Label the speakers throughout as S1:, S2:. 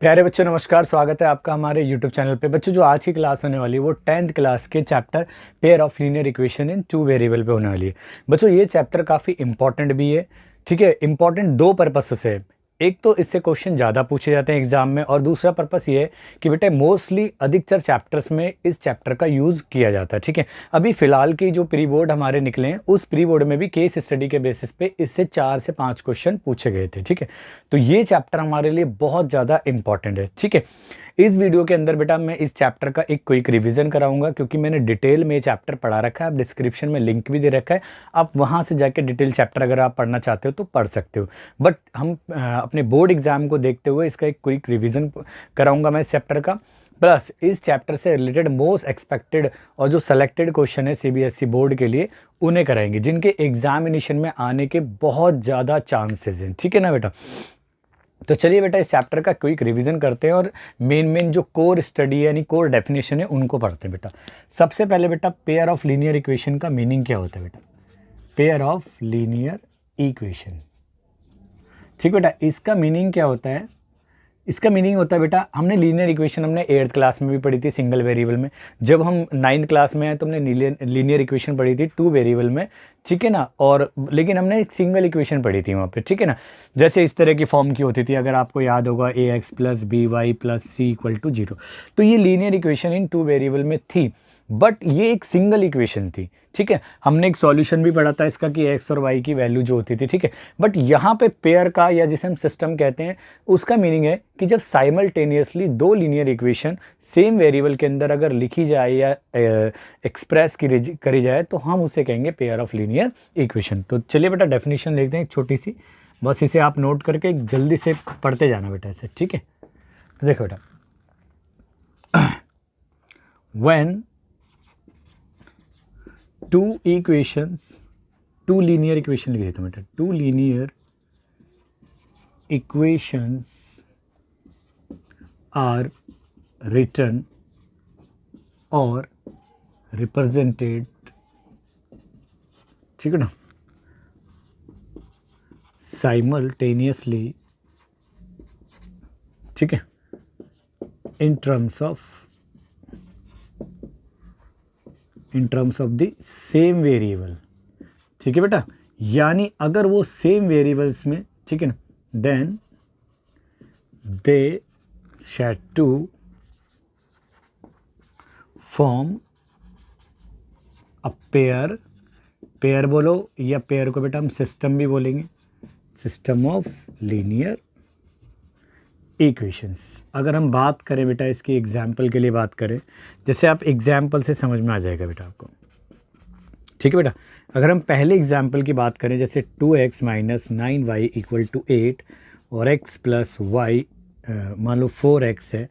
S1: प्यारे बच्चों नमस्कार, स्वागत है आपका हमारे YouTube चैनल पे। बच्चों जो आज की क्लास होने वाली है वो 10th क्लास के chapter pair of linear equation in two variable पे होने वाली है। बच्चों ये चैप्टर काफ़ी इंपॉर्टेंट भी है, ठीक है। इंपॉर्टेंट दो पर्पस से है। एक तो इससे क्वेश्चन ज़्यादा पूछे जाते हैं एग्जाम में, और दूसरा पर्पस ये है कि बेटे मोस्टली अधिकतर चैप्टर्स में इस चैप्टर का यूज़ किया जाता है, ठीक है। अभी फिलहाल की जो प्री बोर्ड हमारे निकले हैं उस प्री बोर्ड में भी केस स्टडी के बेसिस पे इससे 4 से 5 क्वेश्चन पूछे गए थे, ठीक है। तो ये चैप्टर हमारे लिए बहुत ज़्यादा इंपॉर्टेंट है, ठीक है। इस वीडियो के अंदर बेटा मैं इस चैप्टर का एक क्विक रिवीजन कराऊंगा, क्योंकि मैंने डिटेल में ये चैप्टर पढ़ा रखा है। आप डिस्क्रिप्शन में लिंक भी दे रखा है, आप वहां से जाके डिटेल चैप्टर अगर आप पढ़ना चाहते हो तो पढ़ सकते हो। बट हम अपने बोर्ड एग्जाम को देखते हुए इसका एक क्विक रिवीजन कराऊंगा मैं इस चैप्टर का। प्लस इस चैप्टर से रिलेटेड मोस्ट एक्सपेक्टेड और जो सेलेक्टेड क्वेश्चन है सीबीएसई बोर्ड के लिए उन्हें कराएंगे, जिनके एग्जामिनेशन में आने के बहुत ज़्यादा चांसेस हैं, ठीक है ना बेटा। तो चलिए बेटा इस चैप्टर का क्विक रिवीजन करते हैं और मेन जो कोर स्टडी है यानी कोर डेफिनेशन है उनको पढ़ते हैं बेटा। सबसे पहले बेटा पेयर ऑफ लीनियर इक्वेशन का मीनिंग क्या होता है बेटा। पेयर ऑफ लीनियर इक्वेशन, ठीक बेटा, इसका मीनिंग क्या होता है। इसका मीनिंग होता है बेटा, हमने लीनियर इक्वेशन हमने 8th क्लास में भी पढ़ी थी सिंगल वेरिएबल में। जब हम 9th क्लास में हैं तो हमने लीनियर इक्वेशन पढ़ी थी 2 वेरिएबल में, ठीक है ना। और लेकिन हमने एक सिंगल इक्वेशन पढ़ी थी वहाँ पे, ठीक है ना। जैसे इस तरह की फॉर्म की होती थी, अगर आपको याद होगा ax + by + c = 0। तो ये लीनियर इक्वेशन इन 2 वेरिएबल में थी, बट ये एक सिंगल इक्वेशन थी, ठीक है। हमने एक सॉल्यूशन भी पढ़ा था इसका कि x और y की वैल्यू जो होती थी, ठीक है। बट यहाँ पे पेयर का या जिसे हम सिस्टम कहते हैं उसका मीनिंग है कि जब साइमल्टेनियसली दो लीनियर इक्वेशन सेम वेरिएबल के अंदर अगर लिखी जाए या एक्सप्रेस करी जाए तो हम उसे कहेंगे पेयर ऑफ लीनियर इक्वेशन। तो चलिए बेटा डेफिनेशन लिखते हैं एक छोटी सी, बस इसे आप नोट करके जल्दी से पढ़ते जाना बेटा इसे, ठीक है। तो देखो बेटा, when two linear equation लिख देता हूँ बेटा। 2 linear equations are written or represented, ठीक है ना, simultaneously, ठीक है, in terms of the same variable, ठीक है बेटा। यानी अगर वो सेम वेरिएबल्स में, ठीक है ना, then they had to form a pair. Pair बोलो या पेयर को बेटा हम सिस्टम भी बोलेंगे, सिस्टम ऑफ लीनियर इक्वेशंस। अगर हम बात करें बेटा इसकी एग्जाम्पल के लिए बात करें, जैसे आप एग्जाम्पल से समझ में आ जाएगा बेटा आपको, ठीक है बेटा। अगर हम पहले एग्जाम्पल की बात करें, जैसे 2x - 9y = 8 और x + y मान लो 4x है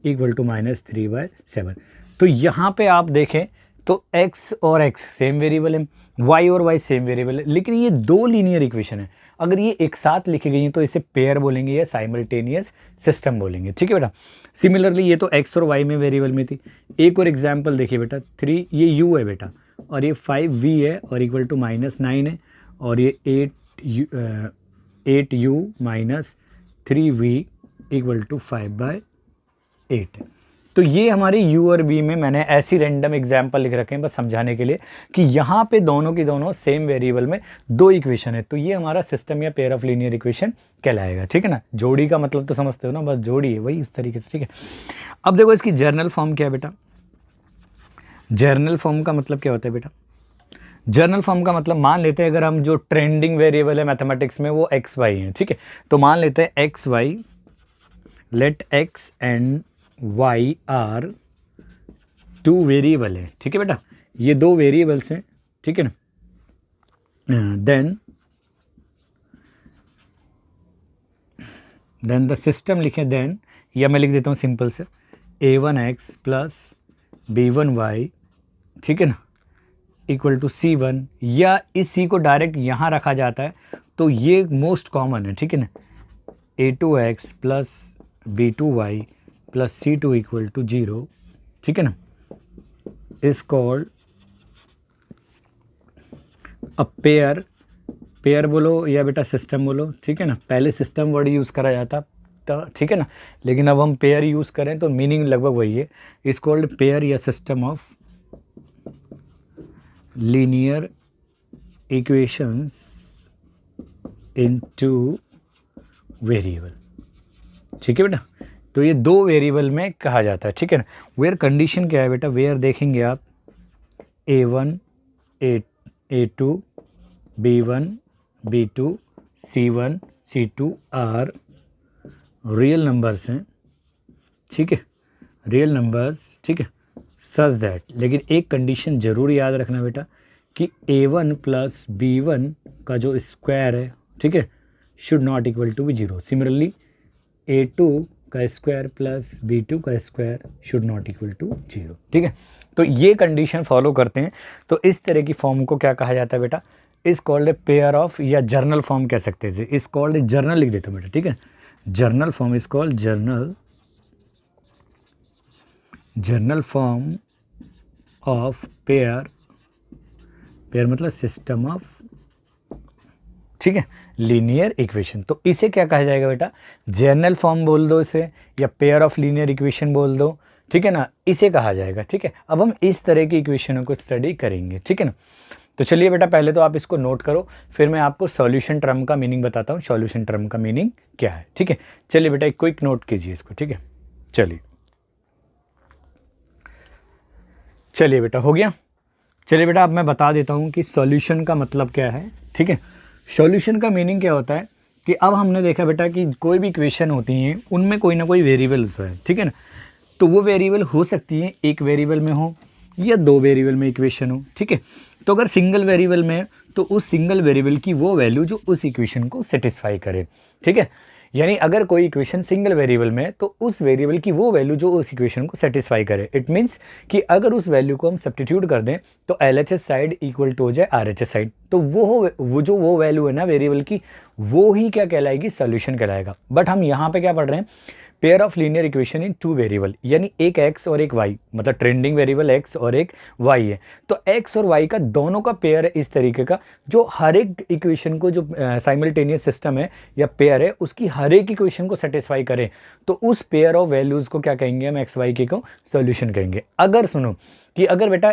S1: = -3/7। तो यहाँ पे आप देखें तो x और x सेम वेरिएबल है, y और y सेम वेरिएबल है, लेकिन ये दो लीनियर इक्वेशन है। अगर ये एक साथ लिखी गई हैं तो इसे पेयर बोलेंगे या साइमल्टेनियस सिस्टम बोलेंगे, ठीक है बेटा। सिमिलरली ये तो x और y में वेरिएबल में थी। एक और एग्जाम्पल देखिए बेटा, 3 ये u है बेटा और ये 5v है और = -9 है, और ये 8u - 3v = 5/8 है। तो ये हमारे u और v में मैंने ऐसी रैंडम एग्जाम्पल लिख रखे हैं बस समझाने के लिए कि यहाँ पे दोनों की दोनों सेम वेरिएबल में दो इक्वेशन है। तो ये हमारा सिस्टम या पेयर ऑफ लीनियर इक्वेशन कहलाएगा, ठीक है ना। जोड़ी का मतलब तो समझते हो ना, बस जोड़ी है वही उस तरीके से, ठीक है। अब देखो इसकी जर्नल फॉर्म क्या है बेटा। जर्नल फॉर्म का मतलब क्या होता है बेटा। जर्नल फॉर्म का मतलब मान लेते हैं अगर हम जो ट्रेंडिंग वेरिएबल है मैथमेटिक्स में वो एक्स वाई है, ठीक है। तो मान लेते हैं x y, let x and y are 2 variable है, ठीक है बेटा। ये 2 वेरिएबल्स हैं, ठीक है ना। देन द सिस्टम लिखें, देन या मैं लिख देता हूँ सिंपल से a1x + b1y, ठीक है ना, = c1, या इस c को डायरेक्ट यहाँ रखा जाता है तो ये मोस्ट कॉमन है, ठीक है ना। a2x + b2y + c2 = 0, ठीक है ना, is called a pair. Pair बोलो या बेटा सिस्टम बोलो, ठीक है ना। पहले सिस्टम वर्ड यूज़ करा जाता, सकता, ठीक है ना, लेकिन अब हम पेयर यूज़ करें तो मीनिंग लगभग वही है। इज कॉल्ड पेयर या system of linear equations in two variable, ठीक है बेटा। तो ये दो वेरिएबल में कहा जाता है, ठीक है ना। वेयर कंडीशन क्या है बेटा, वेयर देखेंगे आप A1 A2 B1 B2 C1 C2 are real numbers हैं, ठीक है, रियल नंबर्स, ठीक है, सच दैट, लेकिन एक कंडीशन जरूर याद रखना बेटा कि A1 प्लस B1 का जो स्क्वायर है, ठीक है, should not equal to be 0। Similarly A2 का स्क्वायर प्लस B2 का square should not equal to 0, ठीक है। तो ये कंडीशन फॉलो करते हैं तो इस तरह की फॉर्म को क्या कहा जाता है बेटा, इस कॉल्ड ए पेयर ऑफ, या जर्नल फॉर्म कह सकते हैं, इस कॉल्ड जर्नल लिख देता हूँ बेटा, ठीक है। Journal form is called journal form of pair, pair मतलब सिस्टम ऑफ, ठीक है, लीनियर इक्वेशन। तो इसे क्या कहा जाएगा बेटा, जर्नल फॉर्म बोल दो इसे, या पेयर ऑफ लीनियर इक्वेशन बोल दो, ठीक है ना, इसे कहा जाएगा, ठीक है। अब हम इस तरह की इक्वेशनों को स्टडी करेंगे, ठीक है ना। तो चलिए बेटा पहले तो आप इसको नोट करो, फिर मैं आपको सॉल्यूशन टर्म का मीनिंग बताता हूँ, सॉल्यूशन टर्म का मीनिंग क्या है, ठीक है। चलिए बेटा एक क्विक नोट कीजिए इसको, ठीक है। चलिए बेटा हो गया। चलिए बेटा अब मैं बता देता हूँ कि सॉल्यूशन का मतलब क्या है, ठीक है। सॉल्यूशन का मीनिंग क्या होता है कि अब हमने देखा बेटा कि कोई भी इक्वेशन होती हैं उनमें कोई ना कोई वेरिएबल होता है, ठीक है ना। तो वो वेरिएबल हो सकती है एक वेरिएबल में हो या दो वेरिएबल में इक्वेशन हो, ठीक है। तो अगर सिंगल वेरिएबल में है तो उस सिंगल वेरिएबल की वो वैल्यू जो उस इक्वेशन को सेटिस्फाई करे, ठीक है। यानी अगर कोई इक्वेशन सिंगल वेरिएबल में है तो उस वेरिएबल की वो वैल्यू जो उस इक्वेशन को सेटिस्फाई करे। इट मीन्स कि अगर उस वैल्यू को हम सब्स्टिट्यूट कर दें तो LHS साइड इक्वल टू हो जाए RHS साइड, तो वो वैल्यू है ना वेरिएबल की, वो ही क्या कहलाएगी, सॉल्यूशन कहलाएगा। बट हम यहाँ पे क्या पढ़ रहे हैं, pair of linear equation in two variable, यानी एक x और एक y, मतलब ट्रेंडिंग वेरिएबल x और एक y है। तो x और y का दोनों का पेयर है इस तरीके का, जो हर एक इक्वेशन को, जो साइमल्टेनियस सिस्टम है या पेयर है, उसकी हर एक इक्वेशन को सेटिस्फाई करे, तो उस पेयर ऑफ वैल्यूज को क्या कहेंगे हम, x y के को सॉल्यूशन कहेंगे। अगर सुनो कि अगर बेटा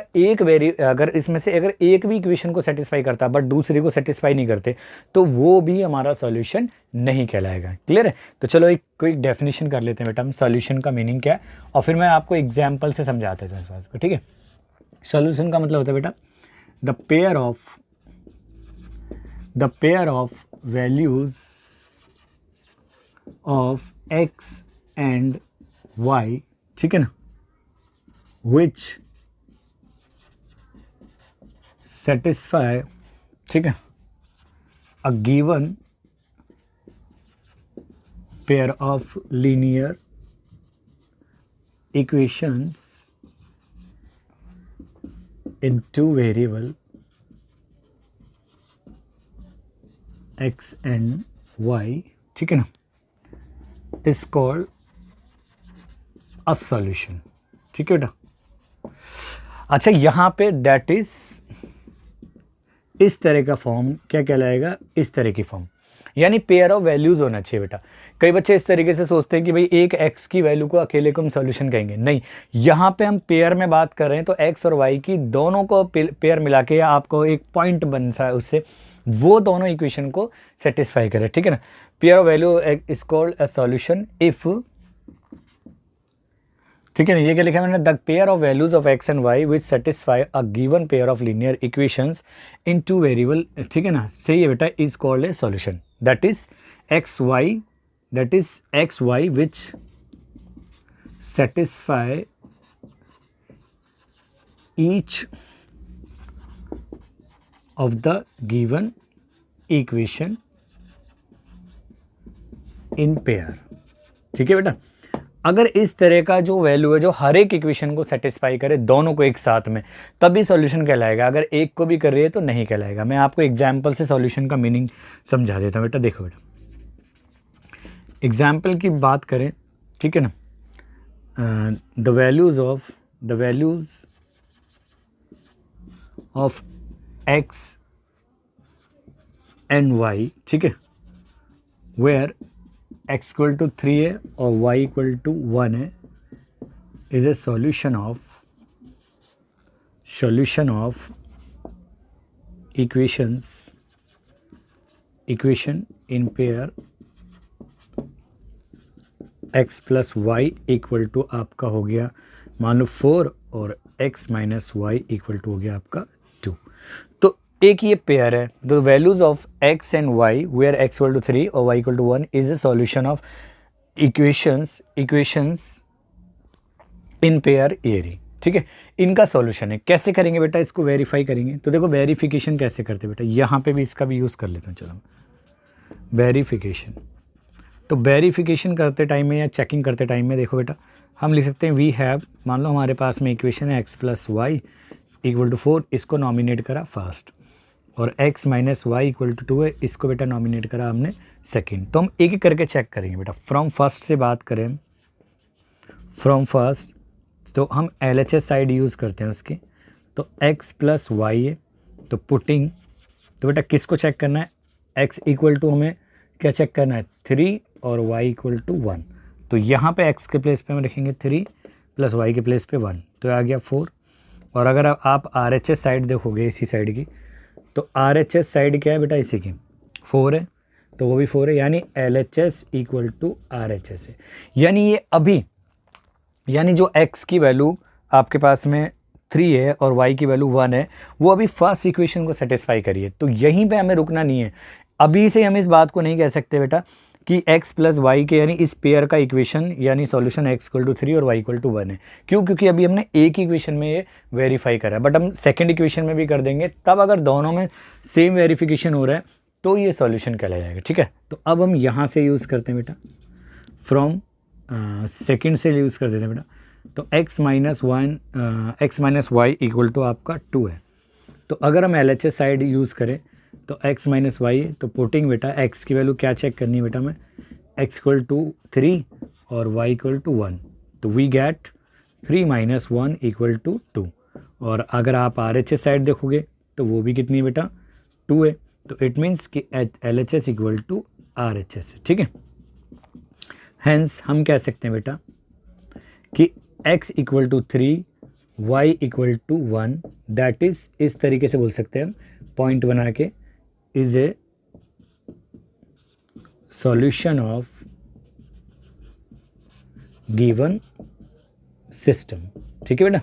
S1: अगर इसमें से अगर एक भी इक्वेशन को सेटिस्फाई करता बट दूसरे को सेटिस्फाई नहीं करते तो वो भी हमारा सॉल्यूशन नहीं कहलाएगा। क्लियर है। तो चलो एक क्विक डेफिनेशन कर लेते हैं बेटा हम, सॉल्यूशन का मीनिंग क्या है, और फिर मैं आपको एग्जाम्पल से समझाता हूँ इस बात को, ठीक है। सॉल्यूशन का मतलब होता है बेटा the pair of values of x and y, ठीक है ना, विच सेटिस्फाई, ठीक है, a given pair of linear equations in two variable x and y, ठीक है ना, इज कॉल्ड अ सॉल्यूशन, ठीक है बेटा। अच्छा यहाँ पे दैट इज, इस तरह का फॉर्म क्या कहलाएगा, इस तरह की फॉर्म, यानी पेयर ऑफ वैल्यूज होना चाहिए बेटा। कई बच्चे इस तरीके से सोचते हैं कि भाई एक x की वैल्यू को अकेले को हम सॉल्यूशन कहेंगे, नहीं, यहाँ पे हम पेयर में बात कर रहे हैं तो x और y की दोनों को पेयर मिला के आपको एक पॉइंट बन सा है उससे, वो दोनों इक्वेशन को सेटिस्फाई करे, ठीक है ना। Pair of value is called a solution if, ठीक है ना, ये क्या लिखा है मैंने, the pair of values of x and y which satisfy a given pair of linear equations in two variable, ठीक है ना, सही है बेटा, is called a solution. That is x y which satisfy each of the given equation in pair, ठीक है बेटा। अगर इस तरह का जो वैल्यू है जो हर एक इक्वेशन को सेटिस्फाई करे, दोनों को एक साथ में, तभी सॉल्यूशन कहलाएगा। अगर एक को भी कर रही है तो नहीं कहलाएगा। मैं आपको एग्जांपल से सॉल्यूशन का मीनिंग समझा देता हूँ बेटा। देखो बेटा, एग्जांपल की बात करें, ठीक है ना, the values of x and y, ठीक है, वेयर x इक्वल टू 3 है और y इक्वल टू 1 है is a solution of equation in pair x plus y equal to आपका हो गया मान लो 4 और x minus y equal to हो गया आपका 2। तो एक ये पेयर है, the values of x and y where x equal to 3 और y equal to 1 is a solution of equations in pair एरी। ठीक है, इनका सॉल्यूशन है। कैसे करेंगे बेटा, इसको वेरीफाई करेंगे। तो देखो वेरिफिकेशन कैसे करते बेटा, यहाँ पे भी इसका भी यूज़ कर लेता हूँ। चलो वेरिफिकेशन, तो वेरिफिकेशन करते टाइम में या चेकिंग करते टाइम में देखो बेटा हम लिख सकते हैं वी हैव, मान लो हमारे पास में इक्वेशन है x plus y equal to 4, इसको नॉमिनेट करा फर्स्ट, और x minus y equal to 2 है, इसको बेटा नॉमिनेट करा हमने सेकेंड। तो हम एक एक करके चेक करेंगे बेटा। फ्रॉम फर्स्ट से बात करें, फ्रॉम फर्स्ट तो हम LHS साइड यूज़ करते हैं उसकी। तो x प्लस वाई है, तो पुटिंग, तो बेटा किसको चेक करना है, x इक्वल टू हमें क्या चेक करना है 3 और y इक्वल टू 1। तो यहाँ पे x के प्लेस पे हम रखेंगे 3 प्लस y के प्लेस पे 1, तो आ गया 4। और अगर आप RHS साइड देखोगे इसी साइड की, तो RHS साइड क्या है बेटा, इसी की 4 है, तो वो भी 4 है, यानी LHS इक्वल टू RHS है। यानी ये अभी, यानी जो x की वैल्यू आपके पास में 3 है और y की वैल्यू 1 है, वो अभी फर्स्ट इक्वेशन को सेटिस्फाई करिए। तो यहीं पे हमें रुकना नहीं है। अभी से हम इस बात को नहीं कह सकते बेटा कि x प्लस वाई के यानी इस पेयर का इक्वेशन यानी सॉल्यूशन x इक्वल टू 3 और y इक्वल टू 1 है। क्यों? क्योंकि अभी हमने एक इक्वेशन में ये वेरीफाई करा है, बट हम सेकंड इक्वेशन में भी कर देंगे। तब अगर दोनों में सेम वेरिफिकेशन हो रहा है तो ये सॉल्यूशन कहलाया जाएगा। ठीक है, तो अब हम यहाँ से यूज़ करते हैं बेटा, फ्रॉम सेकेंड से यूज़ कर देते हैं बेटा। तो x minus y equal to आपका 2 है। तो अगर हम LHS साइड यूज़ करें तो x माइनस वाई है, तो पुटिंग बेटा x की वैल्यू क्या चेक करनी है बेटा में, x इक्वल टू 3 और y इक्वल टू 1, तो we get 3 minus 1 equal to 2। और अगर आप RHS साइड देखोगे तो वो भी कितनी बेटा 2 है, तो इट मीन्स कि LHS इक्वल टू RHS है। ठीक है, हेंस हम कह सकते हैं बेटा कि x equal to 3 y equal to 1, that is इस तरीके से बोल सकते हैं हम पॉइंट बना के, is a solution of given system. ठीक है बेटा,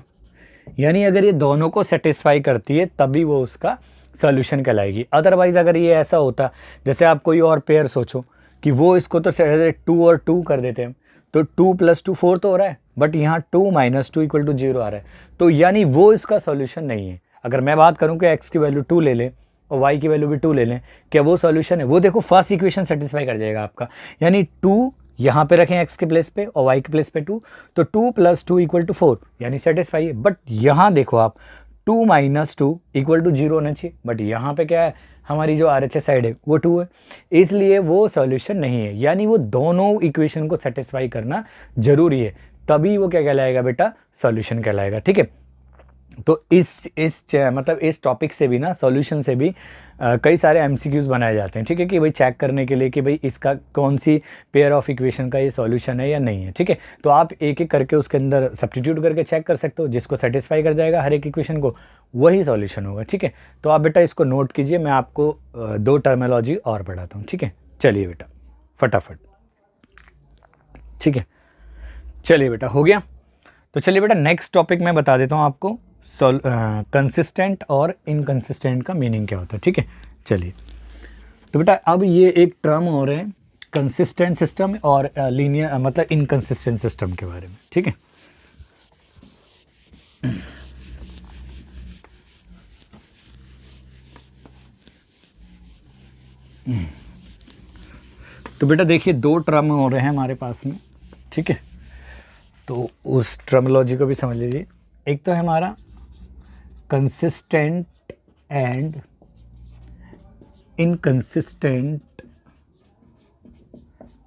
S1: यानी अगर ये दोनों को सेटिस्फाई करती है तभी वो उसका सॉल्यूशन कहलाएगी। अदरवाइज अगर ये ऐसा होता, जैसे आप कोई और पेयर सोचो कि वो इसको तो 2 और 2 कर देते हैं, तो 2 प्लस 2 4 तो हो रहा है, बट यहाँ 2 माइनस 2 इक्वल टू 0 आ रहा है, तो यानी वो इसका सॉल्यूशन नहीं है। अगर मैं बात करूँ कि x की वैल्यू 2 ले लें और y की वैल्यू भी 2 ले लें, क्या वो सॉल्यूशन है? वो देखो फर्स्ट इक्वेशन सेटिस्फाई कर जाएगा आपका, यानी 2 यहाँ पे रखें x के प्लेस पे और y के प्लेस पे 2, तो 2 प्लस 2 इक्वल टू 4, यानी सेटिस्फाई है। बट यहाँ देखो आप 2 माइनस 2 इक्वल टू 0 होना चाहिए, बट यहाँ पे क्या है, हमारी जो RHS साइड है वो 2 है, इसलिए वो सॉल्यूशन नहीं है। यानी वो दोनों इक्वेशन को सेटिस्फाई करना जरूरी है, तभी वो क्या कहलाएगा बेटा, सॉल्यूशन कहलाएगा। ठीक है, तो इस टॉपिक से भी ना, सॉल्यूशन से भी कई सारे MCQs बनाए जाते हैं। ठीक है, कि भाई चेक करने के लिए कि भाई इसका कौन सी पेयर ऑफ इक्वेशन का ये सॉल्यूशन है या नहीं है। ठीक है, तो आप एक एक करके उसके अंदर सब्स्टिट्यूट करके चेक कर सकते हो, जिसको सेटिस्फाई कर जाएगा हर एक इक्वेशन को वही सॉल्यूशन होगा। ठीक है, तो आप बेटा इसको नोट कीजिए, मैं आपको 2 टर्मिनोलॉजी और पढ़ाता हूँ। ठीक है, चलिए बेटा फटाफट। ठीक है, चलिए बेटा हो गया। तो चलिए बेटा नेक्स्ट टॉपिक मैं बता देता हूँ आपको, कंसिस्टेंट और इनकंसिस्टेंट का मीनिंग क्या होता है। ठीक है, चलिए तो बेटा अब ये एक टर्म हो रहे हैं कंसिस्टेंट सिस्टम और लीनियर मतलब इनकंसिस्टेंट सिस्टम के बारे में। ठीक है, तो बेटा देखिए 2 टर्म हो रहे हैं हमारे पास में। ठीक है, तो उस टर्मिनोलॉजी को भी समझ लीजिए। एक तो है हमारा कंसिस्टेंट एंड इनकंसिस्टेंट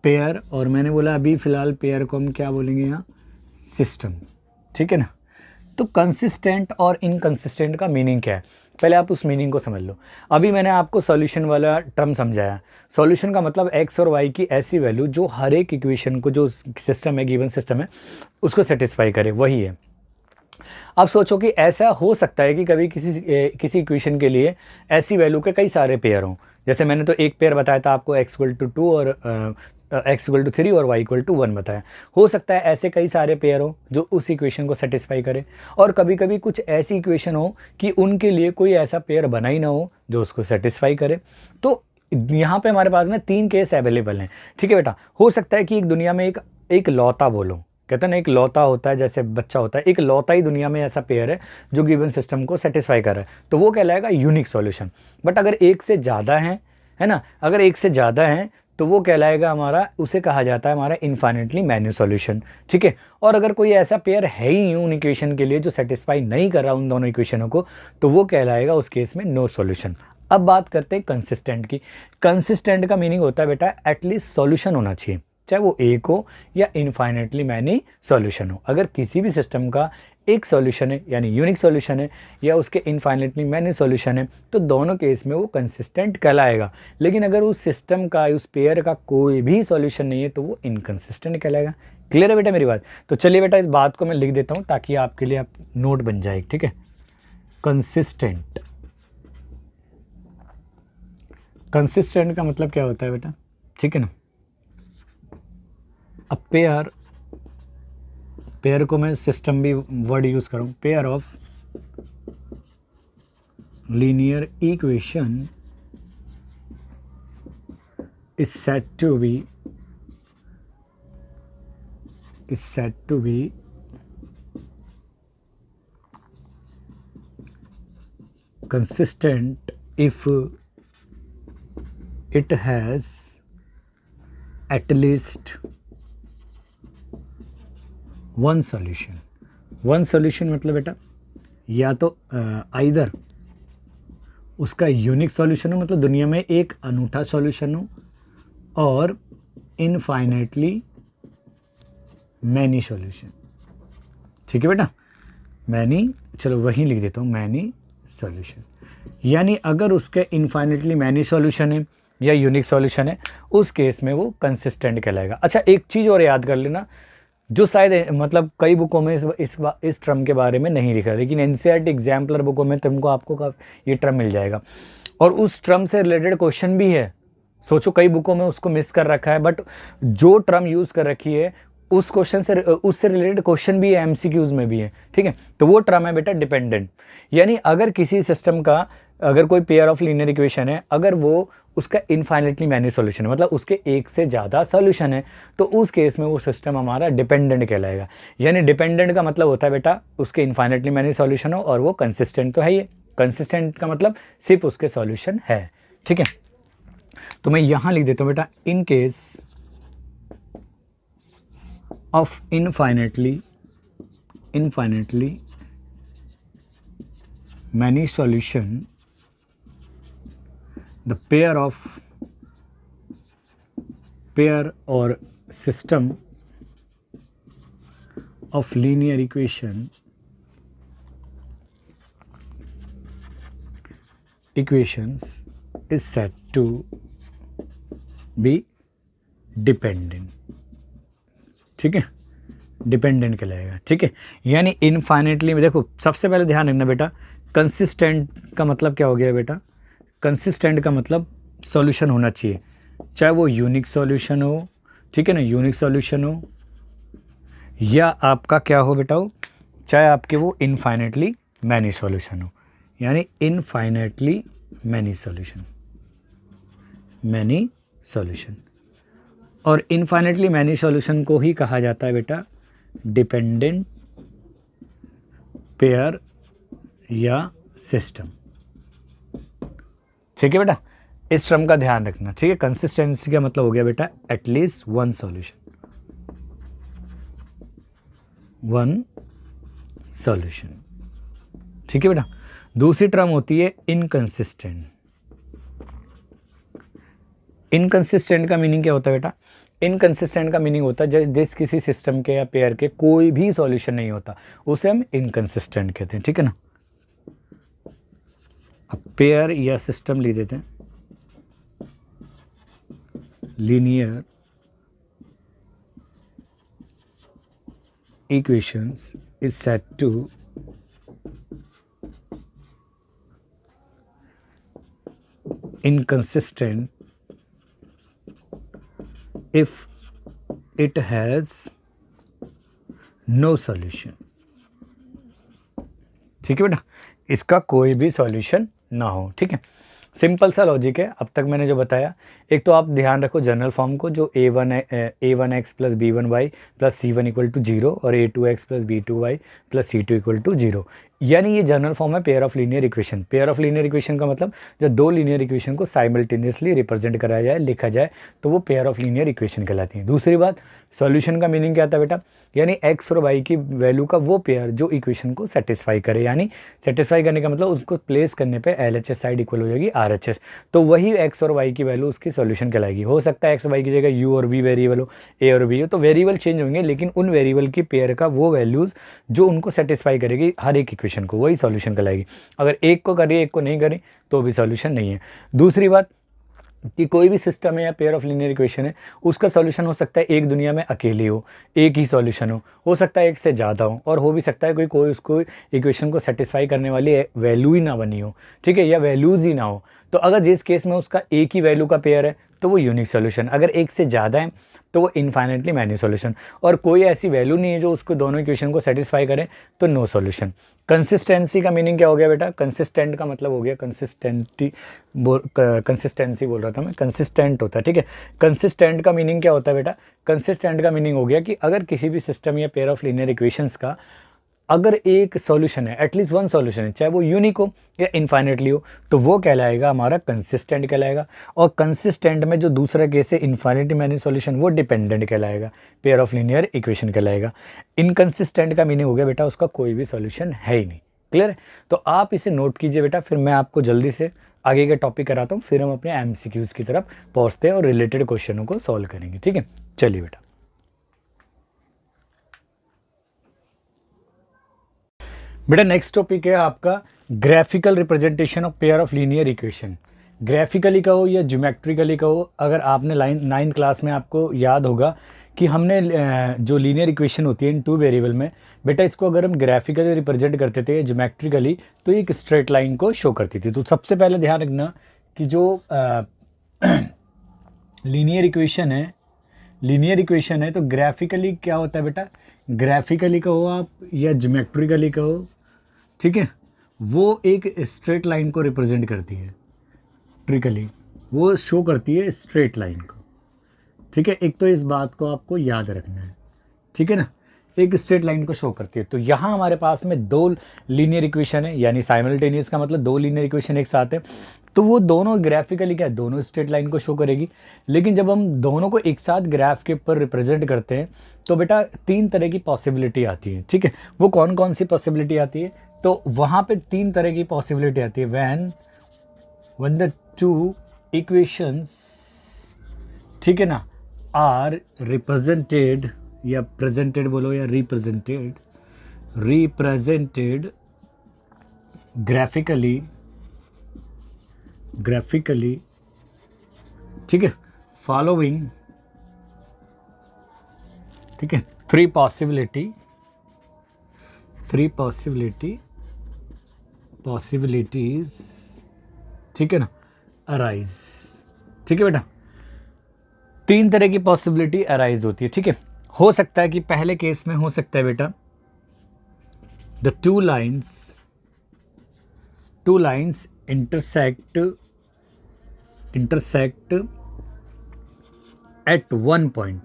S1: पेयर, और मैंने बोला अभी फ़िलहाल पेयर को हम क्या बोलेंगे यहाँ, सिस्टम। ठीक है ना, तो कंसिस्टेंट और इनकंसिस्टेंट का मीनिंग क्या है? पहले आप उस मीनिंग को समझ लो। अभी मैंने आपको सॉल्यूशन वाला टर्म समझाया। सॉल्यूशन का मतलब एक्स और वाई की ऐसी वैल्यू जो हर एक इक्वेशन को, जो सिस्टम है, गिवन सिस्टम है, उसको सेटिस्फाई करे, वही है। अब सोचो कि ऐसा हो सकता है कि कभी किसी इक्वेशन के लिए ऐसी वैल्यू के कई सारे पेयर हों। जैसे मैंने तो एक पेयर बताया था आपको, x=2 और x=3 और y=1 बताया। हो सकता है ऐसे कई सारे पेयर हो जो उस इक्वेशन को सेटिस्फाई करे, और कभी कभी कुछ ऐसी इक्वेशन हो कि उनके लिए कोई ऐसा पेयर बना ही ना हो जो उसको सेटिस्फाई करे। तो यहाँ पे हमारे पास में 3 केस अवेलेबल हैं। ठीक है बेटा, हो सकता है कि एक दुनिया में एक लौता, बोलो, कहते हैं ना, एक लौता होता है, जैसे बच्चा होता है, एक लौता ही दुनिया में ऐसा पेयर है जो गिवन सिस्टम को सेटिस्फाई कर रहा है, तो वो कहलाएगा यूनिक सॉल्यूशन। बट अगर एक से ज़्यादा है ना, अगर एक से ज़्यादा हैं तो वो कहलाएगा हमारा, उसे कहा जाता है हमारा इन्फाइनेटली मैनी सॉल्यूशन। ठीक है, और अगर कोई ऐसा पेयर है ही उन इक्वेशन के लिए जो सेटिस्फाई नहीं कर रहा उन दोनों इक्वेशनों को, तो वो कहलाएगा उस केस में नो सॉल्यूशन। अब बात करते हैं कंसिस्टेंट की। कंसिस्टेंट का मीनिंग होता है बेटा एटलीस्ट सॉल्यूशन होना चाहिए, चाहे वो एक हो या इन्फाइनेटली मैनी सॉल्यूशन हो। अगर किसी भी सिस्टम का एक सॉल्यूशन है यानी यूनिक सॉल्यूशन है, या उसके इन्फाइनेटली मैनी सॉल्यूशन है, तो दोनों केस में वो कंसिस्टेंट कहलाएगा। लेकिन अगर उस सिस्टम का, उस पेयर का कोई भी सॉल्यूशन नहीं है तो वो इनकंसिस्टेंट कहलाएगा। क्लियर है बेटा मेरी बात? तो चलिए बेटा, इस बात को मैं लिख देता हूँ ताकि आपके लिए आप नोट बन जाए। ठीक है, कंसिस्टेंट। कंसिस्टेंट का मतलब क्या होता है बेटा? ठीक है ना, अब पेयर को मैं सिस्टम भी वर्ड यूज करूं, pair of linear equation is said to be consistent if it has at least one solution मतलब बेटा या तो आइदर उसका यूनिक सॉल्यूशन हो, मतलब दुनिया में एक अनूठा सॉल्यूशन हो, और इनफाइनाइटली मैनी सॉल्यूशन। ठीक है बेटा, मैनी, चलो वहीं लिख देता हूँ, मैनी सॉल्यूशन। यानी अगर उसके इनफाइनाइटली मैनी सॉल्यूशन है या यूनिक सॉल्यूशन है, उस केस में वो कंसिस्टेंट कहलाएगा। अच्छा, एक चीज़ और याद कर लेना, जो शायद मतलब कई बुकों में इस टर्म के बारे में नहीं लिखा, लेकिन एनसीईआरटी एग्जाम्पलर बुकों में तुमको आपको ये टर्म मिल जाएगा, और उस टर्म से रिलेटेड क्वेश्चन भी है। सोचो कई बुकों में उसको मिस कर रखा है, बट जो टर्म यूज़ कर रखी है उस क्वेश्चन से, उससे रिलेटेड क्वेश्चन भी है, एमसीक्यूज में भी है। ठीक है, तो वो टर्म है बेटा डिपेंडेंट। यानी अगर किसी सिस्टम का, अगर कोई पेयर ऑफ लीनियर इक्वेशन है, अगर वो उसका इनफाइनाइटली मैनी सॉल्यूशन है, मतलब उसके एक से ज़्यादा सॉल्यूशन है, तो उस केस में वो सिस्टम हमारा डिपेंडेंट कहलाएगा। यानी डिपेंडेंट का मतलब होता है बेटा उसके इनफाइनाइटली मैनी सॉल्यूशन हो और वो कंसिस्टेंट तो है ही। कंसिस्टेंट का मतलब सिर्फ उसके सॉल्यूशन है। ठीक है, तो मैं यहाँ लिख देता हूँ बेटा, in case of infinitely many solution, the pair or system of linear equations is said to be dependent। ठीक है, डिपेंडेंट कहलाएगा। ठीक है, यानी इनफाइनाइटली में देखो, सबसे पहले ध्यान रखना बेटा, कंसिस्टेंट का मतलब क्या हो गया बेटा? कंसिस्टेंट का मतलब सॉल्यूशन होना चाहिए, चाहे वो यूनिक सॉल्यूशन हो, ठीक है ना, यूनिक सॉल्यूशन हो, या आपका क्या हो बेटा, हो चाहे आपके वो इनफाइनाइटली मैनी सॉल्यूशन हो, यानी इनफाइनाइटली मैनी सॉल्यूशन। और इनफाइनाइटली मैनी सॉल्यूशन को ही कहा जाता है बेटा डिपेंडेंट पेयर या सिस्टम। ठीक है बेटा, इस टर्म का ध्यान रखना। ठीक है, कंसिस्टेंसी का मतलब हो गया बेटा एटलीस्ट वन सॉल्यूशन। ठीक है बेटा, दूसरी टर्म होती है इनकंसिस्टेंट। इनकंसिस्टेंट का मीनिंग क्या होता है बेटा? इनकंसिस्टेंट का मीनिंग होता है जिस किसी सिस्टम के या पेयर के कोई भी सॉल्यूशन नहीं होता, उसे हम इनकंसिस्टेंट कहते हैं। ठीक है ना, अब पेयर या सिस्टम ले देते हैं, linear equations is set to inconsistent if it has no solution। ठीक है बेटा, इसका कोई भी सॉल्यूशन ना हो। ठीक है, सिंपल सा लॉजिक है। अब तक मैंने जो बताया, एक तो आप ध्यान रखो जनरल फॉर्म को, जो a1x plus b1y plus c1 equal to 0 और a2x plus b2y plus c2 equal to 0, यानी ये जनरल फॉर्म है pair of linear equation. Pair of linear equation का मतलब जब दो लीनियर इक्वेशन को साइमल्टेनियसली रिप्रेजेंट कराया जाए, लिखा जाए, तो वो पेयर ऑफ लीनियर इक्वेशन कहलाती है। दूसरी बात, सॉल्यूशन का मीनिंग क्या था बेटा, यानी x और y की वैल्यू का वो पेयर जो इक्वेशन को सेटिस्फाई करे, यानी सेटिस्फाई करने का मतलब उसको प्लेस करने पे LHS साइड इक्वल हो जाएगी RHS, तो वही x और y की वैल्यू उसकी सॉल्यूशन कहलाएगी। हो सकता है x y की जगह u और v वेरिएबल हो, a और b हो, तो वेरिएबल चेंज होंगे, लेकिन उन वेरिएबल की पेयर का वो वैल्यूज़ जो उनको सेटिस्फाई करेगी हर एक इक्वेशन को, वही सॉल्यूशन कहलाएगी। अगर एक को करें एक को नहीं करें तो भी सॉल्यूशन नहीं है। दूसरी बात कि कोई भी सिस्टम है या पेयर ऑफ लीनियर इक्वेशन है, उसका सॉल्यूशन हो सकता है एक दुनिया में अकेले हो एक ही सॉल्यूशन हो सकता है एक से ज़्यादा हो, और हो भी सकता है कोई उसको इक्वेशन को सेटिस्फाई करने वाली वैल्यू ही ना बनी हो, ठीक है, या वैल्यूज़ ही ना हो। तो अगर जिस केस में उसका एक ही वैल्यू का पेयर है तो वो यूनिक सॉल्यूशन, अगर एक से ज़्यादा है तो वो इनफाइनेटली मैनी सॉल्यूशन, और कोई ऐसी वैल्यू नहीं है जो उसको दोनों इक्वेशन को सेटिस्फाई करे तो नो सॉल्यूशन। कंसिस्टेंसी का मीनिंग क्या हो गया बेटा, कंसिस्टेंट का मतलब हो गया कंसिस्टेंसी बोल रहा था मैं, कंसिस्टेंट होता है। ठीक है, कंसिस्टेंट का मीनिंग क्या होता है बेटा, कंसिस्टेंट का मीनिंग हो गया कि अगर किसी भी सिस्टम या पेयर ऑफ लीनियर इक्वेशंस का अगर एक सॉल्यूशन है, एटलीस्ट वन सॉल्यूशन है, चाहे वो यूनिक हो या इनफाइनेटली हो, तो वो कहलाएगा हमारा कंसिस्टेंट कहलाएगा। और कंसिस्टेंट में जो दूसरा केस है इनफाइनिटी मैनी सॉल्यूशन, वो डिपेंडेंट कहलाएगा, पेयर ऑफ लीनियर इक्वेशन कहलाएगा। इनकंसिस्टेंट का मीनिंग हो गया बेटा उसका कोई भी सॉल्यूशन है ही नहीं। क्लियर है, तो आप इसे नोट कीजिए बेटा, फिर मैं आपको जल्दी से आगे का टॉपिक कराता हूँ, फिर हम अपने MCQs की तरफ पहुँचते हैं और रिलेटेड क्वेश्चनों को सॉल्व करेंगे। ठीक है, चलिए बेटा। बेटा नेक्स्ट टॉपिक है आपका graphical representation of pair of linear equation. Graphically कहो या ज्योमेट्रिकली कहो, अगर आपने 9th क्लास में आपको याद होगा कि हमने जो लीनियर इक्वेशन होती है इन टू वेरिएबल में, बेटा इसको अगर हम ग्राफिकली रिप्रेजेंट करते थे ज्योमेट्रिकली तो एक स्ट्रेट लाइन को शो करती थी। तो सबसे पहले ध्यान रखना कि जो लीनियर इक्वेशन है तो ग्राफिकली क्या होता है बेटा, ग्राफिकली कहो आप या ज्योमेट्रिकली कहो, ठीक है, वो एक स्ट्रेट लाइन को रिप्रेजेंट करती है। ट्रिकली वो शो करती है स्ट्रेट लाइन को। ठीक है, एक तो इस बात को आपको याद रखना है, ठीक है ना, एक स्ट्रेट लाइन को शो करती है। तो यहाँ हमारे पास में दो लीनियर इक्वेशन है, यानी साइमल्टेनियस का मतलब दो लीनियर इक्वेशन एक साथ है, तो वो दोनों ग्राफिकली क्या है, दोनों स्ट्रेट लाइन को शो करेगी। लेकिन जब हम दोनों को एक साथ ग्राफ के ऊपर रिप्रेजेंट करते हैं तो बेटा 3 तरह की पॉसिबिलिटी आती है। ठीक है, वो कौन कौन सी पॉसिबिलिटी आती है, तो वहाँ पे 3 तरह की पॉसिबिलिटी आती है। व्हेन द टू इक्वेशंस, ठीक है ना, आर रिप्रेजेंटेड या प्रेजेंटेड बोलो या रिप्रेजेंटेड ग्राफिकली, ठीक है, फॉलोइंग, ठीक है, 3 पॉसिबिलिटीज, ठीक है ना, अराइज। ठीक है बेटा, 3 तरह की पॉसिबिलिटी अराइज होती है। ठीक है, हो सकता है कि पहले केस में हो सकता है बेटा the two lines intersect at one point.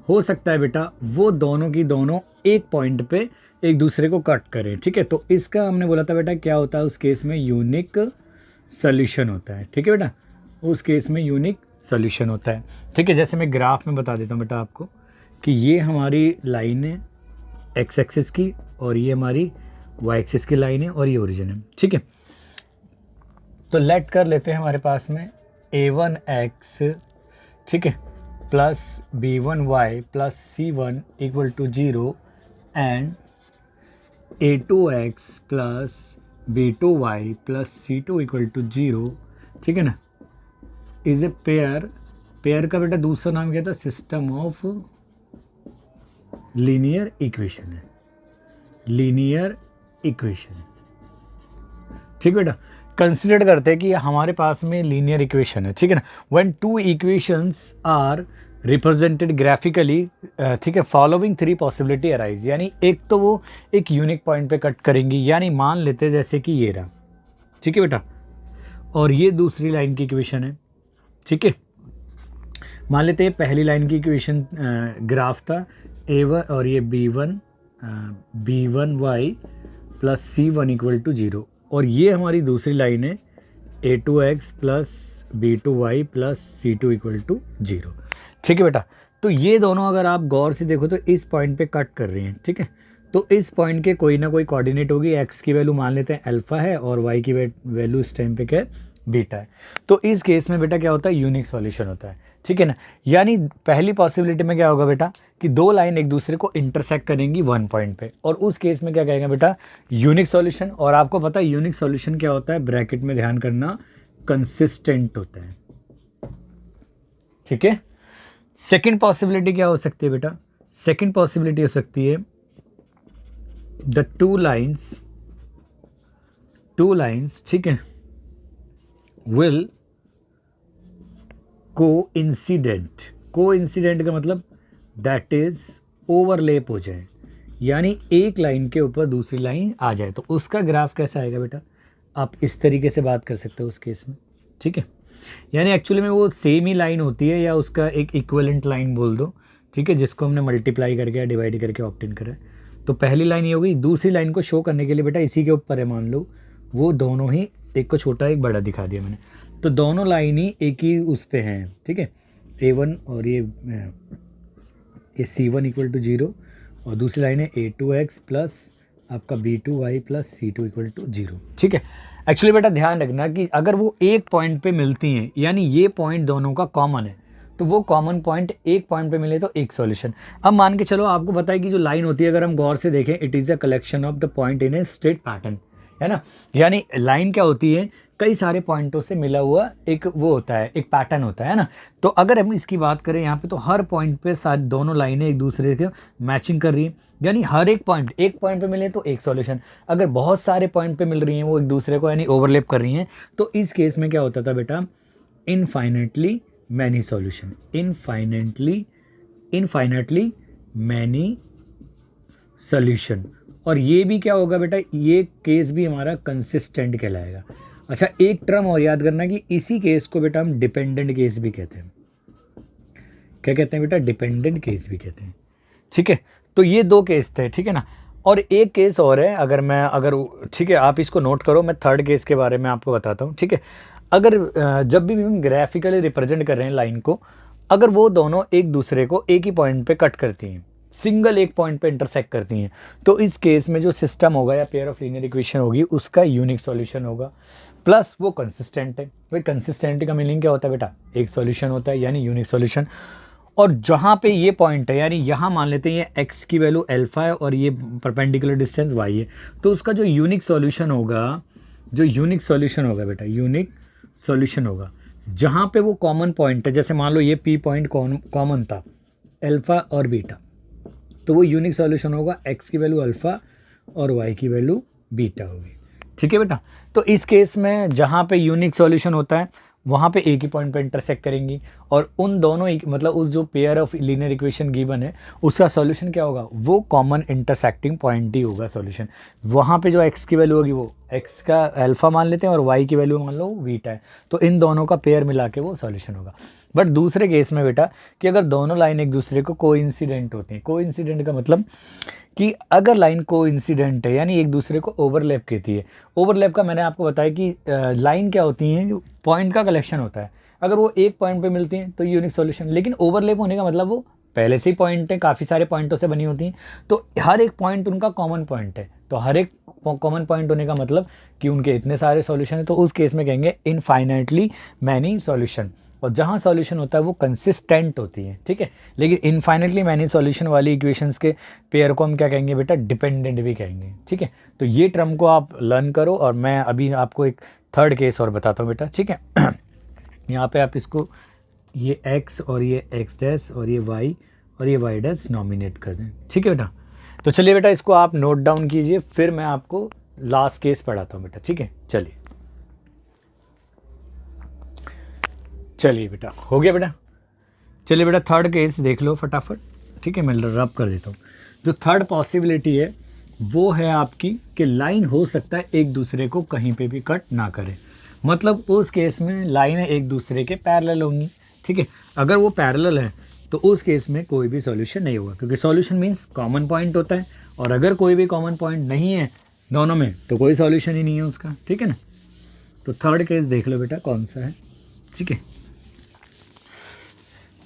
S1: हो सकता है बेटा वो दोनों की दोनों एक पॉइंट पे एक दूसरे को कट करें। ठीक है, तो इसका हमने बोला था बेटा क्या होता है उस केस में, यूनिक सोल्यूशन होता है। ठीक है बेटा, उस केस में यूनिक सोल्यूशन होता है। ठीक है, जैसे मैं ग्राफ में बता देता हूँ बेटा आपको कि ये हमारी लाइन है एक्स एक्सिस की और ये हमारी वाई एक्सिस की लाइन है और ये ओरिजिन है। ठीक है, तो लेट कर लेते हैं हमारे पास में a1x, ठीक है, plus b1y plus c1 equal to 0 and a2x plus b2y plus c2 equal to 0, ठीक है ना, इज ए पेयर। पेयर का बेटा दूसरा नाम क्या था? सिस्टम ऑफ लीनियर इक्वेशन है, लीनियर इक्वेशन। ठीक बेटा, कंसिडर करते हैं कि हमारे पास में लीनियर इक्वेशन है, ठीक है ना। When two equations are represented graphically, ठीक है, फॉलोइंग थ्री पॉसिबिलिटी अराइज, यानी एक तो वो एक यूनिक पॉइंट पे कट करेंगी, यानी मान लेते हैं जैसे कि ये रहा, ठीक है बेटा, और ये दूसरी लाइन की इक्वेशन है, ठीक है। मान लेते हैं पहली लाइन की इक्वेशन ग्राफ था a1 और ये b1y plus c1 equal to 0, और ये हमारी दूसरी लाइन है a2x plus b2y plus c2 equal to 0, ठीक है बेटा। तो ये दोनों अगर आप गौर से देखो तो इस पॉइंट पे कट कर रही हैं, ठीक है। तो इस पॉइंट के कोई ना कोई कोऑर्डिनेट होगी, x की वैल्यू मान लेते हैं अल्फा है और y की वैल्यू इस टाइम पे क्या है? बीटा है। तो इस केस में बेटा क्या होता है? यूनिक सॉल्यूशन होता है, ठीक है ना। यानी पहली पॉसिबिलिटी में क्या होगा बेटा कि दो लाइन एक दूसरे को इंटरसेक्ट करेंगी वन पॉइंट पे, और उस केस में क्या कहेंगे बेटा? Unique solution. और आपको पता है यूनिक सॉल्यूशन क्या होता है? ब्रैकेट में ध्यान करना, कंसिस्टेंट होता है, ठीक है। सेकेंड पॉसिबिलिटी क्या हो सकती है बेटा? सेकेंड पॉसिबिलिटी हो सकती है द टू लाइन्स, ठीक है, विल कोइंसिडेंट का मतलब दैट इज ओवरलैप हो जाए, यानी एक लाइन के ऊपर दूसरी लाइन आ जाए। तो उसका ग्राफ कैसा आएगा बेटा? आप इस तरीके से बात कर सकते हो उस केस में, ठीक है। यानी एक्चुअली में वो सेम ही लाइन होती है, या उसका एक इक्विवेलेंट लाइन बोल दो, ठीक है, जिसको हमने मल्टीप्लाई करके या डिवाइड करके ऑब्टेन करा है। तो पहली लाइन ये होगी। दूसरी लाइन को शो करने के लिए बेटा इसी के ऊपर है, मान लो वो दोनों ही, एक को छोटा एक बड़ा दिखा दिया मैंने, तो दोनों लाइन ही एक ही उस पे हैं, ठीक है, a1 और ये c1 इक्वल टू 0, और दूसरी लाइन है a2x प्लस आपका b2y plus c2 equal to 0, ठीक है। एक्चुअली बेटा ध्यान रखना कि अगर वो एक पॉइंट पे मिलती हैं, यानी ये पॉइंट दोनों का कॉमन है, तो वो कॉमन पॉइंट एक पॉइंट पे मिले तो एक सॉल्यूशन। अब मान के चलो आपको पता है कि जो लाइन होती है, अगर हम गौर से देखें, it is a collection of the point in a straight pattern, है ना। यानी लाइन क्या होती है? कई सारे पॉइंटों से मिला हुआ एक वो होता है, एक पैटर्न होता है ना। तो अगर हम इसकी बात करें यहाँ पे, तो हर पॉइंट पे साथ दोनों लाइनें एक दूसरे के मैचिंग कर रही हैं, यानी हर एक पॉइंट पे मिले तो एक सॉल्यूशन। अगर बहुत सारे पॉइंट पे मिल रही हैं वो एक दूसरे को, यानी ओवरलैप कर रही हैं, तो इस केस में क्या होता था बेटा? Infinitely many solution, infinitely many solution. और ये भी क्या होगा बेटा? ये केस भी हमारा कंसिस्टेंट कहलाएगा। अच्छा, एक टर्म और याद करना कि इसी केस को बेटा हम डिपेंडेंट केस भी कहते हैं। क्या कहते हैं बेटा? डिपेंडेंट केस भी कहते हैं, ठीक है। तो ये दो केस थे, ठीक है ना। और एक केस और है, अगर ठीक है, आप इसको नोट करो, मैं थर्ड केस के बारे में आपको बताता हूँ, ठीक है। अगर जब भी हम ग्राफिकली रिप्रेजेंट कर रहे हैं लाइन को, अगर वो दोनों एक दूसरे को एक ही पॉइंट पे कट करती हैं, सिंगल एक पॉइंट पे इंटरसेक्ट करती हैं, तो इस केस में जो सिस्टम होगा या पेयर ऑफ लीनियर इक्वेशन होगी, उसका यूनिक सॉल्यूशन होगा, प्लस वो कंसिस्टेंट है। भाई कंसिस्टेंट का मीनिंग क्या होता है बेटा? एक सॉल्यूशन होता है, यानी यूनिक सॉल्यूशन। और जहाँ पे ये पॉइंट है, यानी यहाँ मान लेते हैं ये x की वैल्यू अल्फा है और ये परपेंडिकुलर डिस्टेंस y है, तो उसका जो यूनिक सॉल्यूशन होगा बेटा, यूनिक सॉल्यूशन होगा जहाँ पे वो कॉमन पॉइंट है। जैसे मान लो ये p पॉइंट कॉमन था, अल्फा और बीटा, तो वो यूनिक सॉल्यूशन होगा x की वैल्यू अल्फा और y की वैल्यू बीटा होगी, ठीक है बेटा। तो इस केस में जहाँ पे यूनिक सॉल्यूशन होता है वहाँ पे एक ही पॉइंट पे इंटरसेक्ट करेंगी, और उन दोनों मतलब उस जो pair of linear equation given है उसका सॉल्यूशन क्या होगा? वो कॉमन इंटरसेक्टिंग पॉइंट ही होगा सॉल्यूशन। वहाँ पे जो x की वैल्यू होगी वो x का अल्फा मान लेते हैं और y की वैल्यू मान लो बीटा है, तो इन दोनों का पेयर मिला के वो सॉल्यूशन होगा। बट दूसरे केस में बेटा कि अगर दोनों लाइन एक दूसरे को कोइंसिडेंट होती हैं, कोइंसिडेंट का मतलब कि अगर लाइन कोइंसिडेंट है, यानी एक दूसरे को ओवरलैप कहती है। ओवरलैप का मैंने आपको बताया कि लाइन क्या होती है? पॉइंट का कलेक्शन होता है। अगर वो एक पॉइंट पे मिलती हैं तो यूनिक सॉल्यूशन, लेकिन ओवरलैप होने का मतलब वो पहले से ही पॉइंट है, काफ़ी सारे पॉइंटों से बनी होती हैं, तो हर एक पॉइंट उनका कॉमन पॉइंट है। तो हर एक कॉमन पॉइंट होने का मतलब कि उनके इतने सारे सॉल्यूशन है, तो उस केस में कहेंगे इनफाइनाइटली मैनी सॉल्यूशन। और जहाँ सॉल्यूशन होता है वो कंसिस्टेंट होती है, ठीक है। लेकिन इनफाइनाइटली मैनी सॉल्यूशन वाली इक्वेशंस के पेयर को हम क्या कहेंगे बेटा, डिपेंडेंट भी कहेंगे, ठीक है। तो ये टर्म को आप लर्न करो और मैं अभी आपको एक थर्ड केस और बताता हूँ बेटा, ठीक है। यहाँ पे आप इसको ये x और ये x डैश और ये y और ये y डैश नॉमिनेट कर दें, ठीक है बेटा। तो चलिए बेटा इसको आप नोट डाउन कीजिए, फिर मैं आपको लास्ट केस पढ़ाता हूँ बेटा, ठीक है। चलिए बेटा, हो गया बेटा। चलिए बेटा थर्ड केस देख लो फटाफट, ठीक है। मैं रब कर देता हूँ। जो थर्ड पॉसिबिलिटी है वो है आपकी कि लाइन हो सकता है एक दूसरे को कहीं पे भी कट ना करे, मतलब उस केस में लाइनें एक दूसरे के पैरेलल होंगी, ठीक है। अगर वो पैरेलल है तो उस केस में कोई भी सॉल्यूशन नहीं होगा, क्योंकि सॉल्यूशन मीन्स कॉमन पॉइंट होता है, और अगर कोई भी कॉमन पॉइंट नहीं है दोनों में तो कोई सॉल्यूशन ही नहीं है उसका, ठीक है ना। तो थर्ड केस देख लो बेटा कौन सा है, ठीक है।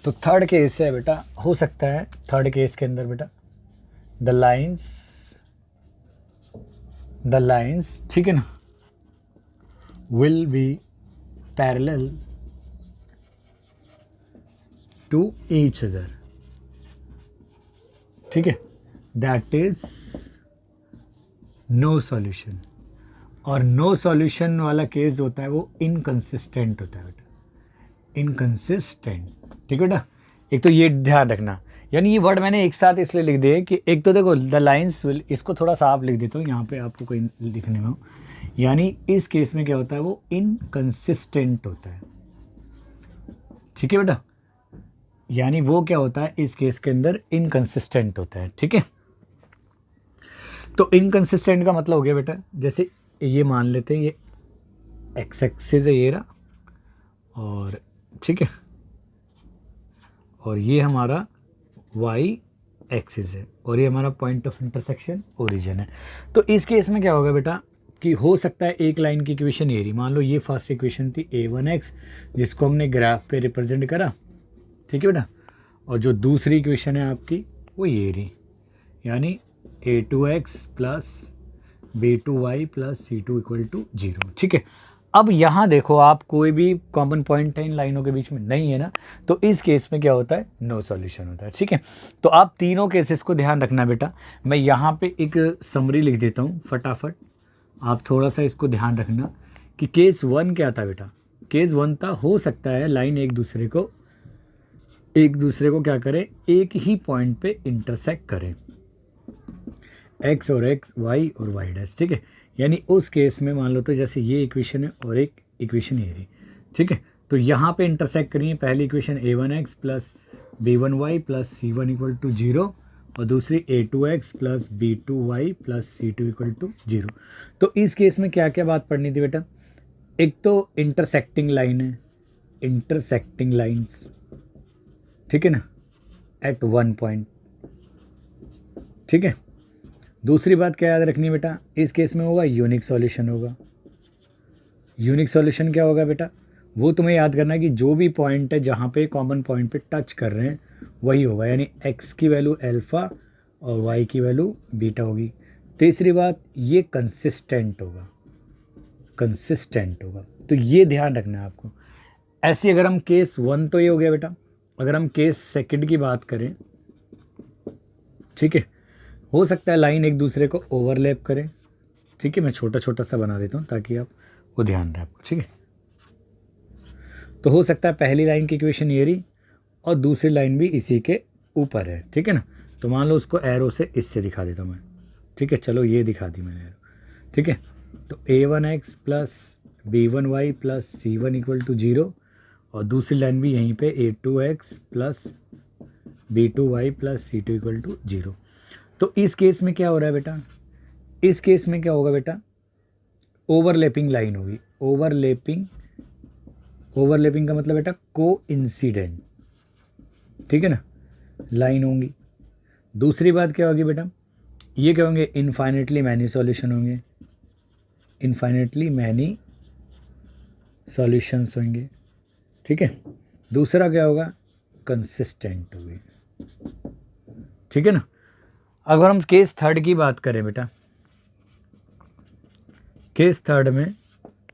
S1: तो थर्ड केस है बेटा, हो सकता है थर्ड केस के अंदर बेटा द लाइन्स, ठीक है ना, will be parallel to each other, ठीक है। That is no solution. और नो सॉल्यूशन वाला केस होता है वो इनकंसिस्टेंट होता है बेटा, इनकंसिस्टेंट, ठीक है बेटा। एक तो ये ध्यान रखना, यानी ये वर्ड मैंने एक साथ इसलिए लिख दिए कि एक तो देखो द लाइन्स विल, इसको थोड़ा सा आप लिख देता हूँ यहाँ पे आपको कोई लिखने में हो, यानी इस केस में क्या होता है वो इनकंसिस्टेंट होता है, ठीक है बेटा। यानी वो क्या होता है इस केस के अंदर इनकंसिस्टेंट होता है, ठीक है। तो इनकंसिस्टेंट का मतलब हो गया बेटा, जैसे ये मान लेते हैं ये एक्स एक्सिस है ये रहा, और ठीक है, और ये हमारा वाई एक्सिस है, और ये हमारा पॉइंट ऑफ इंटरसेक्शन ओरिजिन है। तो इस केस में क्या होगा बेटा कि हो सकता है एक लाइन की इक्वेशन ये रही, मान लो ये फर्स्ट इक्वेशन थी a1x जिसको हमने ग्राफ पे रिप्रेजेंट करा, ठीक है बेटा, और जो दूसरी इक्वेशन है आपकी वो ये रही, यानी a2x plus b2y plus c2 equal to 0, ठीक है। अब यहाँ देखो आप कोई भी कॉमन पॉइंट है इन लाइनों के बीच में नहीं है ना, तो इस केस में क्या होता है नो सॉल्यूशन होता है, ठीक है। तो आप तीनों केसेस को ध्यान रखना बेटा। मैं यहाँ पे एक समरी लिख देता हूँ फटाफट, आप थोड़ा सा इसको ध्यान रखना कि केस 1 क्या था बेटा। केस 1 था हो सकता है लाइन एक दूसरे को क्या करे, एक ही पॉइंट पे इंटरसेक्ट करें, एक्स और एक्स, वाई और वाई डैश, ठीक है। यानी उस केस में मान लो तो जैसे ये इक्वेशन है और एक इक्वेशन ये रही, ठीक है। तो यहाँ पे इंटरसेक्ट करिए, पहली equation a1x plus b1y plus c1 equal to 0 और दूसरी a2x plus b2y plus c2 equal to 0। तो इस केस में क्या क्या बात पढ़नी थी बेटा, एक तो इंटरसेक्टिंग लाइन है, इंटरसेक्टिंग लाइन्स, ठीक है ना, एट वन पॉइंट, ठीक है। दूसरी बात क्या याद रखनी है बेटा, इस केस में होगा यूनिक सॉल्यूशन होगा। यूनिक सॉल्यूशन क्या होगा बेटा, वो तुम्हें याद करना है कि जो भी पॉइंट है जहाँ पे कॉमन पॉइंट पे टच कर रहे हैं वही होगा, यानी x की वैल्यू अल्फ़ा और y की वैल्यू बीटा होगी। तीसरी बात ये कंसिस्टेंट होगा, कंसिस्टेंट होगा, तो ये ध्यान रखना है आपको। ऐसे अगर हम केस 1 तो ये हो गया बेटा, अगर हम केस सेकंड की बात करें, ठीक है, हो सकता है लाइन एक दूसरे को ओवरलैप करें, ठीक है। मैं छोटा छोटा सा बना देता हूँ ताकि आप वो ध्यान रहे आपको, ठीक है। तो हो सकता है पहली लाइन की इक्वेशन ये रही और दूसरी लाइन भी इसी के ऊपर है, ठीक है ना। तो मान लो उसको एरो से इससे दिखा देता हूँ मैं, ठीक है, चलो ये दिखा दी मैंने एरो, ठीक है। तो a1x plus b1y plus c1 equal to 0 और दूसरी लाइन भी यहीं पे a2x plus b2y plus c2 equal to 0। तो इस केस में क्या हो रहा है बेटा, इस केस में क्या होगा बेटा, ओवरलैपिंग लाइन होगी, ओवरलैपिंग का मतलब बेटा कोइंसिडेंट, ठीक है ना, लाइन होंगी। दूसरी बात क्या होगी बेटा, ये क्या होंगे, इनफाइनेटली मैनी सॉल्यूशन होंगे, इनफाइनेटली मैनी सॉल्यूशंस होंगे, ठीक है। दूसरा क्या होगा, कंसिस्टेंट होगी, ठीक है ना। अगर हम केस थर्ड की बात करें बेटा, केस थर्ड में,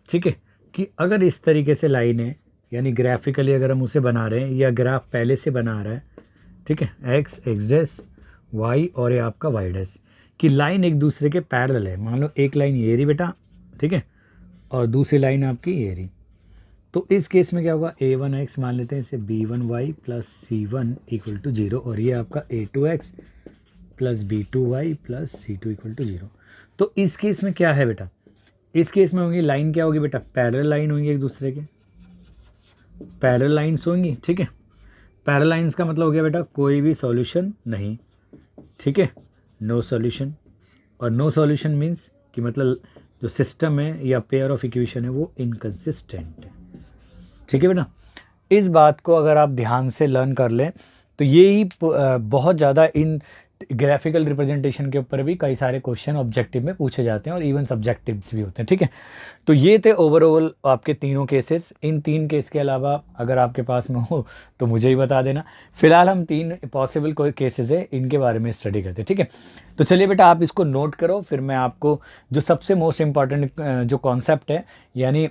S1: ठीक है, कि अगर इस तरीके से लाइनें यानी ग्राफिकली अगर हम उसे बना रहे हैं या ग्राफ पहले से बना रहा है, ठीक है, एक्स एक्स डैश वाई और ये आपका वाई डैश की लाइन एक दूसरे के पैरेलल है। मान लो एक लाइन ये रही बेटा, ठीक है, और दूसरी लाइन आपकी ये रही। तो इस केस में क्या होगा, a1x मान लेते हैं इसे b1y plus c1 equal to 0 और ये आपका a2x plus b2y plus c2 equal to 0। तो इस केस में क्या है बेटा, इस केस में होंगी लाइन क्या होगी बेटा, पैरेलल लाइन होंगी एक दूसरे के, पैरेलल लाइन्स होंगी, ठीक है। पैरेलल लाइन्स का मतलब हो गया बेटा कोई भी सॉल्यूशन नहीं, ठीक है, नो सॉल्यूशन। और नो सॉल्यूशन मीन्स कि मतलब जो सिस्टम है या पेयर ऑफ इक्वेशन है वो इनकंसिस्टेंट है, ठीक है बेटा। इस बात को अगर आप ध्यान से लर्न कर लें तो ये ही बहुत ज़्यादा इन ग्राफिकल रिप्रेजेंटेशन के ऊपर भी कई सारे क्वेश्चन ऑब्जेक्टिव में पूछे जाते हैं और इवन सब्जेक्टिव्स भी होते हैं, ठीक है। तो ये थे ओवरऑल आपके तीनों केसेस। इन 3 केस के अलावा अगर आपके पास में हो तो मुझे ही बता देना। फिलहाल हम 3 पॉसिबल कोई केसेस है इनके बारे में स्टडी करते हैं, ठीक है। तो चलिए बेटा आप इसको नोट करो, फिर मैं आपको जो सबसे मोस्ट इंपॉर्टेंट जो कॉन्सेप्ट है यानी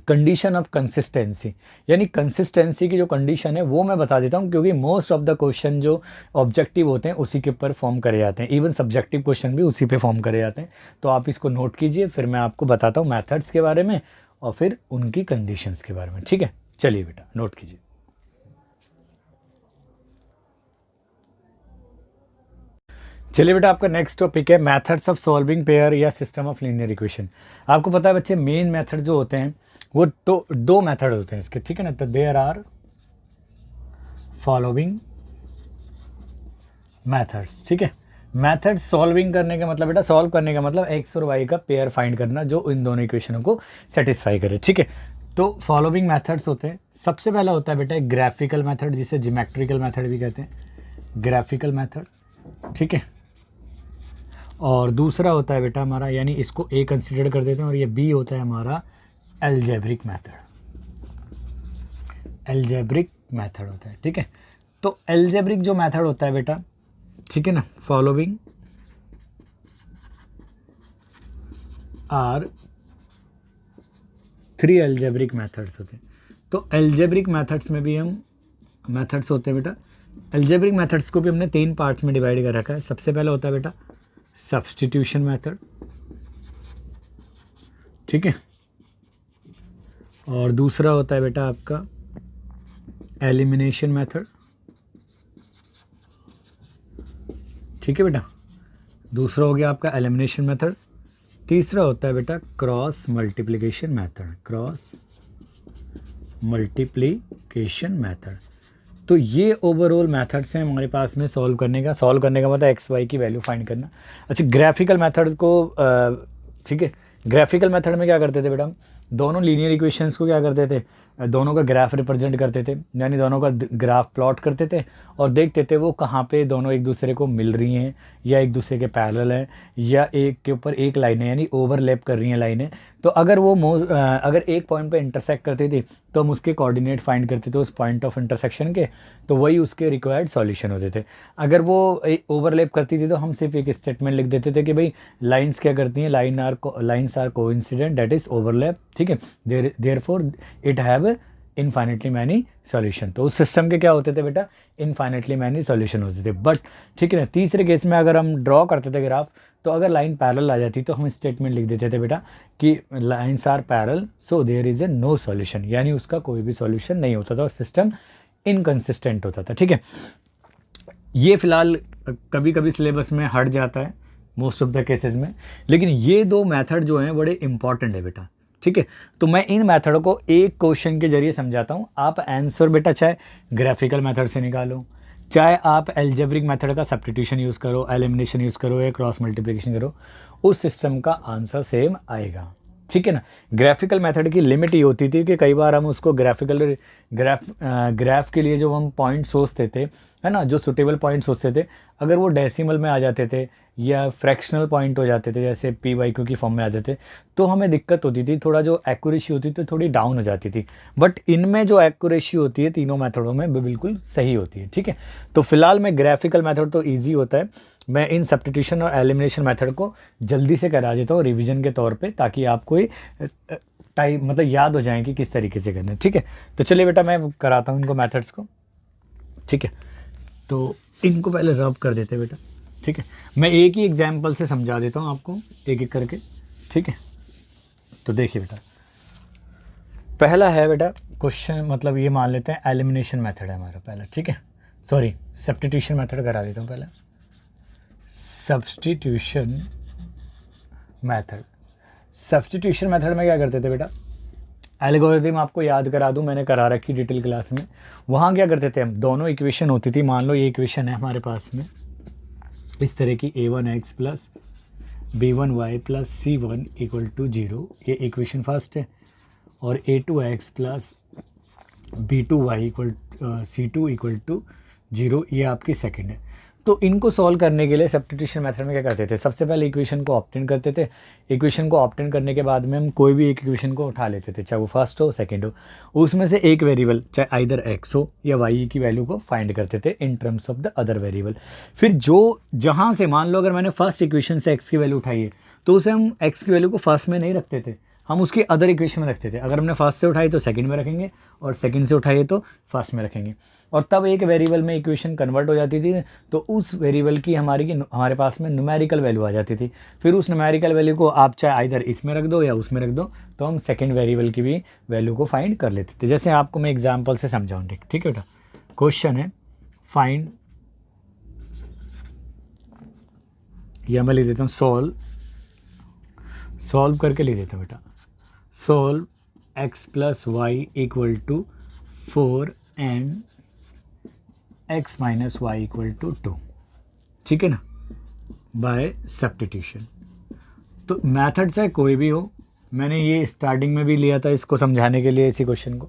S1: कंडीशन ऑफ कंसिस्टेंसी, यानी कंसिस्टेंसी की जो कंडीशन है वो मैं बता देता हूँ, क्योंकि मोस्ट ऑफ द क्वेश्चन जो ऑब्जेक्टिव होते हैं उसी के ऊपर फॉर्म करे जाते हैं, इवन सब्जेक्टिव क्वेश्चन भी उसी पे फॉर्म करे जाते हैं। तो आप इसको नोट कीजिए, फिर मैं आपको बताता हूँ मैथड्स के बारे में और फिर उनकी कंडीशंस के बारे में, ठीक है। चलिए बेटा नोट कीजिए। चलिए बेटा आपका नेक्स्ट टॉपिक है मैथड्स ऑफ सॉल्विंग पेयर या सिस्टम ऑफ लीनियर इक्वेशन। आपको पता है बच्चे मेन मेथड जो होते हैं वो तो 2 मेथड होते हैं इसके, ठीक है ना। तो देयर आर फॉलोइंग मेथड्स, ठीक है। मेथड सॉल्विंग करने का मतलब बेटा, सॉल्व करने का मतलब एक्स और वाई का पेयर फाइंड करना जो इन दोनों इक्वेशनों को सेटिस्फाई करे, ठीक है। तो फॉलोइंग मेथड्स होते हैं, सबसे पहला होता है बेटा ग्राफिकल मेथड जिसे ज्योमेट्रिकल मेथड भी कहते हैं, ग्राफिकल मेथड, ठीक है। और दूसरा होता है बेटा हमारा, यानी इसको ए कंसिडर कर देते हैं, और ये बी होता है हमारा एल्जेब्रिक मेथड, एल्जेब्रिक मेथड होता है, ठीक है। तो एल्जेब्रिक जो मेथड होता है बेटा, ठीक है ना, फॉलोइंग आर 3 एल्जेब्रिक मेथड्स होते हैं। तो एल्जेब्रिक मेथड्स में भी हम मेथड्स होते हैं बेटा, एल्जेब्रिक मेथड्स को भी हमने 3 पार्ट्स में डिवाइड कर रखा है। सबसे पहला होता है बेटा सब्स्टिट्यूशन मेथड, ठीक है, और दूसरा होता है बेटा आपका एलिमिनेशन मेथड, ठीक है बेटा, दूसरा हो गया आपका एलिमिनेशन मेथड। तीसरा होता है बेटा cross multiplication method, cross multiplication method. तो ये ओवरऑल मेथड्स हैं हमारे पास में सॉल्व करने का मतलब एक्स वाई की वैल्यू फाइंड करना। अच्छा ग्राफिकल मेथड को ठीक है, ग्राफिकल मेथड में क्या करते थे बेटा, दोनों लीनियर इक्वेशंस को क्या करते थे, दोनों का ग्राफ रिप्रेजेंट करते थे, यानी दोनों का ग्राफ प्लॉट करते थे और देखते थे वो कहाँ पे दोनों एक दूसरे को मिल रही हैं या एक दूसरे के पैरेलल हैं या एक के ऊपर एक लाइन है यानी ओवरलैप कर रही हैं लाइनें। तो अगर वो अगर एक पॉइंट पे इंटरसेक्ट करती थी तो हम उसके कोऑर्डिनेट फाइंड करते थे उस पॉइंट ऑफ इंटरसेक्शन के, तो वही उसके रिक्वायर्ड सॉल्यूशन होते थे। अगर वो ओवरलैप करती थी तो हम सिर्फ एक स्टेटमेंट लिख देते थे कि भाई लाइन्स क्या करती हैं, lines are coincident that is overlap, ठीक है, therefore it have infinitely many solution. तो उस सिस्टम के क्या होते थे बेटा, इनफाइनेटली मैनी सॉल्यूशन होते थे। बट ठीक है ना, तीसरे केस में अगर हम ड्रॉ करते थे ग्राफ, तो अगर लाइन पैरेलल आ जाती तो हम स्टेटमेंट लिख देते थे बेटा कि lines are parallel so there is a no solution, यानी उसका कोई भी सॉल्यूशन नहीं होता था और सिस्टम इनकंसिस्टेंट होता था, ठीक है। ये फिलहाल कभी कभी सिलेबस में हट जाता है मोस्ट ऑफ द केसेस में, लेकिन ये 2 मेथड जो हैं बड़े इंपॉर्टेंट है बेटा, ठीक है। तो मैं इन मेथड को एक क्वेश्चन के जरिए समझाता हूँ, आप आंसर बेटा चाहे ग्राफिकल मेथड से निकालो, चाहे आप एल्जेब्रिक मेथड का सब्स्टिट्यूशन यूज़ करो, एलिमिनेशन यूज़ करो या क्रॉस मल्टीप्लिकेशन करो, उस सिस्टम का आंसर सेम आएगा, ठीक है ना। ग्राफिकल मेथड की लिमिट ये होती थी कि कई बार हम उसको ग्राफ के लिए जो हम पॉइंट सोचते थे, है ना, जो सुटेबल पॉइंट सोचते थे, अगर वो डेसिमल में आ जाते थे या फ्रैक्शनल पॉइंट हो जाते थे जैसे पी वाई क्यू की फॉर्म में आ जाते, तो हमें दिक्कत होती थी, थोड़ा जो एक्यूरेसी होती थी थोड़ी डाउन हो जाती थी। बट इनमें जो एक्यूरेसी होती है तीनों मेथडों में बिल्कुल सही होती है, ठीक है। तो फिलहाल में ग्राफिकल मेथड तो ईजी होता है, मैं इन सब्स्टिट्यूशन और एलिमिनेशन मेथड को जल्दी से करा देता हूँ रिवीजन के तौर पे, ताकि आपको टाइप मतलब याद हो जाएं कि किस तरीके से करना है। ठीक है, तो चलिए बेटा मैं कराता हूँ इनको मेथड्स को। ठीक है, तो इनको पहले रब कर देते हैं बेटा। ठीक है, मैं एक ही एग्जाम्पल से समझा देता हूँ आपको एक एक करके। ठीक है, तो देखिए बेटा, पहला है बेटा क्वेश्चन, मतलब ये मान लेते हैं एलिमिनेशन मेथड है हमारा पहला। ठीक है, सॉरी सब्स्टिट्यूशन मेथड करा देता हूँ पहले। सब्स्टिट्यूशन मेथड, सब्स्टिट्यूशन मेथड में क्या करते थे बेटा, एल्गोरिथम आपको याद करा दूं, मैंने करा रखी डिटेल क्लास में। वहाँ क्या करते थे हम, दोनों इक्वेशन होती थी। मान लो ये इक्वेशन है हमारे पास में इस तरह की, a1x plus b1y plus c1 equal to 0, ये इक्वेशन फर्स्ट है। और a2x plus b2y equal c2 equal to 0, ये आपकी सेकंड है। तो इनको सॉल्व करने के लिए सब्स्टिट्यूशन मेथड में क्या करते थे, सबसे पहले इक्वेशन को ऑब्टेन करते थे। इक्वेशन को ऑब्टेन करने के बाद में हम कोई भी एक इक्वेशन को उठा लेते थे, चाहे वो फर्स्ट हो सेकंड हो, उसमें से एक वेरिएबल चाहे आइदर x हो या y की वैल्यू को फाइंड करते थे in terms of the other variable. फिर जो जहाँ से, मान लो अगर मैंने फर्स्ट इक्वेशन से x की वैल्यू उठाई है तो उसे हम x की वैल्यू को फर्स्ट में नहीं रखते थे, हम उसकी अदर इक्वेशन में रखते थे। अगर हमने फर्स्ट से उठाई तो सेकंड में रखेंगे और सेकंड से उठाई तो फर्स्ट में रखेंगे। और तब एक वेरिएबल में इक्वेशन कन्वर्ट हो जाती थी, तो उस वेरिएबल की हमारे पास में न्यूमेरिकल वैल्यू आ जाती थी। फिर उस न्यूमेरिकल वैल्यू को आप चाहे आइदर इसमें रख दो या उसमें रख दो, तो हम सेकंड वेरिएबल की भी वैल्यू को फाइंड कर लेते थे। जैसे आपको मैं एग्जाम्पल से समझाऊँ। ठीक है बेटा, क्वेश्चन है फाइंड, या मैं लिख देता हूँ सॉल्व करके लिख देता हूँ बेटा। Solve x plus y equal to 4 and x minus y equal to 2। ठीक है ना, बाय सब्स्टिट्यूशन। तो मेथड चाहे कोई भी हो, मैंने ये स्टार्टिंग में भी लिया था इसको समझाने के लिए इसी क्वेश्चन को,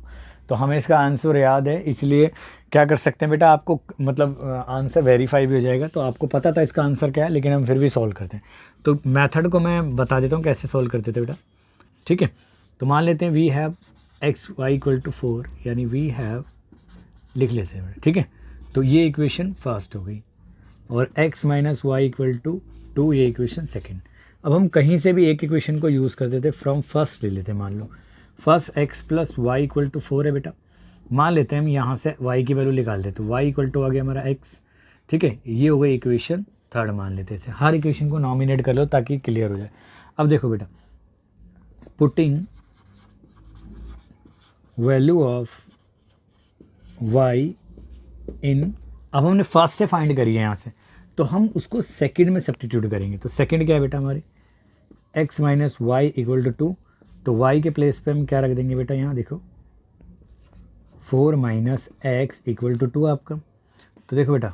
S1: तो हमें इसका आंसर याद है, इसलिए क्या कर सकते हैं बेटा, आपको मतलब आंसर वेरीफाई भी हो जाएगा। तो आपको पता था इसका आंसर क्या है, लेकिन हम फिर भी सॉल्व करते हैं। तो मेथड को मैं बता देता हूँ कैसे सॉल्व करते थे बेटा। ठीक है, तो मान लेते हैं we have x y equal to 4, यानी वी हैव लिख लेते हैं बेटा। ठीक है, तो ये इक्वेशन फर्स्ट हो गई, और x minus y equal to 2, ये इक्वेशन सेकेंड। अब हम कहीं से भी एक इक्वेशन को यूज़ करते थे, फ्रॉम फर्स्ट ले लेते हैं। मान लो first x plus y equal to 4 है बेटा, मान लेते हैं हम यहाँ से y की वैल्यू निकाल देते, तो y इक्वल टू आ गया हमारा x। ठीक है, ये हो गई इक्वेशन थर्ड मान लेते हैं। हर इक्वेशन को नॉमिनेट कर लो ताकि क्लियर हो जाए। अब देखो बेटा, पुटिंग वैल्यू ऑफ y इन, अब हमने फर्स्ट से फाइंड करी है यहाँ से, तो हम उसको सेकंड में सब्स्टिट्यूट करेंगे। तो सेकंड क्या है बेटा हमारी, x minus y equal to 2, तो y के प्लेस पे हम क्या रख देंगे बेटा, यहाँ देखो 4 माइनस एक्स इक्वल टू 2 आपका। तो देखो बेटा,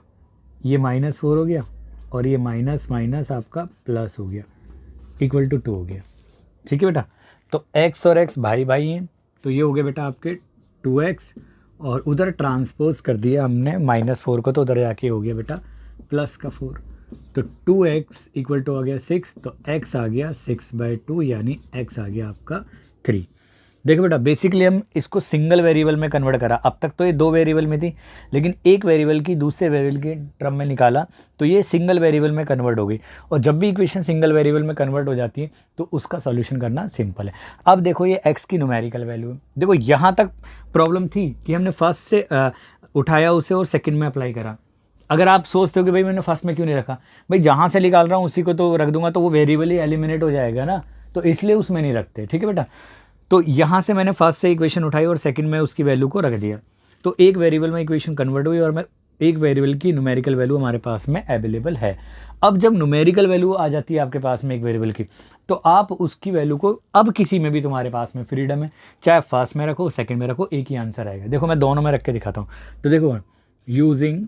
S1: ये -4 हो गया और ये माइनस माइनस आपका प्लस हो गया, इक्वल टू 2 हो गया। ठीक है बेटा, तो x और x भाई भाई हैं, तो ये हो गया बेटा आपके 2x, और उधर ट्रांसपोज कर दिया हमने -4 को, तो उधर जाके हो गया बेटा प्लस का 4। तो 2x इक्वल टू आ गया 6, तो x आ गया 6/2, यानी x आ गया आपका 3। देखो बेटा, बेसिकली हम इसको सिंगल वेरिएबल में कन्वर्ट करा। अब तक तो ये दो वेरिएबल में थी, लेकिन एक वेरिएबल की दूसरे वेरिएबल के टर्म में निकाला, तो ये सिंगल वेरिएबल में कन्वर्ट हो गई। और जब भी इक्वेशन सिंगल वेरिएबल में कन्वर्ट हो जाती है तो उसका सॉल्यूशन करना सिंपल है। अब देखो, ये x की न्यूमेरिकल वैल्यू है। देखो यहाँ तक प्रॉब्लम थी कि हमने फर्स्ट से उठाया उसे और सेकेंड में अप्लाई करा। अगर आप सोचते हो कि भाई मैंने फर्स्ट में क्यों नहीं रखा, भाई जहाँ से निकाल रहा हूँ उसी को तो रख दूंगा, तो वो वेरिएबल ही एलिमिनेट हो जाएगा ना, तो इसलिए उसमें नहीं रखते। ठीक है बेटा, तो यहाँ से मैंने फर्स्ट से इक्वेशन उठाई और सेकंड में उसकी वैल्यू को रख दिया, तो एक वेरिएबल में इक्वेशन कन्वर्ट हुई और मैं एक वेरिएबल की न्यूमेरिकल वैल्यू हमारे पास में अवेलेबल है। अब जब न्यूमेरिकल वैल्यू आ जाती है आपके पास में एक वेरिएबल की, तो आप उसकी वैल्यू को अब किसी में भी तुम्हारे पास में फ्रीडम है, चाहे फर्स्ट में रखो सेकंड में रखो, एक ही आंसर आएगा। देखो मैं दोनों में रख के दिखाता हूँ। तो देखो, यूजिंग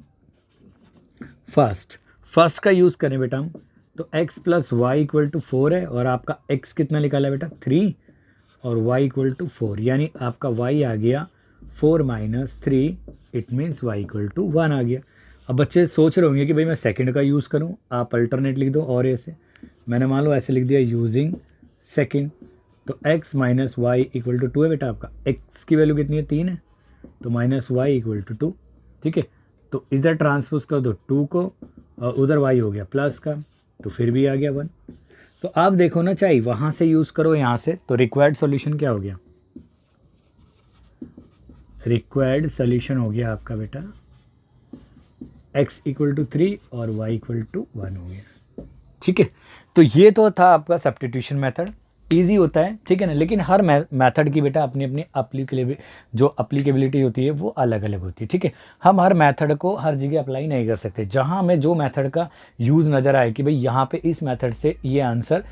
S1: फर्स्ट का यूज़ करें बेटा हम, तो x plus y equal to 4 है, और आपका x कितना निकाला बेटा 3, और y इक्वल टू 4, यानी आपका y आ गया 4 minus 3, it means y equal to 1 आ गया। अब बच्चे सोच रहे होंगे कि भाई मैं सेकंड का यूज़ करूं, आप अल्टरनेट लिख दो, और ऐसे मैंने मान लो ऐसे लिख दिया यूजिंग सेकंड, तो x minus y equal to 2 है बेटा आपका, x की वैल्यू कितनी है 3 है, तो माइनस वाई इक्वल टू 2। ठीक है, तो इधर ट्रांसपोज कर दो 2 को, और उधर y हो गया प्लस का, तो फिर भी आ गया 1। तो तो आप देखो ना, चाहे वहाँ से यूज़ करो यहाँ से, तो रिक्वायर्ड सॉल्यूशन क्या हो गया, रिक्वायर्ड सॉल्यूशन हो गया आपका बेटा x इक्वल टू 3 और y इक्वल टू 1 हो गया। ठीक है, तो ये तो था आपका सब्स्टिट्यूशन मेथड, ईजी होता है, ठीक है ना। लेकिन हर मेथड की बेटा अपनी अपनी जो अप्लीकेबिलिटी होती है वो अलग अलग होती है। ठीक है, हम हर मेथड को हर जगह अप्लाई नहीं कर सकते। जहाँ हमें जो मेथड का यूज़ नज़र आए कि भाई यहाँ पे इस मेथड से ये आंसर,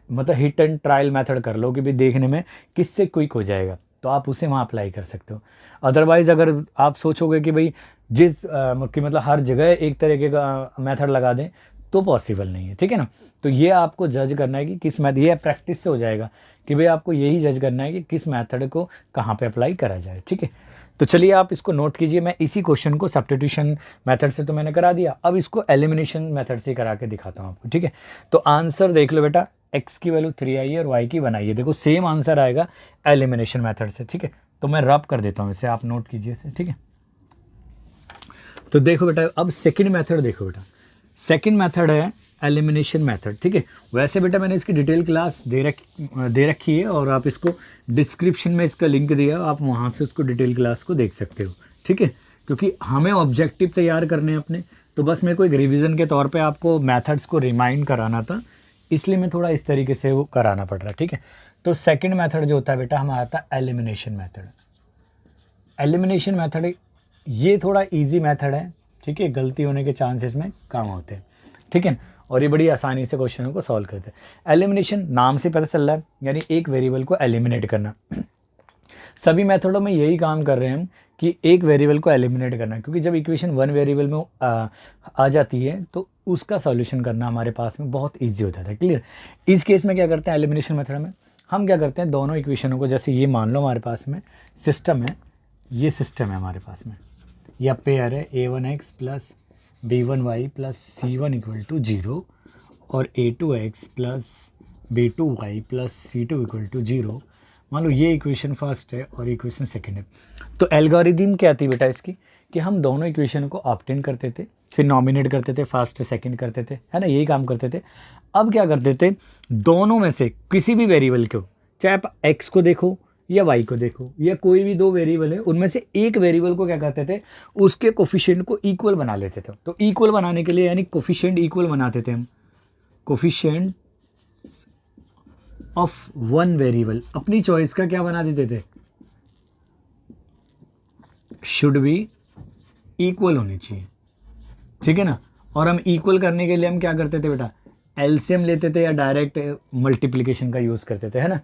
S1: मतलब हिट एंड ट्रायल मेथड कर लो कि भाई देखने में किससे क्विक हो जाएगा, तो आप उसे वहाँ अप्लाई कर सकते हो। अदरवाइज़ अगर आप सोचोगे कि भाई कि मतलब हर जगह एक तरीके का मेथड लगा दें, तो पॉसिबल नहीं है। ठीक है ना, तो ये आपको जज करना है कि किस मेथड, ये प्रैक्टिस से हो जाएगा कि भाई आपको यही जज करना है कि किस मेथड को कहाँ पे अप्लाई करा जाए। ठीक है, तो चलिए आप इसको नोट कीजिए। मैं इसी क्वेश्चन को सब्स्टिट्यूशन मेथड से तो मैंने करा दिया, अब इसको एलिमिनेशन मेथड से करा के दिखाता हूँ आपको। ठीक है, तो आंसर देख लो बेटा, x की वैल्यू 3 आई है और y की 1 आई है। देखो सेम आंसर आएगा एलिमिनेशन मेथड से। ठीक है, तो मैं रब कर देता हूँ इसे, आप नोट कीजिए इसे। ठीक है, तो देखो बेटा, अब सेकंड मेथड देखो बेटा, सेकंड मेथड है एलिमिनेशन मेथड। ठीक है, वैसे बेटा मैंने इसकी डिटेल क्लास दे रखी है और आप इसको डिस्क्रिप्शन में इसका लिंक दिया, आप वहाँ से उसको डिटेल क्लास को देख सकते हो। ठीक है, क्योंकि हमें ऑब्जेक्टिव तैयार करने हैं अपने, तो बस मेरे को एक रिविज़न के तौर पे आपको मेथड्स को रिमाइंड कराना था, इसलिए मैं थोड़ा इस तरीके से वो कराना पड़ रहा है। ठीक है, तो सेकंड मेथड जो होता है बेटा हमारा था एलिमिनेशन मेथड। एलिमिनेशन मेथड ये थोड़ा इजी मेथड है। ठीक है, गलती होने के चांसेस में कम होते हैं। ठीक है, और ये बड़ी आसानी से क्वेश्चनों को सॉल्व करते हैं। एलिमिनेशन नाम से पता चल रहा है, यानी एक वेरिएबल को एलिमिनेट करना। सभी मेथडों में यही काम कर रहे हैं हम कि एक वेरिएबल को एलिमिनेट करना, क्योंकि जब इक्वेशन वन वेरिएबल में आ जाती है तो उसका सॉल्यूशन करना हमारे पास में बहुत ईजी हो जाता है। क्लियर, इस केस में क्या करते हैं एलिमिनेशन मेथड में, हम क्या करते हैं दोनों इक्वेशनों को, जैसे ये मान लो हमारे पास में सिस्टम है, ये सिस्टम है हमारे पास में, या पेयर है a1x plus b1y plus c1 equal to 0 और a2x plus b2y plus c2 equal to 0। मान लो ये इक्वेशन फर्स्ट है और इक्वेशन सेकंड है। तो एल्गोरिदम क्या थी बेटा इसकी, कि हम दोनों इक्वेशन को ऑब्टेन करते थे, फिर नॉमिनेट करते थे, फर्स्ट सेकंड करते थे, है ना, यही काम करते थे। अब क्या करते थे, दोनों में से किसी भी वेरिएबल को, चाहे आप x को देखो या y को देखो, या कोई भी दो वेरिएबल है, उनमें से एक वेरिएबल को क्या करते थे, उसके कोफिशिएंट को इक्वल बना लेते थे। तो इक्वल बनाने के लिए यानी कोफिशिएंट इक्वल बनाते थे हम, कोफिशिएंट ऑफ वन वेरिएबल अपनी चॉइस का क्या बना देते थे, शुड बी इक्वल होनी चाहिए। ठीक है ना, और हम इक्वल करने के लिए हम क्या करते थे बेटा, एलसीएम लेते थे या डायरेक्ट मल्टीप्लिकेशन का यूज़ करते थे, है ना।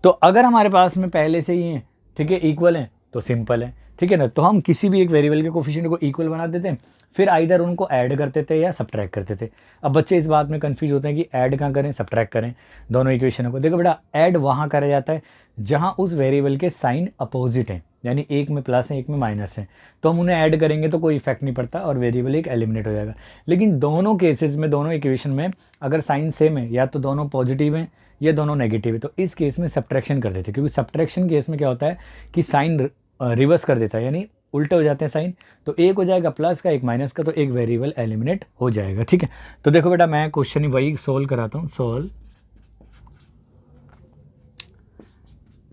S1: तो अगर हमारे पास में पहले से ही है, ठीक है, इक्वल है तो सिंपल है। ठीक है ना, तो हम किसी भी एक वेरिएबल के कोफिशिएंट को इक्वल बना देते हैं, फिर आइदर उनको ऐड करते थे या सब्ट्रैक्ट करते थे। अब बच्चे इस बात में कंफ्यूज होते हैं कि ऐड कहाँ करें सब्ट्रैक्ट करें दोनों इक्वेशनों को। देखो बेटा, ऐड वहाँ करा जाता है जहाँ उस वेरिएबल के साइन अपोजिट हैं, यानी एक में प्लस है एक में माइनस है, तो हम उन्हें ऐड करेंगे तो कोई इफेक्ट नहीं पड़ता और वेरिएबल एक एलिमिनेट हो जाएगा। लेकिन दोनों केसेस में, दोनों इक्वेशन में अगर साइन सेम है, या तो दोनों पॉजिटिव हैं या दोनों नेगेटिव है, तो इस केस में सब्ट्रैक्शन कर देते हैं, क्योंकि सब्ट्रैक्शन केस में क्या होता है कि साइन रिवर्स कर देता है, यानी उल्टे हो जाते हैं साइन, तो एक हो जाएगा प्लस का एक माइनस का, तो एक वेरिएबल एलिमिनेट हो जाएगा। ठीक है, तो देखो बेटा मैं क्वेश्चन वही सोल्व कराता हूँ। Solve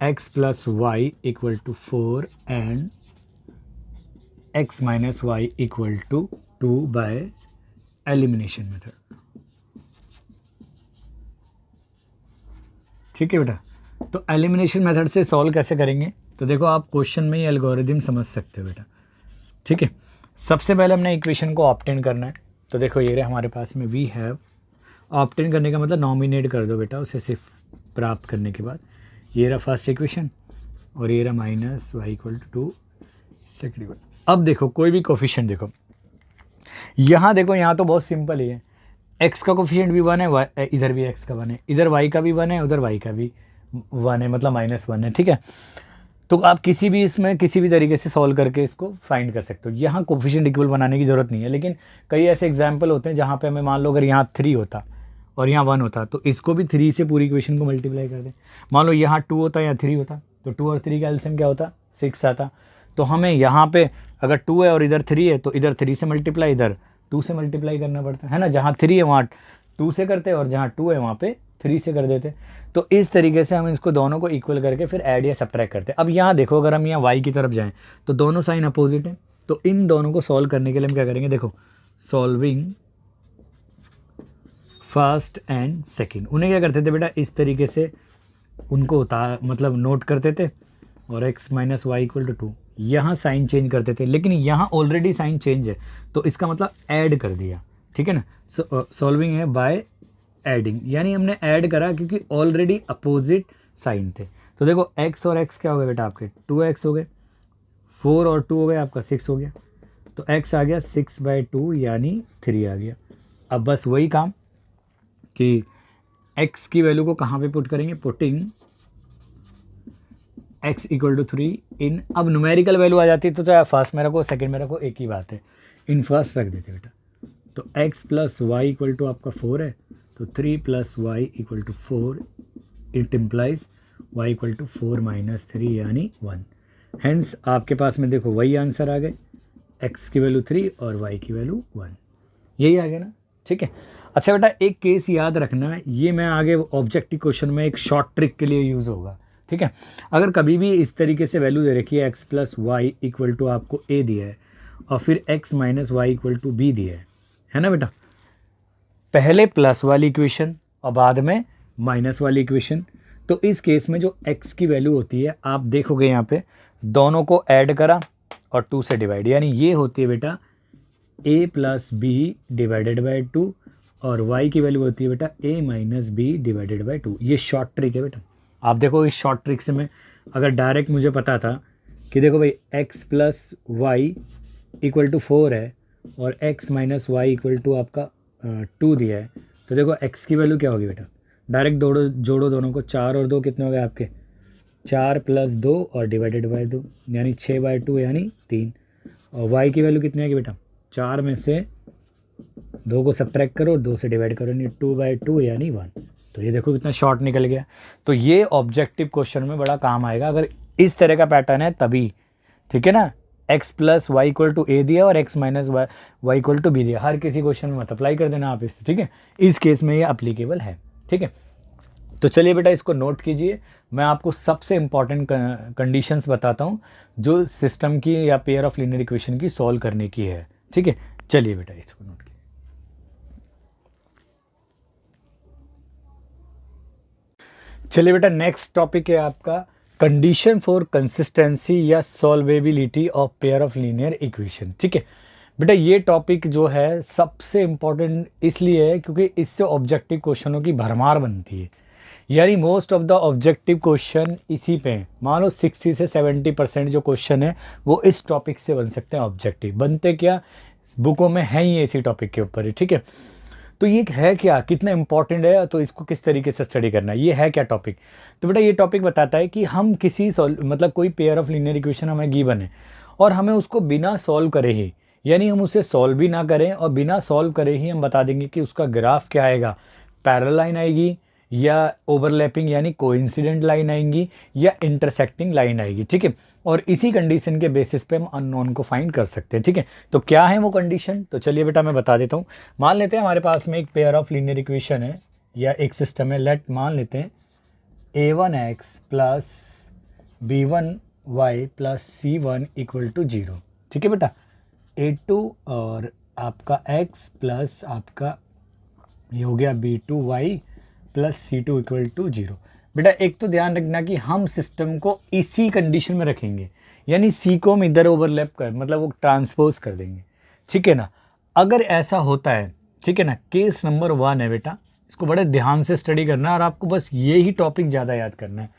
S1: x plus y equal to 4 and x minus y equal to 2 by elimination method. ठीक है बेटा, तो एलिमिनेशन मेथड से सॉल्व कैसे करेंगे, तो देखो आप क्वेश्चन में ही एल्गोरिदम समझ सकते हो बेटा। ठीक है, सबसे पहले हमने इक्वेशन को ऑब्टेन करना है। तो देखो ये रहे हमारे पास में, वी हैव, ऑब्टेन करने का मतलब नॉमिनेट कर दो बेटा उसे, सिर्फ प्राप्त करने के बाद। ये रहा फर्स्ट इक्वेशन और ये रहा minus y equal to 2 second equation. अब देखो कोई भी कोफिशिएंट देखो, यहाँ देखो, यहाँ तो बहुत सिंपल ही है, x का कोफिशिएंट भी 1 है, इधर भी x का 1 है, इधर y का भी 1 है, उधर y का भी 1 है, मतलब -1 है। ठीक है, तो आप किसी भी इसमें किसी भी तरीके से सॉल्व करके इसको फाइंड कर सकते हो। यहाँ कोफिशिएंट इक्वल बनाने की ज़रूरत नहीं है, लेकिन कई ऐसे एग्जाम्पल होते हैं जहाँ पे हमें, मान लो अगर यहाँ 3 होता और यहाँ 1 होता, तो इसको भी 3 से पूरी इक्वेशन को मल्टीप्लाई कर दें। मान लो यहाँ 2 होता या 3 होता, तो 2 और 3 का एलसीएम क्या होता, 6 आता। तो हमें यहाँ पे अगर 2 है और इधर 3 है, तो इधर 3 से मल्टीप्लाई, इधर 2 से मल्टीप्लाई करना पड़ता है ना। जहाँ 3 है वहाँ 2 से करते हैं और जहाँ 2 है वहाँ पे 3 से कर देते। तो इस तरीके से हम इसको दोनों को इक्वल करके फिर ऐड या सब्ट्रैक्ट करते हैं। अब यहाँ देखो, अगर हम यहाँ y की तरफ जाएं तो दोनों साइन अपोजिट हैं, तो इन दोनों को सॉल्व करने के लिए हम क्या करेंगे, देखो सॉल्विंग फर्स्ट एंड सेकंड, उन्हें क्या करते थे बेटा, इस तरीके से उनको मतलब नोट करते थे और x minus y equal to 2, यहाँ साइन चेंज करते थे, लेकिन यहाँ ऑलरेडी साइन चेंज है तो इसका मतलब ऐड कर दिया, ठीक है ना। सॉल्विंग है बाय एडिंग, यानी हमने ऐड करा क्योंकि ऑलरेडी अपोजिट साइन थे। तो देखो x और x क्या हो गए बेटा आपके 2x हो गए, 4 और 2 हो गए आपका 6 हो गया, तो x आ गया 6/2 यानी 3 आ गया। अब बस वही काम कि x की वैल्यू को कहाँ पे पुट करेंगे, पुटिंग x इक्वल टू 3 इन, अब न्यूमेरिकल वैल्यू आ जाती है तो चाहे फर्स्ट में रखो सेकंड में रखो एक ही बात है, इन फर्स्ट रख देते बेटा। तो x plus y equal to आपका 4 है, तो 3 plus y equal to 4, it implies y equal to 4 minus 3 यानी 1। हेंस आपके पास में देखो वही आंसर आ गए, x की वैल्यू 3 और y की वैल्यू 1, यही आ गया ना, ठीक है। अच्छा बेटा एक केस याद रखना, ये मैं आगे ऑब्जेक्टिव क्वेश्चन में एक शॉर्ट ट्रिक के लिए यूज़ होगा, ठीक है। अगर कभी भी इस तरीके से वैल्यू दे रखी है x plus y equal to आपको a दिया है और फिर x minus y equal to b दिया है ना बेटा, पहले प्लस वाली इक्वेशन और बाद में माइनस वाली इक्वेशन। तो इस केस में जो x की वैल्यू होती है आप देखोगे यहाँ पे दोनों को ऐड करा और 2 से डिवाइड, यानी ये होती है बेटा a plus b divided by 2 और y की वैल्यू होती है बेटा a minus b divided by 2। ये शॉर्ट ट्रिक है बेटा, आप देखो इस शॉर्ट ट्रिक से मैं अगर डायरेक्ट मुझे पता था कि देखो भाई x plus y equal to 4 है और x minus y equal to आपका 2 दिया है, तो देखो x की वैल्यू क्या होगी बेटा, डायरेक्ट जोड़ो दोनों को, 4 और 2 कितने हो गए आपके 4 प्लस 2 और डिवाइडेड बाई 2 यानी 6/2 यानी 3, और y की वैल्यू कितनी आएगी बेटा, 4 में से 2 को सब्ट्रैक्ट करो, 2 से डिवाइड करो यानी 2/2 यानी 1। तो ये देखो कितना शॉर्ट निकल गया। तो ये ऑब्जेक्टिव क्वेश्चन में बड़ा काम आएगा अगर इस तरह का पैटर्न है तभी, ठीक है ना। x plus y equal to a दिया और x minus y equal to b दिया, हर किसी क्वेश्चन में मत अप्लाई कर देना आप इससे, ठीक है। इस केस में ये अप्लीकेबल है, ठीक है। तो चलिए बेटा इसको नोट कीजिए, मैं आपको सबसे इंपॉर्टेंट कंडीशंस बताता हूँ जो सिस्टम की या पेयर ऑफ लीनियर इक्वेशन की सॉल्व करने की है, ठीक है। चलिए बेटा इसको नोट कीजिए। चलिए बेटा नेक्स्ट टॉपिक है आपका कंडीशन फॉर कंसिस्टेंसी या solvability of pair of linear equation, ठीक है। बेटा ये टॉपिक जो है सबसे इम्पॉर्टेंट इसलिए है क्योंकि इससे ऑब्जेक्टिव क्वेश्चनों की भरमार बनती है, यानी most of the objective question इसी पे हैं। मान लो 60 से 70% जो क्वेश्चन है वो इस टॉपिक से बन सकते हैं ऑब्जेक्टिव, बनते क्या बुकों में है ही इसी टॉपिक के ऊपर ही, ठीक है। तो ये है क्या, कितना इंपॉर्टेंट है, तो इसको किस तरीके से स्टडी करना है, ये है क्या टॉपिक। तो बेटा ये टॉपिक बताता है कि हम किसी मतलब कोई पेयर ऑफ लीनियर इक्वेशन हमें गिवन है और हमें उसको बिना सॉल्व करे ही, यानी हम उसे सॉल्व भी ना करें और बिना सॉल्व करे ही हम बता देंगे कि उसका ग्राफ क्या आएगा, पैरेलल लाइन आएगी या ओवरलैपिंग यानी कोइंसिडेंट लाइन आएंगी या इंटरसेक्टिंग लाइन आएगी, ठीक है। और इसी कंडीशन के बेसिस पे हम अननोन को फाइंड कर सकते हैं, ठीक है। तो क्या है वो कंडीशन, तो चलिए बेटा मैं बता देता हूँ। मान लेते हैं हमारे पास में एक पेयर ऑफ लीनियर इक्वेशन है या एक सिस्टम है, लेट मान लेते हैं a1x plus b1y plus c1 equal to 0, ठीक है बेटा। a2 और आपका x प्लस आपका ये हो गया b2y plus c2 equal to 0। बेटा एक तो ध्यान रखना कि हम सिस्टम को इसी कंडीशन में रखेंगे, यानी c को हम इधर ओवरलैप कर मतलब वो ट्रांसपोज कर देंगे, ठीक है ना। अगर ऐसा होता है, ठीक है ना, केस नंबर 1 है बेटा, इसको बड़े ध्यान से स्टडी करना है और आपको बस ये ही टॉपिक ज़्यादा याद करना है।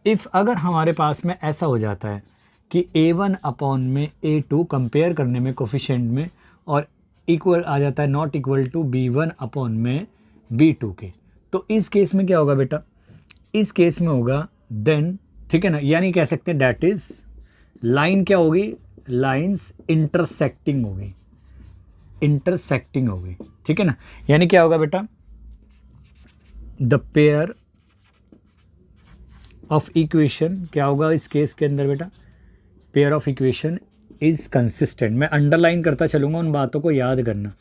S1: इफ़ अगर हमारे पास में ऐसा हो जाता है कि a1 अपॉन में a2 कंपेयर करने में कोफिशिएंट में और इक्वल आ जाता है not equal to b1 upon में b2 के, तो इस केस में क्या होगा बेटा, इस केस में होगा देन, ठीक है ना, यानी कह सकते हैं डैट इज लाइन क्या होगी, लाइंस इंटरसेक्टिंग होगी, इंटरसेक्टिंग होगी, ठीक है ना। यानी क्या होगा बेटा, द पेयर ऑफ इक्वेशन क्या होगा इस केस के अंदर बेटा, pair of equation is consistent. मैं अंडरलाइन करता चलूंगा, उन बातों को याद करना।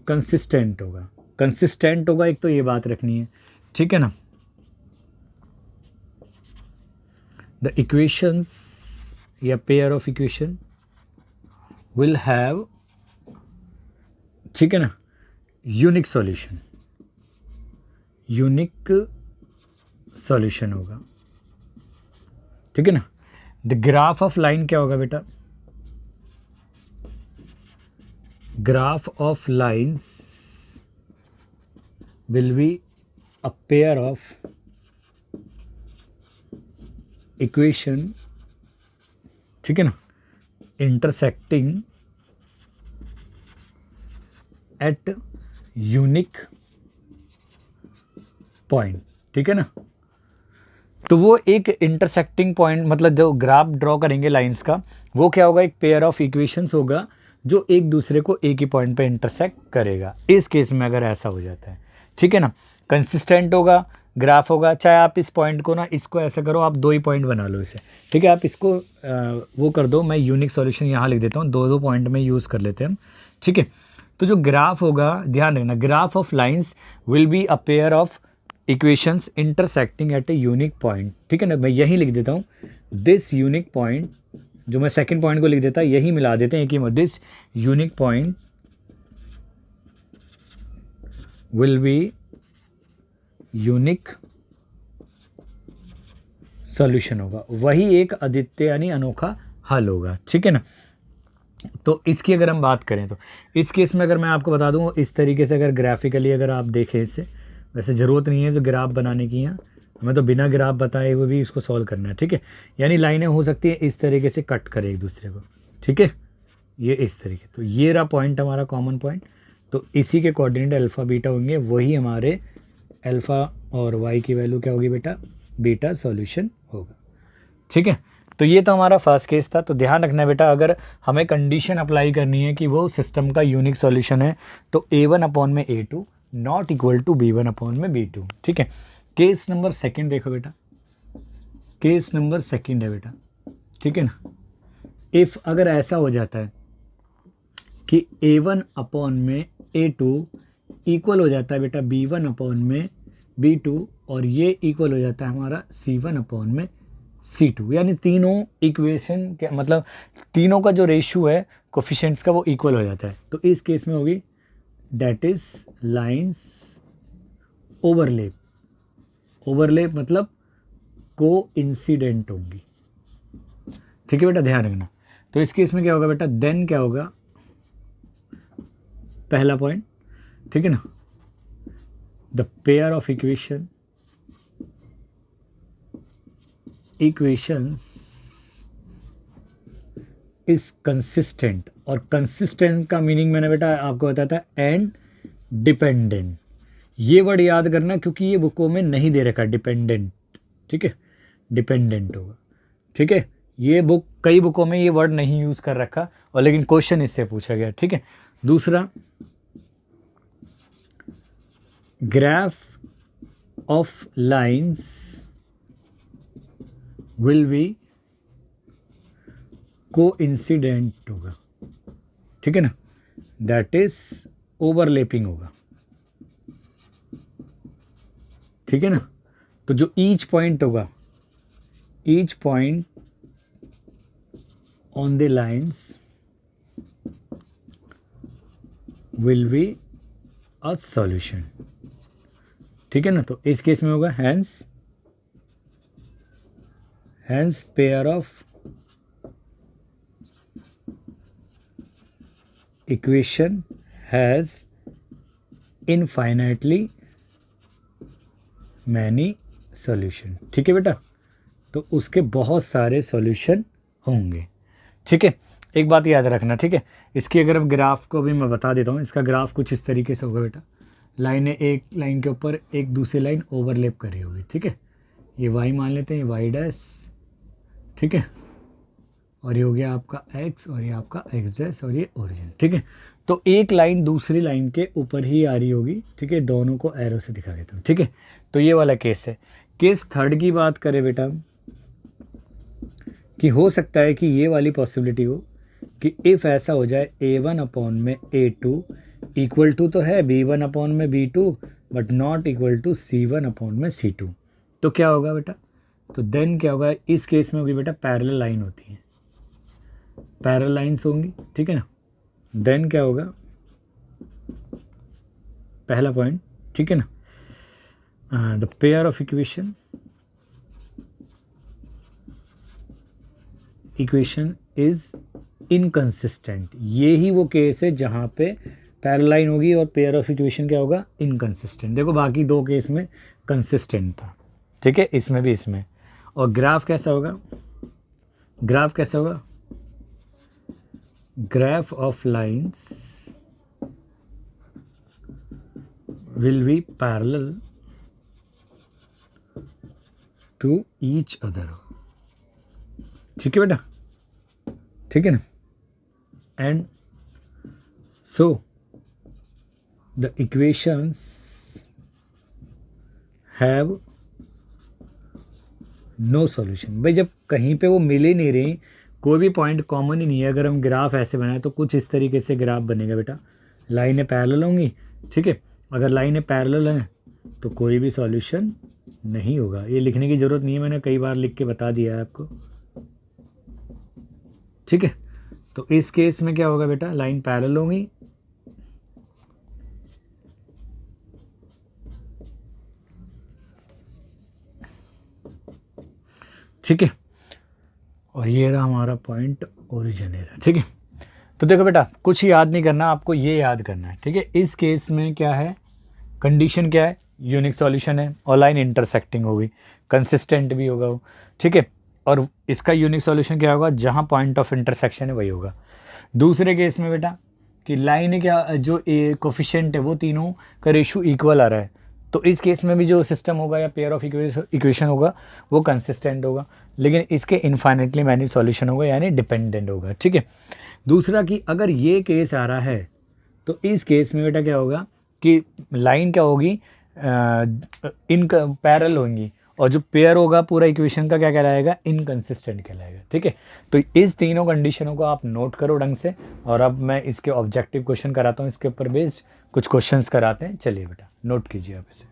S1: कंसिस्टेंट होगा, कंसिस्टेंट होगा, एक तो ये बात रखनी है। ठीक है ना। द इक्वेशंस या pair of equation will have, ठीक है ना, यूनिक सॉल्यूशन, यूनिक सॉल्यूशन होगा, ठीक है ना। द ग्राफ ऑफ लाइन क्या होगा बेटा, graph of lines will be a pair of equation, ठीक है ना, इंटरसेक्टिंग एट यूनिक पॉइंट, ठीक है ना। तो वो एक इंटरसेक्टिंग पॉइंट, मतलब जो ग्राफ ड्रॉ करेंगे लाइंस का, वो क्या होगा, एक पेयर ऑफ इक्वेशंस होगा जो एक दूसरे को एक ही पॉइंट पे इंटरसेक्ट करेगा। इस केस में अगर ऐसा हो जाता है, ठीक है ना, कंसिस्टेंट होगा ग्राफ होगा। चाहे आप इस पॉइंट को ना, इसको ऐसा करो, आप 2 ही पॉइंट बना लो इसे, ठीक है। आप इसको वो कर दो, मैं यूनिक सॉल्यूशन यहाँ लिख देता हूँ, 2 पॉइंट में यूज़ कर लेते हैं हम, ठीक है। तो जो ग्राफ होगा, ध्यान रखना, graph of lines will be a pair of equations intersecting at a unique point, ठीक है ना। मैं यही लिख देता हूँ, दिस यूनिक पॉइंट, जो मैं सेकंड पॉइंट को लिख देता, यही मिला देते हैं एक ही में, this unique point will be unique solution होगा, वही एक अद्वितीय यानी अनोखा हल होगा, ठीक है ना। तो इसकी अगर हम बात करें तो इस केस में अगर मैं आपको बता दूं, इस तरीके से अगर ग्राफिकली अगर आप देखें इसे, वैसे ज़रूरत नहीं है जो ग्राफ बनाने की, यहाँ हमें तो बिना ग्राफ बताए हुए भी इसको सॉल्व करना है, ठीक है। यानी लाइनें हो सकती है इस तरीके से कट करें एक दूसरे को, ठीक है, ये इस तरीके। तो ये रहा पॉइंट हमारा कॉमन पॉइंट, तो इसी के कोऑर्डिनेट अल्फ़ा बीटा होंगे, वही हमारे अल्फ़ा और वाई की वैल्यू क्या होगी बेटा, बीटा सॉल्यूशन होगा, ठीक है। तो ये तो हमारा फर्स्ट केस था। तो ध्यान रखना बेटा, अगर हमें कंडीशन अप्लाई करनी है कि वो सिस्टम का यूनिक सॉल्यूशन है, तो A1/A2 not equal to B1/B2, ठीक है। केस नंबर सेकंड देखो बेटा, केस नंबर सेकंड है बेटा, ठीक है ना। इफ़ अगर ऐसा हो जाता है कि A1/A2 इक्वल हो जाता है बेटा B1/B2, और ये इक्वल हो जाता है हमारा C1/C2, यानी तीनों इक्वेशन के मतलब तीनों का जो रेशियो है कोफिशिएंट्स का, वो इक्वल हो जाता है। तो इस केस में होगी that is lines overlap, overlap मतलब को इंसिडेंट होंगी, ठीक है बेटा, ध्यान रखना। तो इस केस में क्या होगा बेटा, देन क्या होगा, पहला पॉइंट, ठीक है ना, the pair of equations is consistent, और कंसिस्टेंट का मीनिंग मैंने बेटा आपको बताया था, एंड डिपेंडेंट। ये वर्ड याद करना क्योंकि ये बुकों में नहीं दे रखा डिपेंडेंट, ठीक है, डिपेंडेंट होगा, ठीक है। ये बुक, कई बुकों में ये वर्ड नहीं यूज़ कर रखा, और लेकिन क्वेश्चन इससे पूछा गया, ठीक है। दूसरा, graph of lines will be coincident होगा, ठीक है ना, दैट इज ओवरलैपिंग होगा, ठीक है ना। तो जो ईच पॉइंट होगा, each point on the lines will be a solution, ठीक है ना। तो इस केस में होगा hence pair of equation has infinitely many solution, ठीक है बेटा। तो उसके बहुत सारे सॉल्यूशन होंगे, ठीक है। एक बात याद रखना, ठीक है, इसकी अगर अब ग्राफ को भी मैं बता देता हूँ, इसका ग्राफ कुछ इस तरीके से होगा बेटा, लाइनें एक लाइन के ऊपर एक दूसरी लाइन ओवरलैप कर रही होगी, ठीक है। ये y मान लेते हैं, ये y डैश, ठीक है, और ये हो गया आपका x, और ये आपका x डैश, और ये ओरिजिन, ठीक है। तो एक लाइन दूसरी लाइन के ऊपर ही आ रही होगी, ठीक है, दोनों को एरो से दिखा देता हूँ, ठीक है। तो ये वाला केस है। केस थर्ड की बात करें बेटा, कि हो सकता है कि ये वाली पॉसिबिलिटी हो कि इफ़ ऐसा हो जाए A1/A2 इक्वल टू तो है B1/B2, but not equal to C1/C2। तो क्या होगा बेटा, तो देन क्या होगा, इस केस में होगी बेटा पैरेलल लाइन होती है, पैरेलल लाइन्स होंगी, ठीक है ना। देन क्या होगा, पहला पॉइंट, ठीक है ना, the pair of equation is inconsistent. ये ही वो केस है जहाँ पे पैरेलल लाइन होगी और पेयर ऑफ इक्वेशन क्या होगा, इनकंसिस्टेंट। देखो बाकी दो केस में कंसिस्टेंट था, ठीक है, इसमें भी इसमें। और ग्राफ कैसा होगा, ग्राफ कैसा होगा, graph of lines will be parallel to each other, ठीक है बेटा, ठीक है ना। And so the equations have no solution. भाई जब कहीं पे वो मिल ही नहीं रही, कोई भी पॉइंट कॉमन ही नहीं है, अगर हम ग्राफ ऐसे बनाए तो कुछ इस तरीके से ग्राफ बनेगा बेटा, लाइनें पैरेलल होंगी, ठीक है। अगर लाइनें पैरेलल हैं तो कोई भी सॉल्यूशन नहीं होगा। ये लिखने की ज़रूरत नहीं है, मैंने कई बार लिख के बता दिया है आपको, ठीक है। तो इस केस में क्या होगा बेटा, लाइन पैरेलल होंगी, ठीक है। और ये रहा हमारा पॉइंट ओरिजिनेटर, ठीक है। तो देखो बेटा कुछ याद नहीं करना, आपको ये याद करना है, ठीक है। इस केस में क्या है, कंडीशन क्या है, यूनिक सॉल्यूशन है और लाइन इंटरसेक्टिंग होगी, कंसिस्टेंट भी होगा वो, ठीक है। और इसका यूनिक सॉल्यूशन क्या होगा, जहाँ पॉइंट ऑफ इंटरसेक्शन है वही होगा। दूसरे केस में बेटा कि लाइन क्या, जो कोफिशिएंट है वो तीनों का रेशो इक्वल आ रहा है, तो इस केस में भी जो सिस्टम होगा या पेयर ऑफ इक्वेशन होगा वो कंसिस्टेंट होगा, लेकिन इसके इनफाइनेटली मैनी सॉल्यूशन होगा यानी डिपेंडेंट होगा, ठीक है। दूसरा कि अगर ये केस आ रहा है तो इस केस में बेटा क्या होगा कि लाइन क्या होगी, इन पैरेलल होंगी और जो पेयर होगा पूरा इक्वेशन का क्या कहलाएगा, इनकंसिस्टेंट कहलाएगा, ठीक है। तो इस तीनों कंडीशनों को आप नोट करो ढंग से, और अब मैं इसके ऑब्जेक्टिव क्वेश्चन कराता हूँ, इसके ऊपर बेस्ड कुछ क्वेश्चंस कराते हैं। चलिए बेटा नोट कीजिए आप इसे।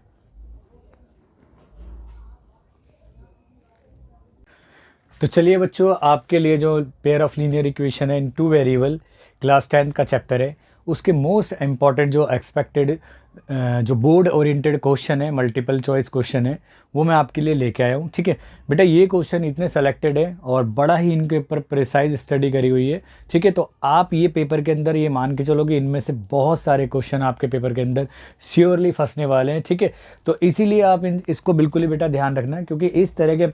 S1: तो चलिए बच्चों, आपके लिए जो पेयर ऑफ लीनियर इक्वेशन है इन टू वेरिएबल क्लास 10th का चैप्टर है, उसके मोस्ट इम्पॉर्टेंट जो एक्सपेक्टेड जो बोर्ड ओरिएंटेड क्वेश्चन है, मल्टीपल चॉइस क्वेश्चन है, वो मैं आपके लिए लेके आया हूँ, ठीक है बेटा। ये क्वेश्चन इतने सेलेक्टेड है और बड़ा ही इनके ऊपर प्रिसाइज स्टडी करी हुई है, ठीक है। तो आप ये पेपर के अंदर ये मान के चलो कि इनमें से बहुत सारे क्वेश्चन आपके पेपर के अंदर श्योरली फंसने वाले हैं, ठीक है। तो इसीलिए आप इसको बिल्कुल ही बेटा ध्यान रखना, क्योंकि इस तरह के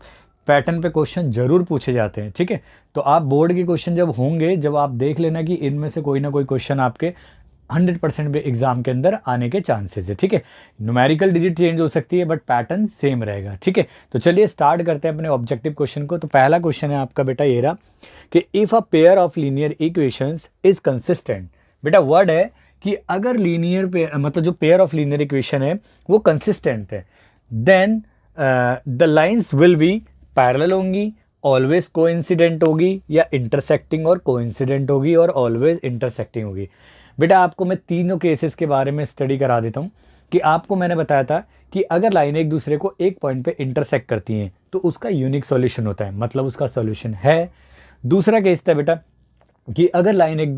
S1: पैटर्न पे क्वेश्चन जरूर पूछे जाते हैं, ठीक है। तो आप बोर्ड के क्वेश्चन जब होंगे, जब आप देख लेना कि इनमें से कोई ना कोई क्वेश्चन आपके 100% पे एग्जाम के अंदर आने के चांसेस है, ठीक है। न्यूमेरिकल डिजिट चेंज हो सकती है बट पैटर्न सेम रहेगा, ठीक है। तो चलिए स्टार्ट करते हैं अपने ऑब्जेक्टिव क्वेश्चन को। तो पहला क्वेश्चन है आपका बेटा ये रहा कि if a pair of linear equations is consistent. बेटा वर्ड है कि अगर लीनियर पे मतलब जो पेयर ऑफ लीनियर इक्वेशन है वो कंसिस्टेंट है, then the lines will be parallel होंगी, ऑलवेज कोइंसिडेंट होगी, या इंटरसेक्टिंग और कोइंसिडेंट होगी, और ऑलवेज इंटरसेक्टिंग होगी। बेटा आपको मैं तीनों केसेस के बारे में स्टडी करा देता हूँ कि आपको मैंने बताया था कि अगर लाइनें एक दूसरे को एक पॉइंट पे इंटरसेक्ट करती हैं तो उसका यूनिक सॉल्यूशन होता है, मतलब उसका सॉल्यूशन है। दूसरा केस था बेटा कि अगर लाइन एक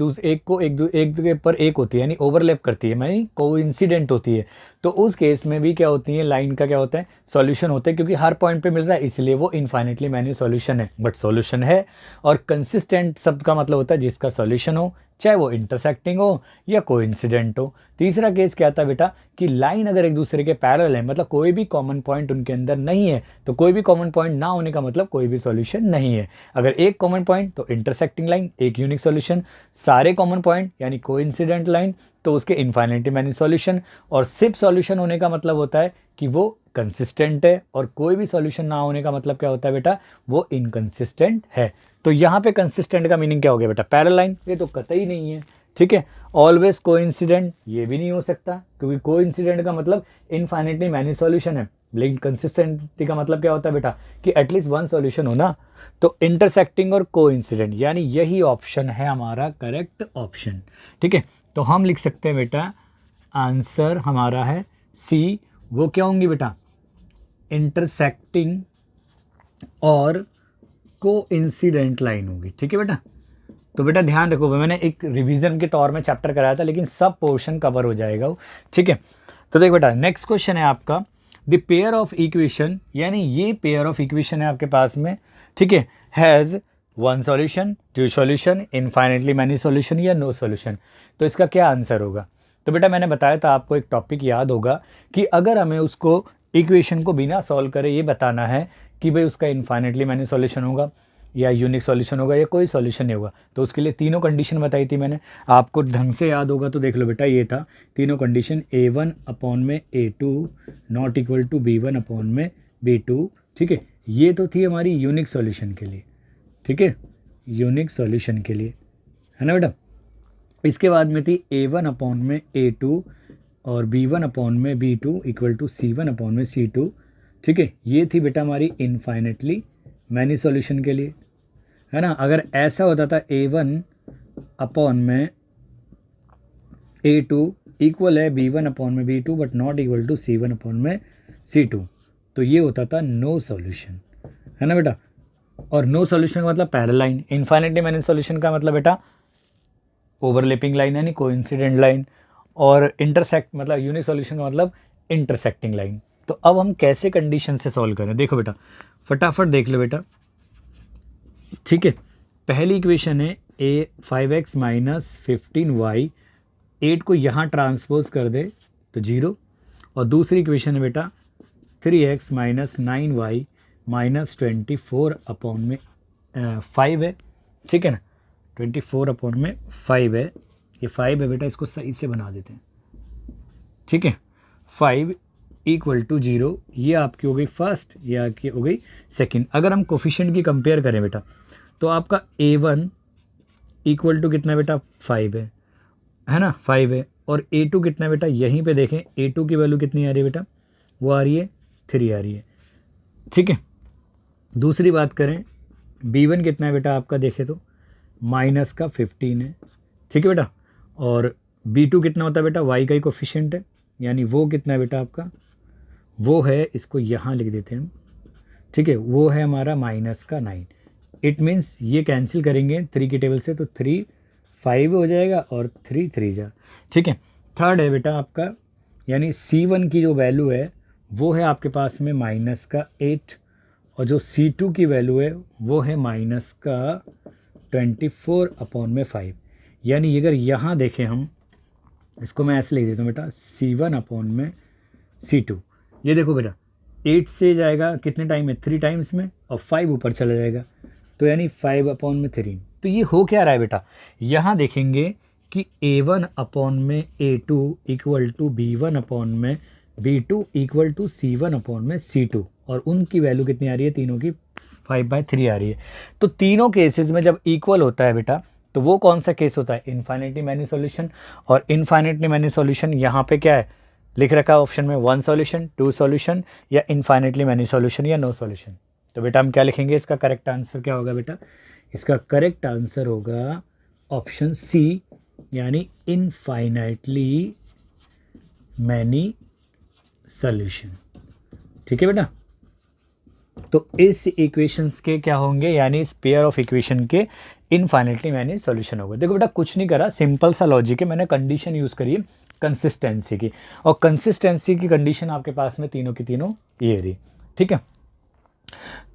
S1: के पर एक होती है यानी ओवरलैप करती है, यानी कोइंसिडेंट होती है, तो उस केस में भी क्या होती है, लाइन का क्या होता है, सॉल्यूशन होता है, क्योंकि हर पॉइंट पे मिल रहा है इसलिए वो इनफाइनेटली मैनी सॉल्यूशन है, बट सॉल्यूशन है। और कंसिस्टेंट शब्द का मतलब होता है जिसका सॉल्यूशन हो, चाहे वो इंटरसेक्टिंग हो या कोइंसिडेंट हो। तीसरा केस क्या था बेटा कि लाइन अगर एक दूसरे के पैरेलल है, मतलब कोई भी कॉमन पॉइंट उनके अंदर नहीं है, तो कोई भी कॉमन पॉइंट ना होने का मतलब कोई भी सॉल्यूशन नहीं है। अगर एक कॉमन पॉइंट तो इंटरसेक्टिंग लाइन, एक यूनिक सॉल्यूशन, सारे कॉमन पॉइंट यानी कोइंसिडेंट लाइन तो उसके इनफाइनेटली मैनी सॉल्यूशन। और सिर्फ सॉल्यूशन होने का मतलब होता है कि वो कंसिस्टेंट है, और कोई भी सॉल्यूशन ना होने का मतलब क्या होता है बेटा, वो इनकंसिस्टेंट है। तो यहाँ पे कंसिस्टेंट का मीनिंग क्या हो गया बेटा, पैरेलल लाइन, ये तो कतई नहीं है, ठीक है। ऑलवेज कोइंसिडेंट, ये भी नहीं हो सकता, क्योंकि कोइंसिडेंट का मतलब इनफाइनेटली मैनी सॉल्यूशन है, लेकिन कंसिस्टेंटी का मतलब क्या होता है बेटा कि एटलीस्ट वन सॉल्यूशन हो ना। तो इंटरसेक्टिंग और कोइंसिडेंट यानी यही ऑप्शन है हमारा करेक्ट ऑप्शन, ठीक है। तो हम लिख सकते हैं बेटा आंसर हमारा है सी वो क्या होंगी बेटा, इंटरसेक्टिंग और कोइंसिडेंट लाइन होगी। ठीक है बेटा, तो बेटा ध्यान रखो, मैंने एक रिवीजन के तौर में चैप्टर कराया था, लेकिन सब पोर्शन कवर हो जाएगा वो। ठीक है, तो देख बेटा नेक्स्ट क्वेश्चन है आपका, द पेयर ऑफ इक्वेशन, यानी ये पेयर ऑफ इक्वेशन है आपके पास में। ठीक है, has one solution, two solution, infinitely many solution या नो सॉल्यूशन। तो इसका क्या आंसर होगा? तो बेटा मैंने बताया था आपको, एक टॉपिक याद होगा कि अगर हमें उसको इक्वेशन को बिना सॉल्व करे ये बताना है कि भाई उसका इनफाइनेटली मैनी सॉल्यूशन होगा या यूनिक सॉल्यूशन होगा या कोई सॉल्यूशन नहीं होगा, तो उसके लिए तीनों कंडीशन बताई थी मैंने, आपको ढंग से याद होगा तो देख लो बेटा। ये था तीनों कंडीशन, A1 अपॉन में A2 not equal to B1 upon में B2। ठीक है, ये तो थी हमारी यूनिक सॉल्यूशन के लिए। ठीक है, यूनिक सॉल्यूशन के लिए, है ना बेटा। इसके बाद में थी A1 अपॉन में A2 और B1 अपॉन में B2 equal to C1 upon में C2। ठीक है, ये थी बेटा हमारी इनफाइनेटली मैनी सॉल्यूशन के लिए, है ना। अगर ऐसा होता था A1 अपॉन में A2 इक्वल है B1 अपॉन में B2 but not equal to C1 upon में C2, तो ये होता था नो सॉल्यूशन, है ना बेटा। और नो सॉल्यूशन का मतलब parallel line, infinitely many solution का मतलब बेटा ओवरलैपिंग लाइन यानी कोइंसिडेंट लाइन, और इंटरसेक्ट मतलब यूनिक सॉल्यूशन का मतलब इंटरसेक्टिंग लाइन। तो अब हम कैसे कंडीशन से सॉल्व करें, देखो बेटा फटाफट देख लो बेटा। ठीक है, पहली इक्वेशन है ए 5x माइनस 15y, 8 को यहाँ ट्रांसपोज कर दे तो 0, और दूसरी इक्वेशन है बेटा 3x minus 9y minus 24 upon में 5 है। ठीक है ना, 24 अपॉन में 5 है, ये 5 है बेटा, इसको सही से बना देते हैं। ठीक है, 5 इक्वल टू 0, ये आपकी हो गई फर्स्ट, ये आपकी हो गई सेकंड। अगर हम कोफिशिएंट की कंपेयर करें बेटा, तो आपका A1 इक्वल टू कितना बेटा 5 है ना, 5 है, और A2 कितना बेटा, यहीं पे देखें A2 की वैल्यू कितनी आ रही है बेटा, वो आ रही है 3 आ रही है। ठीक है, दूसरी बात करें B1 कितना है बेटा आपका, देखें तो माइनस का 15 है। ठीक है बेटा, और B2 कितना होता है बेटा, y का ही कोफिशिएंट है, यानी वो कितना है बेटा आपका, वो है, इसको यहाँ लिख देते हैं हम। ठीक है, वो है हमारा माइनस का 9। इट मीन्स ये कैंसिल करेंगे 3 की टेबल से, तो 3 5 हो जाएगा और 3 3 जा। ठीक है, थर्ड है बेटा आपका, यानी C1 की जो वैल्यू है वो है आपके पास में माइनस का 8, और जो C2 की वैल्यू है वो है माइनस का 24 अपॉन में 5। यानी अगर यहाँ देखें हम, इसको मैं ऐसे लिख देता हूँ बेटा, C1 अपॉन में C2। ये देखो बेटा 8 से जाएगा कितने टाइम में, 3 टाइम्स में, और 5 ऊपर चला जाएगा, तो यानी 5 अपॉन में 3। तो ये हो क्या रहा है बेटा, यहाँ देखेंगे कि A1 अपॉन में A2 equal to B1 upon में B2 equal to C1 upon में C2, और उनकी वैल्यू कितनी आ रही है, तीनों की 5/3 आ रही है। तो तीनों केसेस में जब इक्वल होता है बेटा, तो वो कौन सा केस होता है, इनफाइनेटली मैनी सॉल्यूशन। और इनफाइनेटली मैनी सॉल्यूशन यहाँ पे क्या है लिख रखा है ऑप्शन में, 1 सॉल्यूशन, 2 सॉल्यूशन, या इनफाइनेटली मैनी सॉल्यूशन या नो सॉल्यूशन। तो बेटा हम क्या लिखेंगे, इसका करेक्ट आंसर क्या होगा बेटा, इसका करेक्ट आंसर होगा ऑप्शन सी, यानी इनफाइनाइटली मैनी सॉल्यूशन। ठीक है बेटा, तो इस इक्वेशंस के क्या होंगे, यानी इस पेयर ऑफ इक्वेशन के इनफाइनाइटली मैनी सॉल्यूशन होगा। देखो बेटा कुछ नहीं करा, सिंपल सा लॉजिक है, मैंने कंडीशन यूज़ करी है कंसिस्टेंसी की, और कंसिस्टेंसी की कंडीशन आपके पास में तीनों की तीनों ये रही। ठीक है,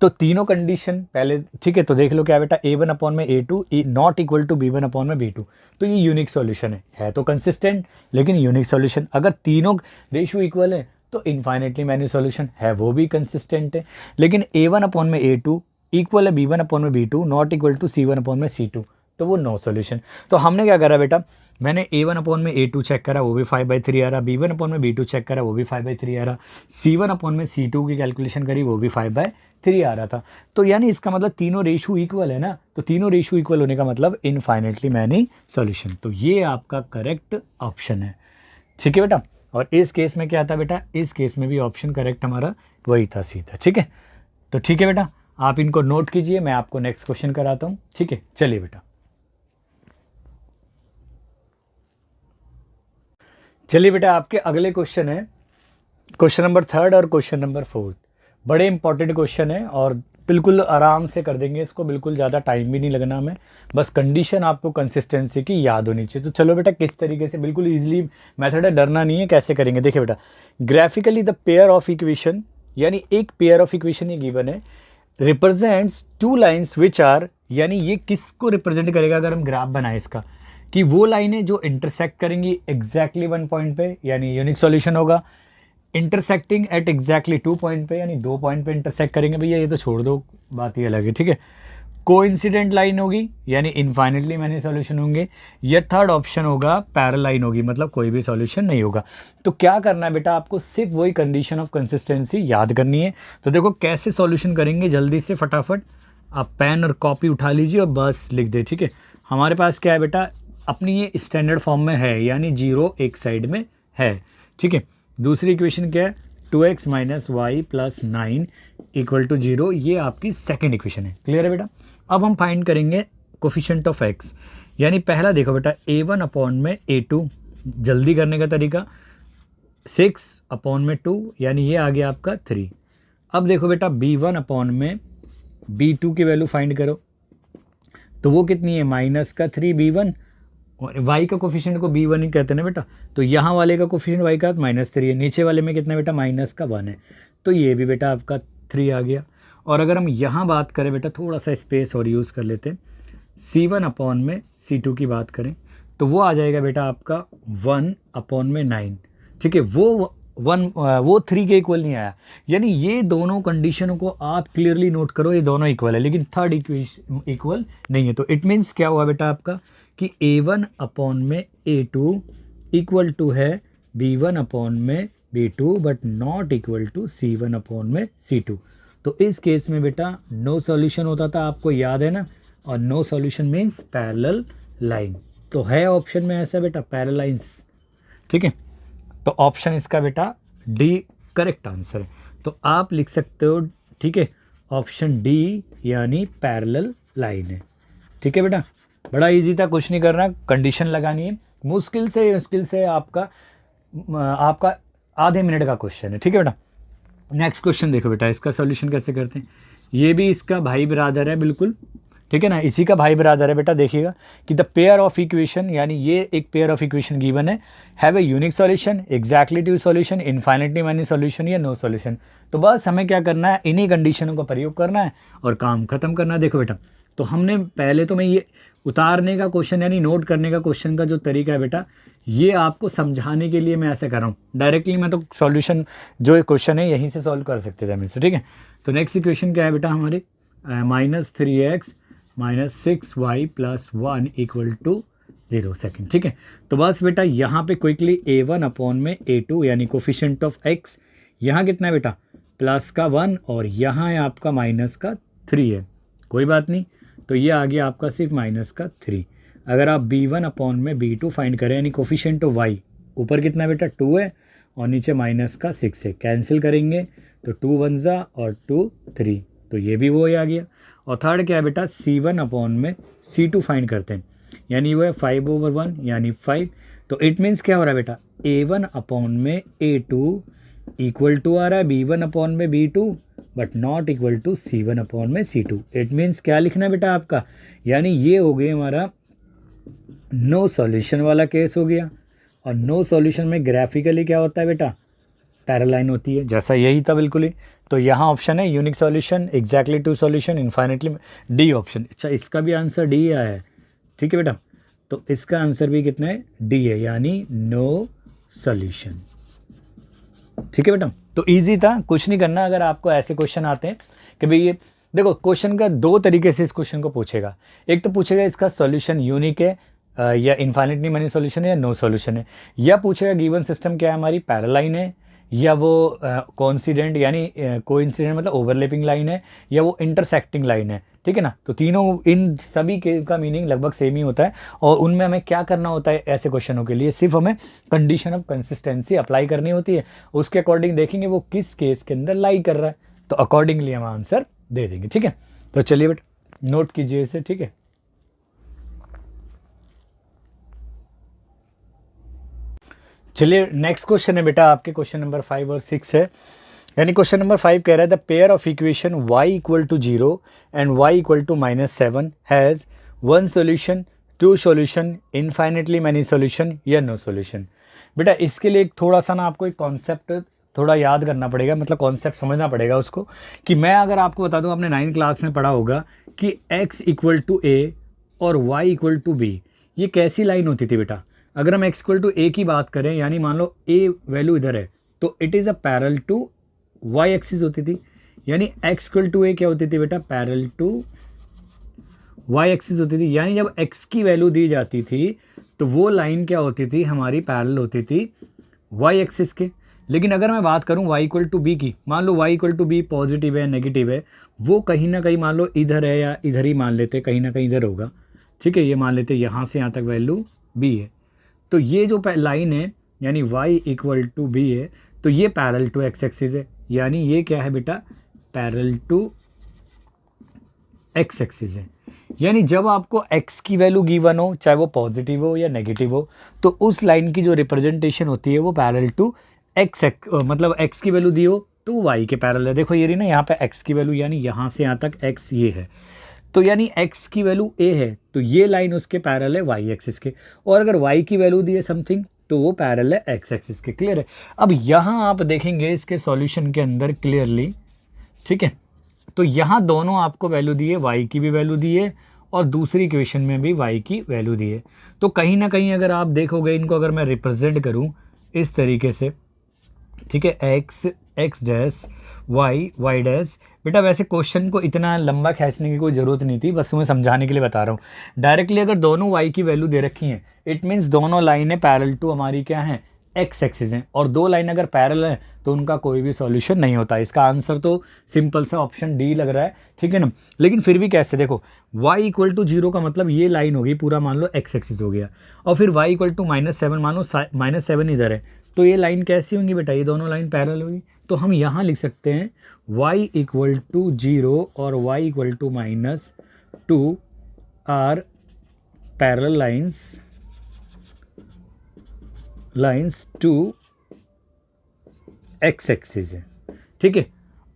S1: तो तीनों कंडीशन पहले, ठीक है, तो देख लो क्या बेटा, A1 अपॉन में A2 not equal to B1 upon में B2, तो ये यूनिक सॉल्यूशन है तो कंसिस्टेंट लेकिन यूनिक सॉल्यूशन। अगर तीनों रेशियो इक्वल है तो इनफाइनेटली मैनी सॉल्यूशन है, वो भी कंसिस्टेंट है। लेकिन A1 अपॉन में A2 इक्वल है B1 अपॉन में B2 not equal to C1 upon में C2, तो वो नो सॉल्यूशन। तो हमने क्या करा बेटा, मैंने A1 अपॉन में A2 चेक करा, वो भी 5/3 आ रहा, B1 अपॉन में B2 चेक करा, वो भी 5/3 आ रहा, C1 अपॉन में C2 की कैलकुलेशन करी, वो भी 5/3 आ रहा था। तो यानी इसका मतलब तीनों रेशो इक्वल है ना, तो तीनों रेशो इक्वल होने का मतलब इनफाइनेटली मैनी सॉल्यूशन। तो ये आपका करेक्ट ऑप्शन है। ठीक है बेटा, और इस केस में क्या था बेटा, इस केस में भी ऑप्शन करेक्ट हमारा वही था, सीधा। ठीक है, तो ठीक है बेटा, आप इनको नोट कीजिए, मैं आपको नेक्स्ट क्वेश्चन कराता हूँ। ठीक है, चलिए बेटा, चलिए बेटा आपके अगले क्वेश्चन है क्वेश्चन नंबर 3 और क्वेश्चन नंबर 4 बड़े इंपॉर्टेंट क्वेश्चन है और बिल्कुल आराम से कर देंगे इसको, बिल्कुल ज़्यादा टाइम भी नहीं लगना हमें, बस कंडीशन आपको कंसिस्टेंसी की याद होनी चाहिए। तो चलो बेटा किस तरीके से, बिल्कुल ईजिली मेथड है, डरना नहीं है। कैसे करेंगे देखिए बेटा, graphically the pair of equation, यानी एक पेयर ऑफ इक्वेशन ये गिवन है, represents two lines which are, यानी ये किसको रिप्रेजेंट करेगा अगर हम ग्राफ बनाए इसका, कि वो लाइनें जो इंटरसेक्ट करेंगी एग्जैक्टली 1 पॉइंट पे, यानी यूनिक सॉल्यूशन होगा। इंटरसेक्टिंग एट एग्जैक्टली 2 पॉइंट पे, यानी 2 पॉइंट पे इंटरसेक्ट करेंगे भैया, ये तो छोड़ दो, बात ही अलग है, ठीक है। कोइंसिडेंट लाइन होगी, यानी इनफाइनेटली मैनी सॉल्यूशन होंगे। या थर्ड ऑप्शन होगा पैरेलल लाइन होगी, मतलब कोई भी सॉल्यूशन नहीं होगा। तो क्या करना है बेटा, आपको सिर्फ वही कंडीशन ऑफ कंसिस्टेंसी याद करनी है। तो देखो कैसे सॉल्यूशन करेंगे, जल्दी से फटाफट आप पेन और कॉपी उठा लीजिए और बस लिख दे, ठीक है। हमारे पास क्या है बेटा, अपनी ये स्टैंडर्ड फॉर्म में है, यानी 0 एक साइड में है, ठीक है। दूसरी इक्वेशन क्या है, 2x - y + 9 = 0, ये आपकी सेकंड इक्वेशन है। क्लियर है बेटा। अब हम फाइंड करेंगे कोफिशिएंट ऑफ x, यानी पहला देखो बेटा a1/a2, जल्दी करने का तरीका 6/2, यानी ये आ गया आपका 3। अब देखो बेटा b1/b2 की वैल्यू फाइंड करो, तो वो कितनी है -3b1, और y का कोफिशिएंट को b1 ही कहते हैं ना बेटा, तो यहाँ वाले का कोफिशिएंट y का -3 है, नीचे वाले में कितना बेटा -1 है, तो ये भी बेटा आपका 3 आ गया। और अगर हम यहाँ बात करें बेटा, थोड़ा सा स्पेस और यूज़ कर लेते हैं, c1/c2 की बात करें, तो वो आ जाएगा बेटा आपका 1/9, ठीक है। वो 3 के इक्वल नहीं आया, यानी ये दोनों कंडीशनों को आप क्लियरली नोट करो, ये दोनों इक्वल है, लेकिन थर्ड इक्वल नहीं है। तो इट मीन्स क्या हुआ बेटा आपका कि a1/a2 इक्वल टू है b1/b2 but not equal to c1/c2। तो इस केस में बेटा नो सॉल्यूशन होता था, आपको याद है ना, और no solution means parallel line, तो है ऑप्शन में ऐसा बेटा पैरेलल लाइंस, ठीक है। तो ऑप्शन इसका बेटा डी करेक्ट आंसर है, तो आप लिख सकते हो, ठीक है, ऑप्शन डी यानी पैरेलल लाइन है, ठीक है बेटा। बड़ा इजी था, कुछ नहीं करना, कंडीशन लगानी है, मुश्किल से आपका आधे मिनट का क्वेश्चन है, ठीक है बेटा। नेक्स्ट क्वेश्चन देखो बेटा, इसका सॉल्यूशन कैसे करते हैं, ये भी इसका भाई ब्रादर है बिल्कुल, ठीक है ना, इसी का भाई ब्रादर है बेटा। देखिएगा कि द पेयर ऑफ इक्वेशन, यानी ये एक पेयर ऑफ इक्वेशन गिवन है, have a unique solution, exactly two solution, infinitely many solution या नो सॉल्यूशन। तो बस हमें क्या करना है, इन्हीं कंडीशनों का प्रयोग करना है और काम खत्म करना है। देखो बेटा, तो हमने पहले तो मैं ये उतारने का क्वेश्चन यानी नोट करने का क्वेश्चन का जो तरीका है बेटा, ये आपको समझाने के लिए मैं ऐसे कर रहा हूँ, डायरेक्टली मैं तो सॉल्यूशन जो क्वेश्चन है यहीं से सॉल्व कर सकते थे हम इससे, ठीक है। तो नेक्स्ट इक्वेशन क्या है बेटा हमारी, -3x - 6y + 1 = 0 सेकेंड, ठीक है। तो बस बेटा यहाँ पे क्विकली a1/a2 यानी कोफिशिएंट ऑफ x, यहाँ कितना है बेटा +1 और यहाँ है आपका -3 है, कोई बात नहीं, तो ये आ गया आपका सिर्फ -3। अगर आप b1/b2 फाइंड करें, यानी कोफिशिएंट ऑफ y, ऊपर कितना है बेटा 2 है और नीचे -6 है, कैंसिल करेंगे तो 2 1 जा और 2 3, तो ये भी वो ही आ गया। और थर्ड क्या है बेटा c1/c2 फाइंड करते हैं, यानी वो है 5/1 यानी 5। तो इट मीन्स क्या हो रहा है बेटा, a1/a2 इक्वल टू आ रहा है b1/b2 but not equal to c1/c2। It means क्या लिखना है बेटा आपका, यानी ये हो गया हमारा नो सॉल्यूशन वाला केस हो गया। और नो सॉल्यूशन में ग्राफिकली क्या होता है बेटा, पैरेलल लाइन होती है, जैसा यही था बिल्कुल ही। तो यहाँ ऑप्शन है unique solution, exactly two solution, infinitely, D option. अच्छा, इसका भी आंसर डी आया है, ठीक है बेटा। तो इसका आंसर भी कितना है, डी है, यानी नो सॉल्यूशन, ठीक है बेटा। तो इजी था, कुछ नहीं करना। अगर आपको ऐसे क्वेश्चन आते हैं कि भाई ये देखो, क्वेश्चन का दो तरीके से इस क्वेश्चन को पूछेगा, एक तो पूछेगा इसका सॉल्यूशन यूनिक है या इनफाइनेटली मैनी सॉल्यूशन है या नो सॉल्यूशन है, या पूछेगा गिवन सिस्टम क्या है हमारी, पैरेलल लाइन है, या वो कोइंसिडेंट यानी कोइंसिडेंट मतलब ओवरलैपिंग लाइन है, या वो इंटरसेक्टिंग लाइन है, ठीक है ना। तो तीनों, इन सभी के का मीनिंग लगभग सेम ही होता है, और उनमें हमें क्या करना होता है ऐसे क्वेश्चनों के लिए, सिर्फ हमें कंडीशन ऑफ कंसिस्टेंसी अप्लाई करनी होती है, उसके अकॉर्डिंग देखेंगे वो किस केस के अंदर लाई कर रहा है, तो अकॉर्डिंगली हम आंसर दे देंगे, ठीक है। तो चलिए बेटा नोट कीजिए इसे, ठीक है। चलिए नेक्स्ट क्वेश्चन है बेटा आपके, क्वेश्चन नंबर 5 और 6 है। यानी क्वेश्चन नंबर 5 कह रहा है the pair of equation y equal to 0 and y equal to -7 has one solution, two solution, infinitely many solution या नो सॉल्यूशन। बेटा इसके लिए थोड़ा सा ना आपको एक कॉन्सेप्ट थोड़ा याद करना पड़ेगा, मतलब कॉन्सेप्ट समझना पड़ेगा उसको, कि मैं अगर आपको बता दूं, आपने 9th क्लास में पढ़ा होगा कि x इक्वल टू a और y इक्वल टू b, ये कैसी लाइन होती थी बेटा। अगर हम x इक्वल टू a की बात करें, यानी मान लो a वैल्यू इधर है, तो it is a parallel to y axis होती थी। यानी x इक्वल टू a क्या होती थी बेटा, पैरेलल टू y एक्सिस होती थी। यानी जब x की वैल्यू दी जाती थी तो वो लाइन क्या होती थी, हमारी पैरेलल होती थी y एक्सिस के। लेकिन अगर मैं बात करूं y इक्वल टू बी की, मान लो y equal to B positive है नेगेटिव है, वो कहीं ना कहीं मान लो इधर है या इधर ही मान लेते, कहीं ना कहीं इधर होगा, ठीक है। ये मान लेते यहाँ से यहाँ तक वैल्यू b है, तो ये जो लाइन है यानी y इक्वल टू बी है, तो ये पैरेलल टू x एक्सिस है। यानी ये क्या है बेटा, पैरेलल टू x एक्सिस है। यानी जब आपको x की वैल्यू गिवन हो, चाहे वो पॉजिटिव हो या नेगेटिव हो, तो उस लाइन की जो रिप्रेजेंटेशन होती है वो पैरेलल टू x, मतलब x की वैल्यू दी हो तो y के पैरेलल है। देखो ये रही ना यहाँ पे x की वैल्यू, यानी यहाँ से यहाँ तक x ये है, तो यानी x की वैल्यू a है, तो ये लाइन उसके पैरेलल है y एक्सिस के। और अगर y की वैल्यू दी है समथिंग, तो वो पैरेलल है x एक्सिस के। क्लियर है। अब यहाँ आप देखेंगे इसके सॉल्यूशन के अंदर क्लियरली, ठीक है, तो यहाँ दोनों आपको वैल्यू दी है, y की भी वैल्यू दी है और दूसरी इक्वेशन में भी y की वैल्यू दी है। तो कहीं ना कहीं अगर आप देखोगे इनको, अगर मैं रिप्रेजेंट करूँ इस तरीके से, ठीक है, x डैश y डैश। बेटा वैसे क्वेश्चन को इतना लंबा खींचने की कोई ज़रूरत नहीं थी, बस तुम्हें समझाने के लिए बता रहा हूँ। डायरेक्टली अगर दोनों y की वैल्यू दे रखी हैं, इट मीन्स दोनों लाइनें पैरेलल टू हमारी क्या हैं, x एक्सिस हैं, और दो लाइन अगर पैरेलल है तो उनका कोई भी सॉल्यूशन नहीं होता। इसका आंसर तो सिंपल सा ऑप्शन डी लग रहा है, ठीक है ना। लेकिन फिर भी कैसे, देखो y इक्वल टू 0 का मतलब ये लाइन होगी पूरा, मान लो x एक्सिस हो गया, और फिर y इक्वल टू -7, मान लो -7 इधर है, तो ये लाइन कैसी होंगी बेटा, ये दोनों लाइन पैरेलल होगी। तो हम यहाँ लिख सकते हैं y इक्वल टू 0 और y equal to -2 are parallel lines to x axis है, ठीक है।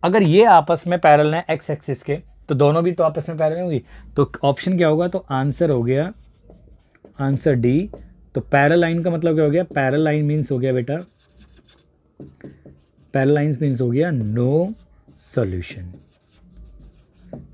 S1: अगर ये आपस में पैरेलल है x एक्सिस के, तो दोनों भी तो आपस में पैरेलल होगी, तो ऑप्शन क्या होगा, तो आंसर हो गया आंसर डी। तो पैरेलल लाइन का मतलब क्या हो गया, पैरेलल लाइन मीन्स हो गया बेटा, पैरेलल लाइन्स मीन्स हो गया नो सॉल्यूशन,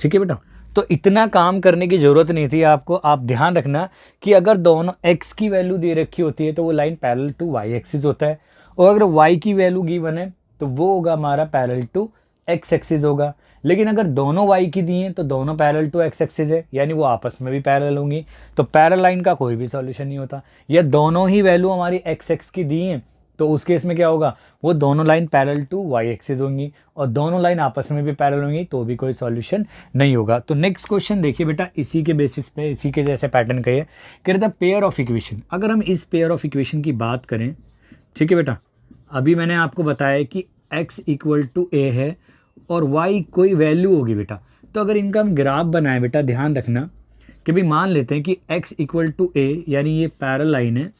S1: ठीक है बेटा। तो इतना काम करने की ज़रूरत नहीं थी आपको। आप ध्यान रखना कि अगर दोनों x की वैल्यू दे रखी होती है तो वो line parallel to y axis होता है, और अगर y की वैल्यू गिवन है तो वो होगा हमारा पैरेलल टू x एक्सिस होगा। लेकिन अगर दोनों y की दी हैं तो दोनों पैरेलल टू x एक्सिस है, यानी वो आपस में भी पैरेलल होंगी, तो पैरेलल लाइन का कोई भी सॉल्यूशन नहीं होता। या दोनों ही वैल्यू हमारी x एक्स की दी हैं, तो उस केस में क्या होगा, वो दोनों line parallel to y axis होंगी, और दोनों लाइन आपस में भी पैरेलल होंगी, तो भी कोई सॉल्यूशन नहीं होगा। तो नेक्स्ट क्वेश्चन देखिए बेटा, इसी के बेसिस पे, इसी के जैसे पैटर्न का है, कह रहा था पेयर ऑफ इक्वेशन। अगर हम इस पेयर ऑफ इक्वेशन की बात करें, ठीक है बेटा, अभी मैंने आपको बताया कि x इक्वल टू a है और y कोई वैल्यू होगी बेटा। तो अगर इनका हम ग्राफ बनाए बेटा, ध्यान रखना कि भी मान लेते हैं कि x इक्वल टू a, यानी ये पैरेलल लाइन है,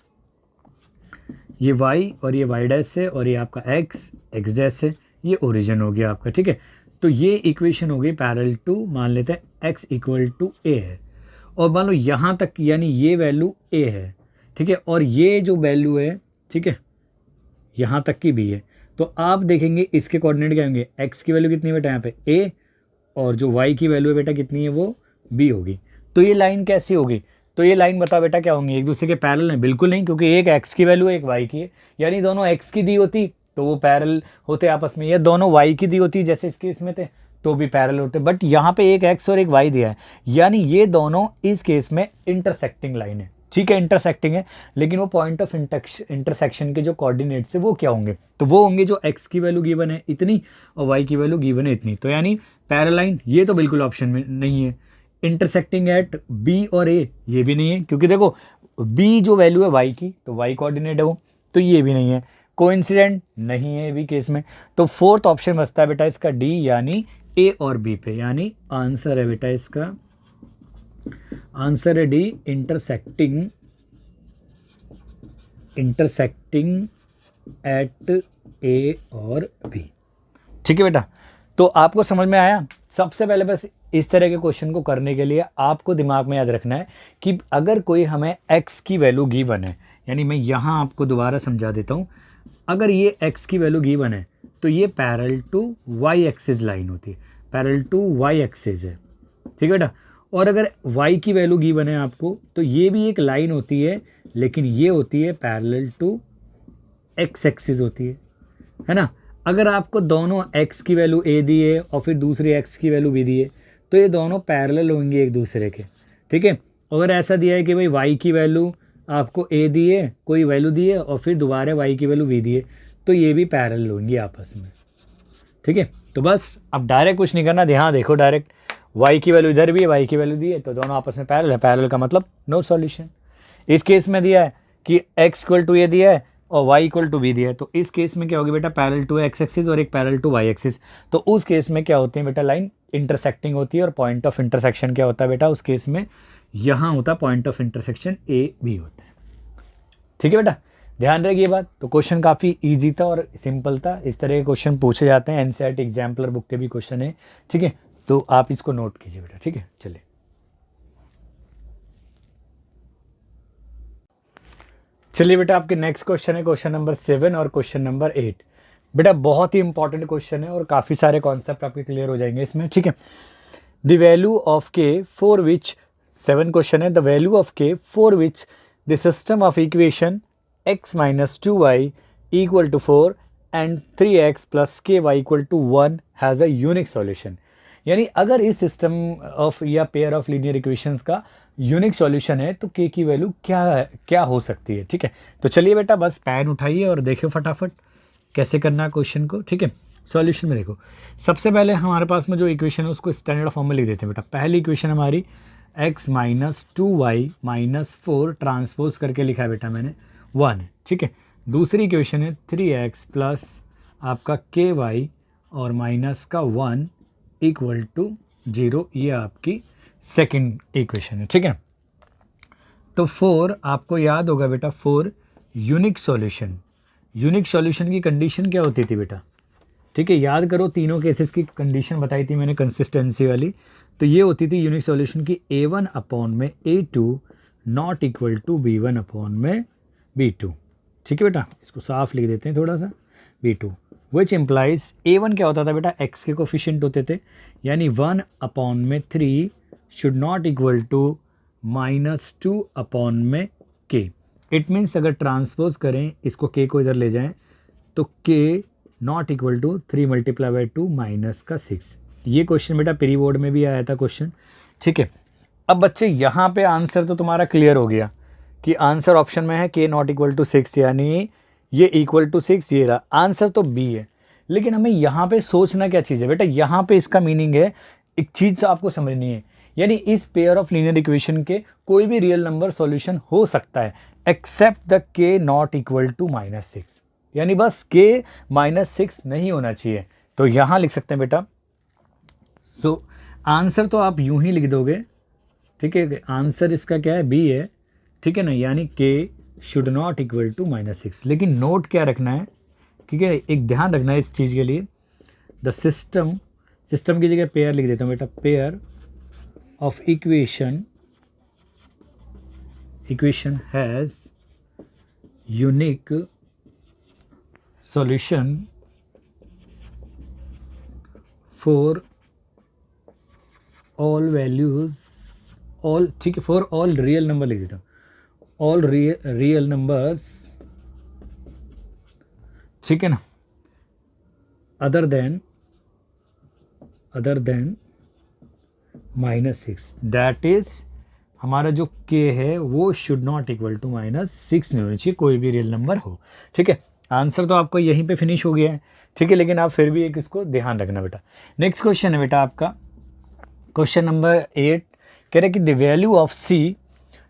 S1: ये y और ये y डैश है, और ये आपका x डैश है, ये ओरिजिन हो गया आपका, ठीक है। तो ये इक्वेशन हो गई पैरेलल टू, मान लेते हैं x इक्वल टू a है, और मान लो यहाँ तक यानी ये वैल्यू a है, ठीक है, और ये जो वैल्यू है, ठीक है, यहाँ तक की भी है। तो आप देखेंगे इसके कोऑर्डिनेट क्या होंगे, x की वैल्यू कितनी है बेटा यहाँ पे a, और जो y की वैल्यू है बेटा कितनी है, वो b होगी। तो ये लाइन कैसी होगी, तो ये लाइन बताओ बेटा क्या होंगी, एक दूसरे के पैरेलल हैं? बिल्कुल नहीं, क्योंकि एक x की वैल्यू है, एक y की है, यानी दोनों x की दी होती तो वो पैरेलल होते आपस में, या दोनों y की दी होती जैसे इस केस में थे तो भी पैरेलल होते। बट यहाँ पे एक x और एक y दिया है, यानी ये दोनों इस केस में इंटरसेक्टिंग लाइन है, ठीक है, इंटरसेक्टिंग है। लेकिन वो पॉइंट ऑफ इंटरसेक्शन के जो कोऑर्डिनेट्स है वो क्या होंगे, तो वो होंगे जो x की वैल्यू गिवन है इतनी और y की वैल्यू गिवन है इतनी। तो यानी पैरेलल लाइन ये तो बिल्कुल ऑप्शन में नहीं है। इंटरसेक्टिंग एट b और a, ये भी नहीं है, क्योंकि देखो b जो वैल्यू है y की, तो y कोऑर्डिनेट है वो, तो ये भी नहीं है। कोइंसिडेंट नहीं है भी केस में। तो फोर्थ ऑप्शन बचता है बेटा इसका डी, यानी a और b पे, यानी आंसर है बेटा इसका, आंसर है डी, इंटरसेक्टिंग एट ए और बी। ठीक है बेटा, तो आपको समझ में आया। सबसे पहले बस इस तरह के क्वेश्चन को करने के लिए आपको दिमाग में याद रखना है कि अगर कोई हमें x की वैल्यू गिवन है, यानी मैं यहाँ आपको दोबारा समझा देता हूँ, अगर ये x की वैल्यू गिवन है तो ये parallel to y axis line होती है, पैरेलल टू y एक्सिस है। ठीक है बेटा, और अगर y की वैल्यू गिवन है आपको तो ये भी एक लाइन होती है, लेकिन ये होती है पैरेलल टू x एक्सिस होती है ना। अगर आपको दोनों x की वैल्यू a दी है और फिर दूसरी x की वैल्यू b दी है तो ये दोनों पैरेलल होंगे एक दूसरे के। ठीक है, अगर ऐसा दिया है कि भाई y की वैल्यू आपको a दी है, कोई वैल्यू दी है और फिर दोबारा y की वैल्यू b दी है, तो ये भी पैरेलल होंगी आपस में। ठीक है, तो बस अब डायरेक्ट कुछ नहीं करना, ध्यान देखो, डायरेक्ट y की वैल्यू इधर भी है, y की वैल्यू दी है, तो दोनों आपस में पैरेलल है। पैरेलल का मतलब नो सॉल्यूशन। इस केस में दिया है कि x इक्वल टू ये दिया है और y इक्वल टू बी दिया है, तो इस केस में क्या होगी बेटा, पैरेलल टू x एक्सिस और एक पैरेलल टू y एक्सिस। तो उस केस में क्या होती है बेटा, लाइन इंटरसेक्टिंग होती है, और पॉइंट ऑफ इंटरसेक्शन क्या होता है बेटा, उस केस में यहाँ होता है point of intersection a b होता है। ठीक है बेटा, ध्यान रखिए ये बात। तो क्वेश्चन काफ़ी इजी था और सिंपल था, इस तरह के क्वेश्चन पूछे जाते हैं, एनसीईआरटी एग्जाम्पलर बुक के भी क्वेश्चन है। ठीक है, तो आप इसको नोट कीजिए बेटा। ठीक है, चलिए चलिए बेटा, आपके नेक्स्ट क्वेश्चन है क्वेश्चन नंबर 7 और क्वेश्चन नंबर 8। बेटा बहुत ही इंपॉर्टेंट क्वेश्चन है और काफ़ी सारे कॉन्सेप्ट आपके क्लियर हो जाएंगे इसमें। ठीक है, the value of k for which 7 question है, the value of k for which the system of equation x minus 2y equal to 4 and 3x plus k y equal to 1 has a unique solution. यानी अगर इस system of या pair of linear equations का unique solution है तो के की value क्या हो सकती है। ठीक है, तो चलिए बेटा बस पेन उठाइए और देखिए फटाफट कैसे करना है क्वेश्चन को। ठीक है, सॉल्यूशन में देखो, सबसे पहले हमारे पास में जो इक्वेशन है उसको स्टैंडर्ड फॉर्म में लिख देते हैं बेटा। पहली इक्वेशन हमारी x minus 2y minus 4 transpose करके लिखा है बेटा मैंने 1 है। ठीक है, दूसरी इक्वेशन है 3x प्लस आपका के वाई और माइनस का 1 इक्वल टू 0, ये आपकी सेकंड इक्वेशन है। ठीक है, तो 4 आपको याद होगा बेटा, 4 यूनिक सॉल्यूशन। यूनिक सॉल्यूशन की कंडीशन क्या होती थी बेटा, ठीक है, याद करो, तीनों केसेस की कंडीशन बताई थी मैंने कंसिस्टेंसी वाली। तो ये होती थी यूनिक सॉल्यूशन की a1 अपॉन में a2 not equal to b1 upon में b2। ठीक है बेटा, इसको साफ लिख देते हैं थोड़ा सा, b2 विच इम्प्लाइज a1 क्या होता था बेटा, x के कोफिशिएंट होते थे, यानी 1 अपॉन में 3 should not equal to -2 upon में k। इट मीन्स अगर ट्रांसपोज करें इसको k को इधर ले जाएं तो k not equal to 3 multiply by 2 minus का 6। ये क्वेश्चन बेटा प्री बोर्ड में भी आया था क्वेश्चन। ठीक है, अब बच्चे यहाँ पे आंसर तो तुम्हारा क्लियर हो गया कि आंसर ऑप्शन में है k नॉट इक्वल टू 6, यानी ये इक्वल टू 6, ये रहा आंसर तो b है। लेकिन हमें यहाँ पे सोचना क्या चीज़ है बेटा, यहाँ पे इसका मीनिंग है, एक चीज़ आपको समझनी है, यानी इस पेयर ऑफ लीनियर इक्वेशन के कोई भी रियल नंबर सॉल्यूशन हो सकता है except the k not equal to -6, यानी बस k -6 नहीं होना चाहिए। तो यहाँ लिख सकते हैं बेटा, सो आंसर तो आप यूं ही लिख दोगे। ठीक है, आंसर इसका क्या है, b है। ठीक है ना, यानी k should not equal to -6। लेकिन नोट क्या रखना है, ठीक है, एक ध्यान रखना है इस चीज़ के लिए, द सिस्टम की जगह पेयर लिख देता हूँ बेटा, pair of equation has unique solution for all values, all, ठीक है, फॉर ऑल रियल नंबर लिख देता हूँ, ऑल रियल नंबर्स, ठीक है ना, अदर देन -6, दैट इज हमारा जो k है वो शुड नॉट इक्वल टू -6 नहीं होनी चाहिए, कोई भी रियल नंबर हो। ठीक है, आंसर तो आपको यहीं पे फिनिश हो गया है। ठीक है, लेकिन आप फिर भी एक इसको ध्यान रखना बेटा। नेक्स्ट क्वेश्चन है बेटा आपका क्वेश्चन नंबर 8, कह रहे हैं कि द वैल्यू ऑफ c,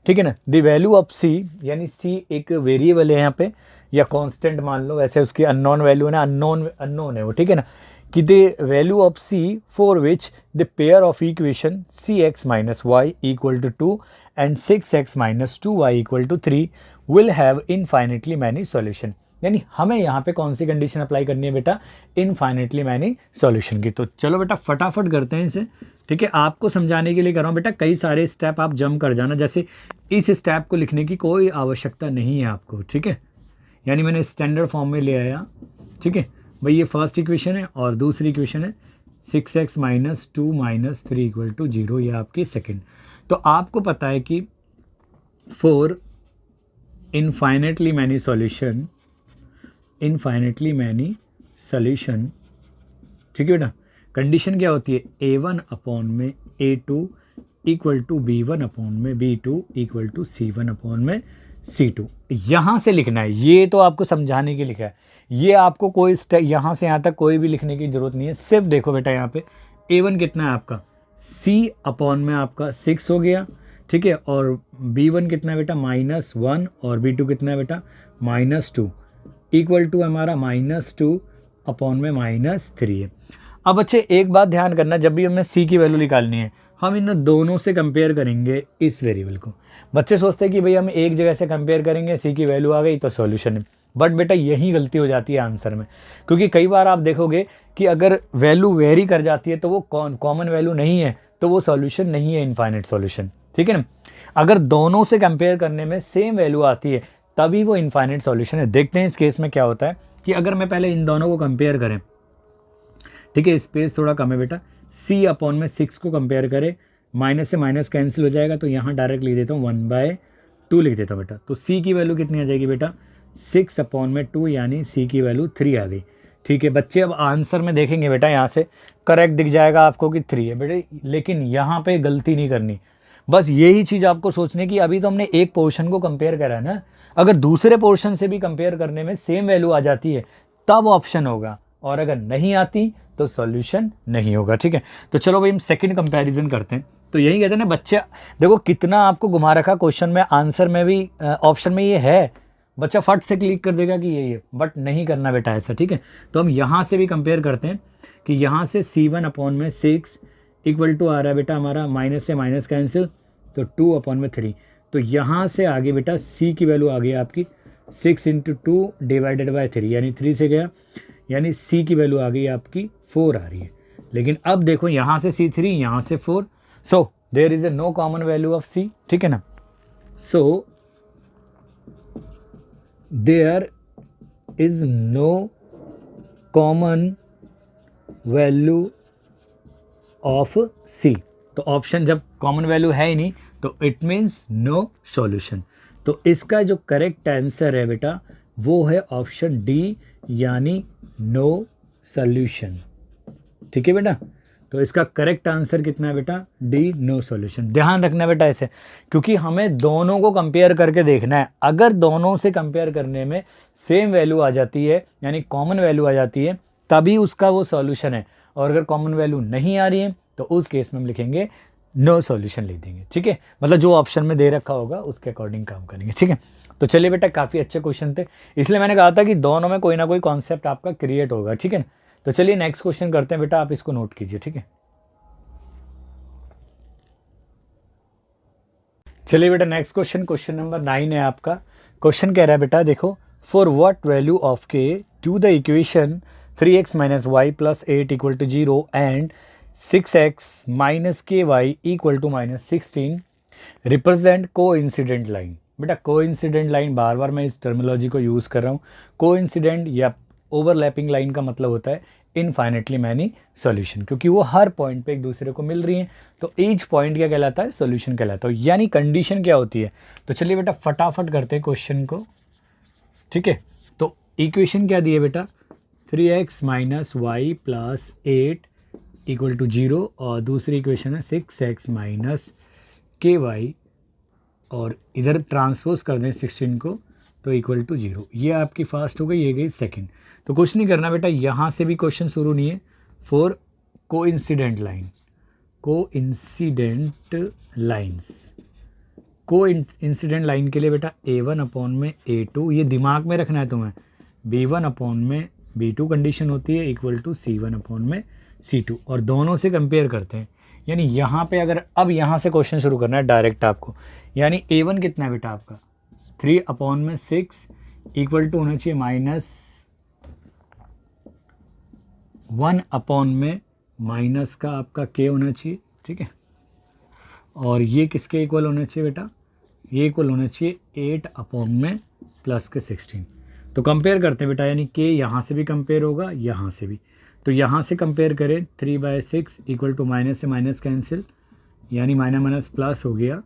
S1: ठीक है ना, द वैल्यू ऑफ c, यानी c एक वेरिएबल है यहाँ पे या कांस्टेंट मान लो, वैसे उसकी अननोन वैल्यू है ना, अननोन है वो। ठीक है ना, कि the value of c for which the pair of equation cx minus y equal to 2 and 6x minus 2y equal to 3 will have infinitely many solution. यानी हमें यहाँ पे कौन सी कंडीशन अप्लाई करनी है बेटा, इनफाइनेटली मैनी सॉल्यूशन की। तो चलो बेटा फटाफट करते हैं इसे, ठीक है। आपको समझाने के लिए कर रहा हूँ बेटा, कई सारे स्टेप आप जंप कर जाना, जैसे इस स्टेप को लिखने की कोई आवश्यकता नहीं है आपको, ठीक है। यानी मैंने स्टैंडर्ड फॉर्म में ले आया, ठीक है भाई। ये फर्स्ट इक्वेशन है और दूसरी इक्वेशन है 6x - 2 - 3 = 0, ये आपकी सेकेंड। तो आपको पता है कि फॉर इनफाइनेटली मैनी सॉल्यूशन, ठीक है बेटा, कंडीशन क्या होती है, A1/A2 = B1/B2 = C1/C2। यहाँ से लिखना है, ये तो आपको समझाने के लिखा है, ये आपको कोई यहाँ से यहाँ तक कोई भी लिखने की जरूरत नहीं है। सिर्फ देखो बेटा यहाँ पे A1 कितना है आपका, C/में आपका 6 हो गया, ठीक है। और B1 कितना है बेटा, -1, और B2 कितना है बेटा, -2 = हमारा -2/3 है। अब बच्चे एक बात ध्यान करना, जब भी हमें C की वैल्यू निकालनी है, हम इन दोनों से कंपेयर करेंगे इस वेरिएबल को। बच्चे सोचते हैं कि भाई हम एक जगह से कंपेयर करेंगे, C की वैल्यू आ गई तो सॉल्यूशन है, बट बेटा यही गलती हो जाती है आंसर में, क्योंकि कई बार आप देखोगे कि अगर वैल्यू वेरी कर जाती है तो वो कॉमन वैल्यू नहीं है, तो वो सॉल्यूशन नहीं है इनफाइनाइट सॉल्यूशन, ठीक है ना। अगर दोनों से कंपेयर करने में सेम वैल्यू आती है तभी वो इनफाइनाइट सॉल्यूशन है। देखते हैं इस केस में क्या होता है कि अगर मैं पहले इन दोनों को कंपेयर करें, ठीक है, स्पेस थोड़ा कम है बेटा, C/6 को कंपेयर करें, माइनस से माइनस कैंसिल हो जाएगा, तो यहाँ डायरेक्ट लिख देता हूँ 1/2 लिख देता हूँ बेटा। तो C की वैल्यू कितनी आ जाएगी बेटा, 6/2, यानी C की वैल्यू 3 आ गई, ठीक है बच्चे। अब आंसर में देखेंगे बेटा, यहाँ से करेक्ट दिख जाएगा आपको कि 3 है बेटे, लेकिन यहाँ पे गलती नहीं करनी, बस यही चीज़ आपको सोचने की। अभी तो हमने एक पोर्शन को कंपेयर करा है ना, अगर दूसरे पोर्शन से भी कंपेयर करने में सेम वैल्यू आ जाती है तब ऑप्शन होगा, और अगर नहीं आती तो सॉल्यूशन नहीं होगा, ठीक है। तो चलो भाई हम सेकंड कंपैरिजन करते हैं। तो यही कहते हैं ना बच्चे, देखो कितना आपको घुमा रखा क्वेश्चन में, आंसर में भी ऑप्शन में ये है, बच्चा फट से क्लिक कर देगा कि यही है, बट नहीं करना बेटा ऐसा, ठीक है। तो हम यहाँ से भी कंपेयर करते हैं कि यहाँ से C1/6 = आ रहा है बेटा हमारा, माइनस से माइनस कैंसिल, तो 2/3। तो यहाँ से आगे बेटा C की वैल्यू आ गई आपकी 6 × 2 / 3, यानी 3 से गया, यानी C की वैल्यू आ गई आपकी 4 आ रही है। लेकिन अब देखो यहाँ से C 3, यहाँ से 4, so there is a no common value of C, ठीक है ना। So there is no common value of C। तो ऑप्शन जब कॉमन वैल्यू है ही नहीं तो इट मीन्स नो सॉल्यूशन। तो इसका जो करेक्ट आंसर है बेटा वो है ऑप्शन डी, यानी नो सॉल्यूशन, ठीक है बेटा। तो इसका करेक्ट आंसर कितना है बेटा, डी, नो सॉल्यूशन। ध्यान रखना बेटा ऐसे, क्योंकि हमें दोनों को कंपेयर करके देखना है। अगर दोनों से कंपेयर करने में सेम वैल्यू आ जाती है, यानी कॉमन वैल्यू आ जाती है, तभी उसका वो सॉल्यूशन है, और अगर कॉमन वैल्यू नहीं आ रही है तो उस केस में हम लिखेंगे नो सॉल्यूशन लिख देंगे, ठीक है। मतलब जो ऑप्शन में दे रखा होगा उसके अकॉर्डिंग काम करेंगे, ठीक है। तो चलिए बेटा, काफ़ी अच्छे क्वेश्चन थे, इसलिए मैंने कहा था कि दोनों में कोई ना कोई कॉन्सेप्ट आपका क्रिएट होगा, ठीक है ना। तो चलिए नेक्स्ट क्वेश्चन करते हैं बेटा, आप इसको नोट कीजिए, ठीक है। चलिए बेटा नेक्स्ट क्वेश्चन नंबर 9 है आपका। क्वेश्चन कह रहा है बेटा, देखो, for what value of k to the equation 3x - y + 8 = 0 and 6x - ky = -16 represent coincident line. बेटा कोइंसिडेंट लाइन, बार बार मैं इस टर्मिनोलॉजी को यूज़ कर रहा हूँ। कोइंसिडेंट या ओवरलैपिंग लाइन का मतलब होता है इनफाइनेटली मैनी सॉल्यूशन, क्योंकि वो हर पॉइंट पे एक दूसरे को मिल रही हैं, तो ईच पॉइंट क्या कहलाता है, सॉल्यूशन कहलाता है। यानी कंडीशन क्या होती है, तो चलिए बेटा फटाफट करते हैं क्वेश्चन को, ठीक है। तो इक्वेशन क्या दी है बेटा, 3x - y + 8 = 0, और दूसरी इक्वेशन है 6x - ky, और इधर ट्रांसपोज कर दें 16 को तो = 0। ये आपकी फास्ट हो गई, ये गई सेकंड। तो कुछ नहीं करना बेटा, यहाँ से भी क्वेश्चन शुरू नहीं है। For coincident line, coincident line के लिए बेटा A1/A2, ये दिमाग में रखना है तुम्हें, B1/B2 कंडीशन होती है = C1/C2, और दोनों से कंपेयर करते हैं। यानी यहाँ पे अगर अब यहाँ से क्वेश्चन शुरू करना है डायरेक्ट आपको, यानी A1 कितना है बेटा आपका 3/6, इक्वल टू होना चाहिए -1 में माइनस का आपका के होना चाहिए, ठीक है। और ये किसके इक्वल होना चाहिए बेटा, ये इक्वल होना चाहिए 8 में प्लस के 16। तो कंपेयर करते हैं बेटा, यानी के यहाँ से भी कंपेयर होगा, यहाँ से भी। तो यहाँ से कंपेयर करें 3/6 इक्वल टू माइनस से माइनस कैंसिल, यानी माइनस माइनस प्लस हो गया,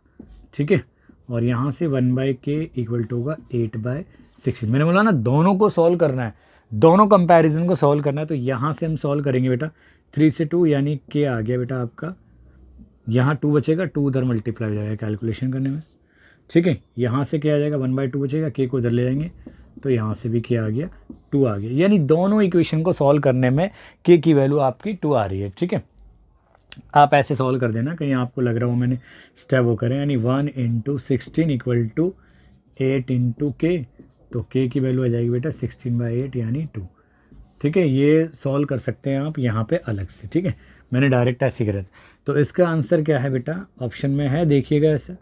S1: ठीक है। और यहाँ से 1/k इक्वल टू होगा 8/16। मैंने बोला ना दोनों को सॉल्व करना है, दोनों कंपैरिजन को सॉल्व करना है। तो यहाँ से हम सॉल्व करेंगे बेटा, 3 से 2 यानी k आ गया बेटा आपका, यहाँ 2 बचेगा, 2 उधर मल्टीप्लाई हो जाएगा कैलकुलेशन करने में, ठीक है। यहाँ से क्या आ जाएगा, 1/2 बचेगा, k को उधर ले जाएंगे, तो यहाँ से भी k आ गया, 2 आ गया। यानी दोनों इक्वेशन को सॉल्व करने में k की वैल्यू आपकी 2 आ रही है, ठीक है। आप ऐसे सॉल्व कर देना, कहीं आपको लग रहा हो मैंने स्टेप वो करें, यानी 1 × 16 इक्वल टू 8 × k, तो k की वैल्यू आ जाएगी बेटा 16/8 यानी 2, ठीक है। ये सॉल्व कर सकते हैं आप यहाँ पे अलग से, ठीक है। मैंने डायरेक्ट ऐसे करा। तो इसका आंसर क्या है बेटा, ऑप्शन में है, देखिएगा ऐसा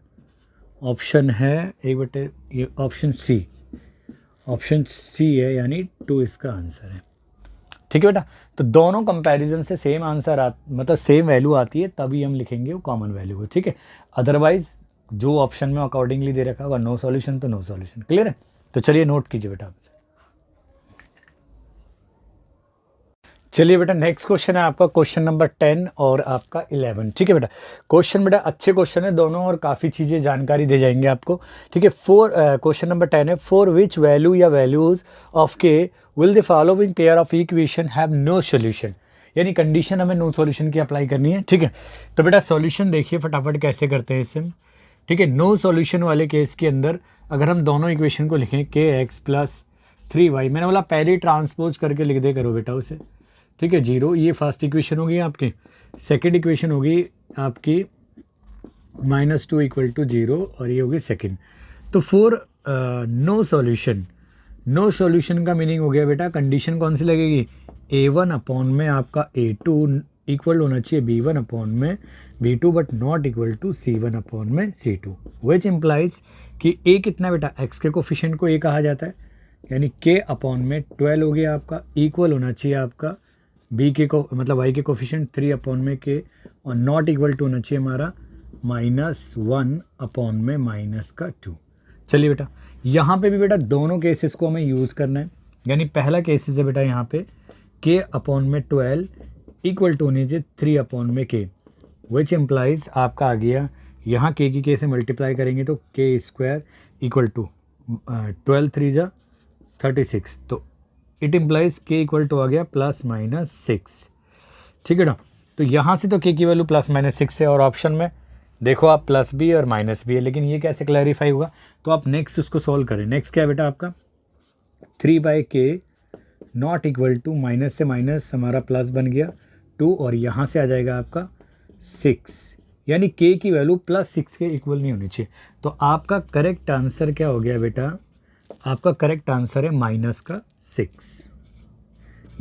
S1: ऑप्शन है एक बेटे, ये ऑप्शन सी है, यानी 2 इसका आंसर है, ठीक है बेटा। तो दोनों कंपैरिजन से सेम आंसर मतलब सेम वैल्यू आती है, तभी हम लिखेंगे वो कॉमन वैल्यू को, ठीक है। अदरवाइज जो ऑप्शन में अकॉर्डिंगली दे रखा होगा नो सॉल्यूशन, तो नो सॉल्यूशन, क्लियर है। तो चलिए नोट कीजिए बेटा आपसे। चलिए बेटा नेक्स्ट क्वेश्चन है आपका क्वेश्चन नंबर 10 और आपका 11, ठीक है बेटा। क्वेश्चन बेटा अच्छे क्वेश्चन है दोनों, और काफ़ी चीज़ें जानकारी दे जाएंगे आपको, ठीक है। क्वेश्चन नंबर 10 है, फॉर विच वैल्यू या values of k will the following pair of equation have no solution, यानी कंडीशन हमें नो सॉल्यूशन की अप्लाई करनी है, ठीक है। तो बेटा सॉल्यूशन देखिए फटाफट कैसे करते हैं इससे, ठीक है। नो सॉल्यूशन वाले केस के अंदर अगर हम दोनों इक्वेशन को लिखें kx + 3y, मैंने बोला पहले ट्रांसपोज करके लिख दे करो बेटा उसे, ठीक है। 0 ये फर्स्ट इक्वेशन होगी आपकी, सेकंड इक्वेशन होगी आपकी -2 = 0, और ये होगी सेकंड। तो फॉर नो सॉल्यूशन का मीनिंग हो गया बेटा, कंडीशन कौन सी लगेगी, a1 में आपका a2 इक्वल होना चाहिए b1 में b2 but not equal to c1 में c2, विच इम्प्लाइज कि a कितना बेटा, x के कोफिशिएंट को a कहा जाता है, यानी k में 12 हो गया आपका, इक्वल होना चाहिए आपका b के को मतलब y के कोफिशिएंट 3 में k, और नॉट इक्वल टू होना चाहिए हमारा -1 में -2। चलिए बेटा यहाँ पे भी बेटा दोनों केसेस को हमें यूज़ करना है, यानी पहला केसेस है बेटा यहाँ पे k में 12 इक्वल टू होनी चाहिए 3 में k, विच इम्प्लाइज आपका आ गया यहाँ k की k से मल्टीप्लाई करेंगे तो k² इक्वल टू 12 3 जा 36, तो it implies k equal to आ गया +-6, ठीक है ना। तो यहाँ से तो k की वैल्यू +-6 है, और ऑप्शन में देखो आप प्लस भी और माइनस भी है, लेकिन ये कैसे क्लैरिफाई होगा, तो आप नेक्स्ट उसको सॉल्व करें। नेक्स्ट क्या है बेटा आपका 3/k not equal to minus से माइनस हमारा प्लस बन गया 2, और यहाँ से आ जाएगा आपका 6, यानी k की वैल्यू +6 के इक्वल नहीं होनी चाहिए। तो आपका करेक्ट आंसर क्या हो गया बेटा, आपका करेक्ट आंसर है -6,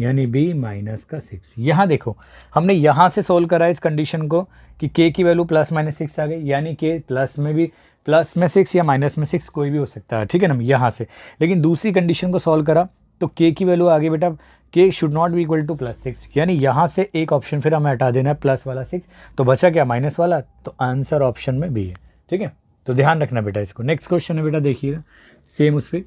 S1: यानी b -6। यहाँ देखो हमने यहाँ से सोल्व करा इस कंडीशन को कि k की वैल्यू +-6 आ गई, यानी k प्लस में भी +6 या -6 कोई भी हो सकता है, ठीक है ना, यहाँ से। लेकिन दूसरी कंडीशन को सॉल्व करा तो k की वैल्यू आ गई बेटा, k should not be equal to +6, यानी यहाँ से एक ऑप्शन फिर हमें हटा देना है प्लस वाला 6, तो बचा क्या माइनस वाला, तो आंसर ऑप्शन में बी है, ठीक है। तो ध्यान रखना बेटा इसको। नेक्स्ट क्वेश्चन है बेटा देखिएगा सेम उस पर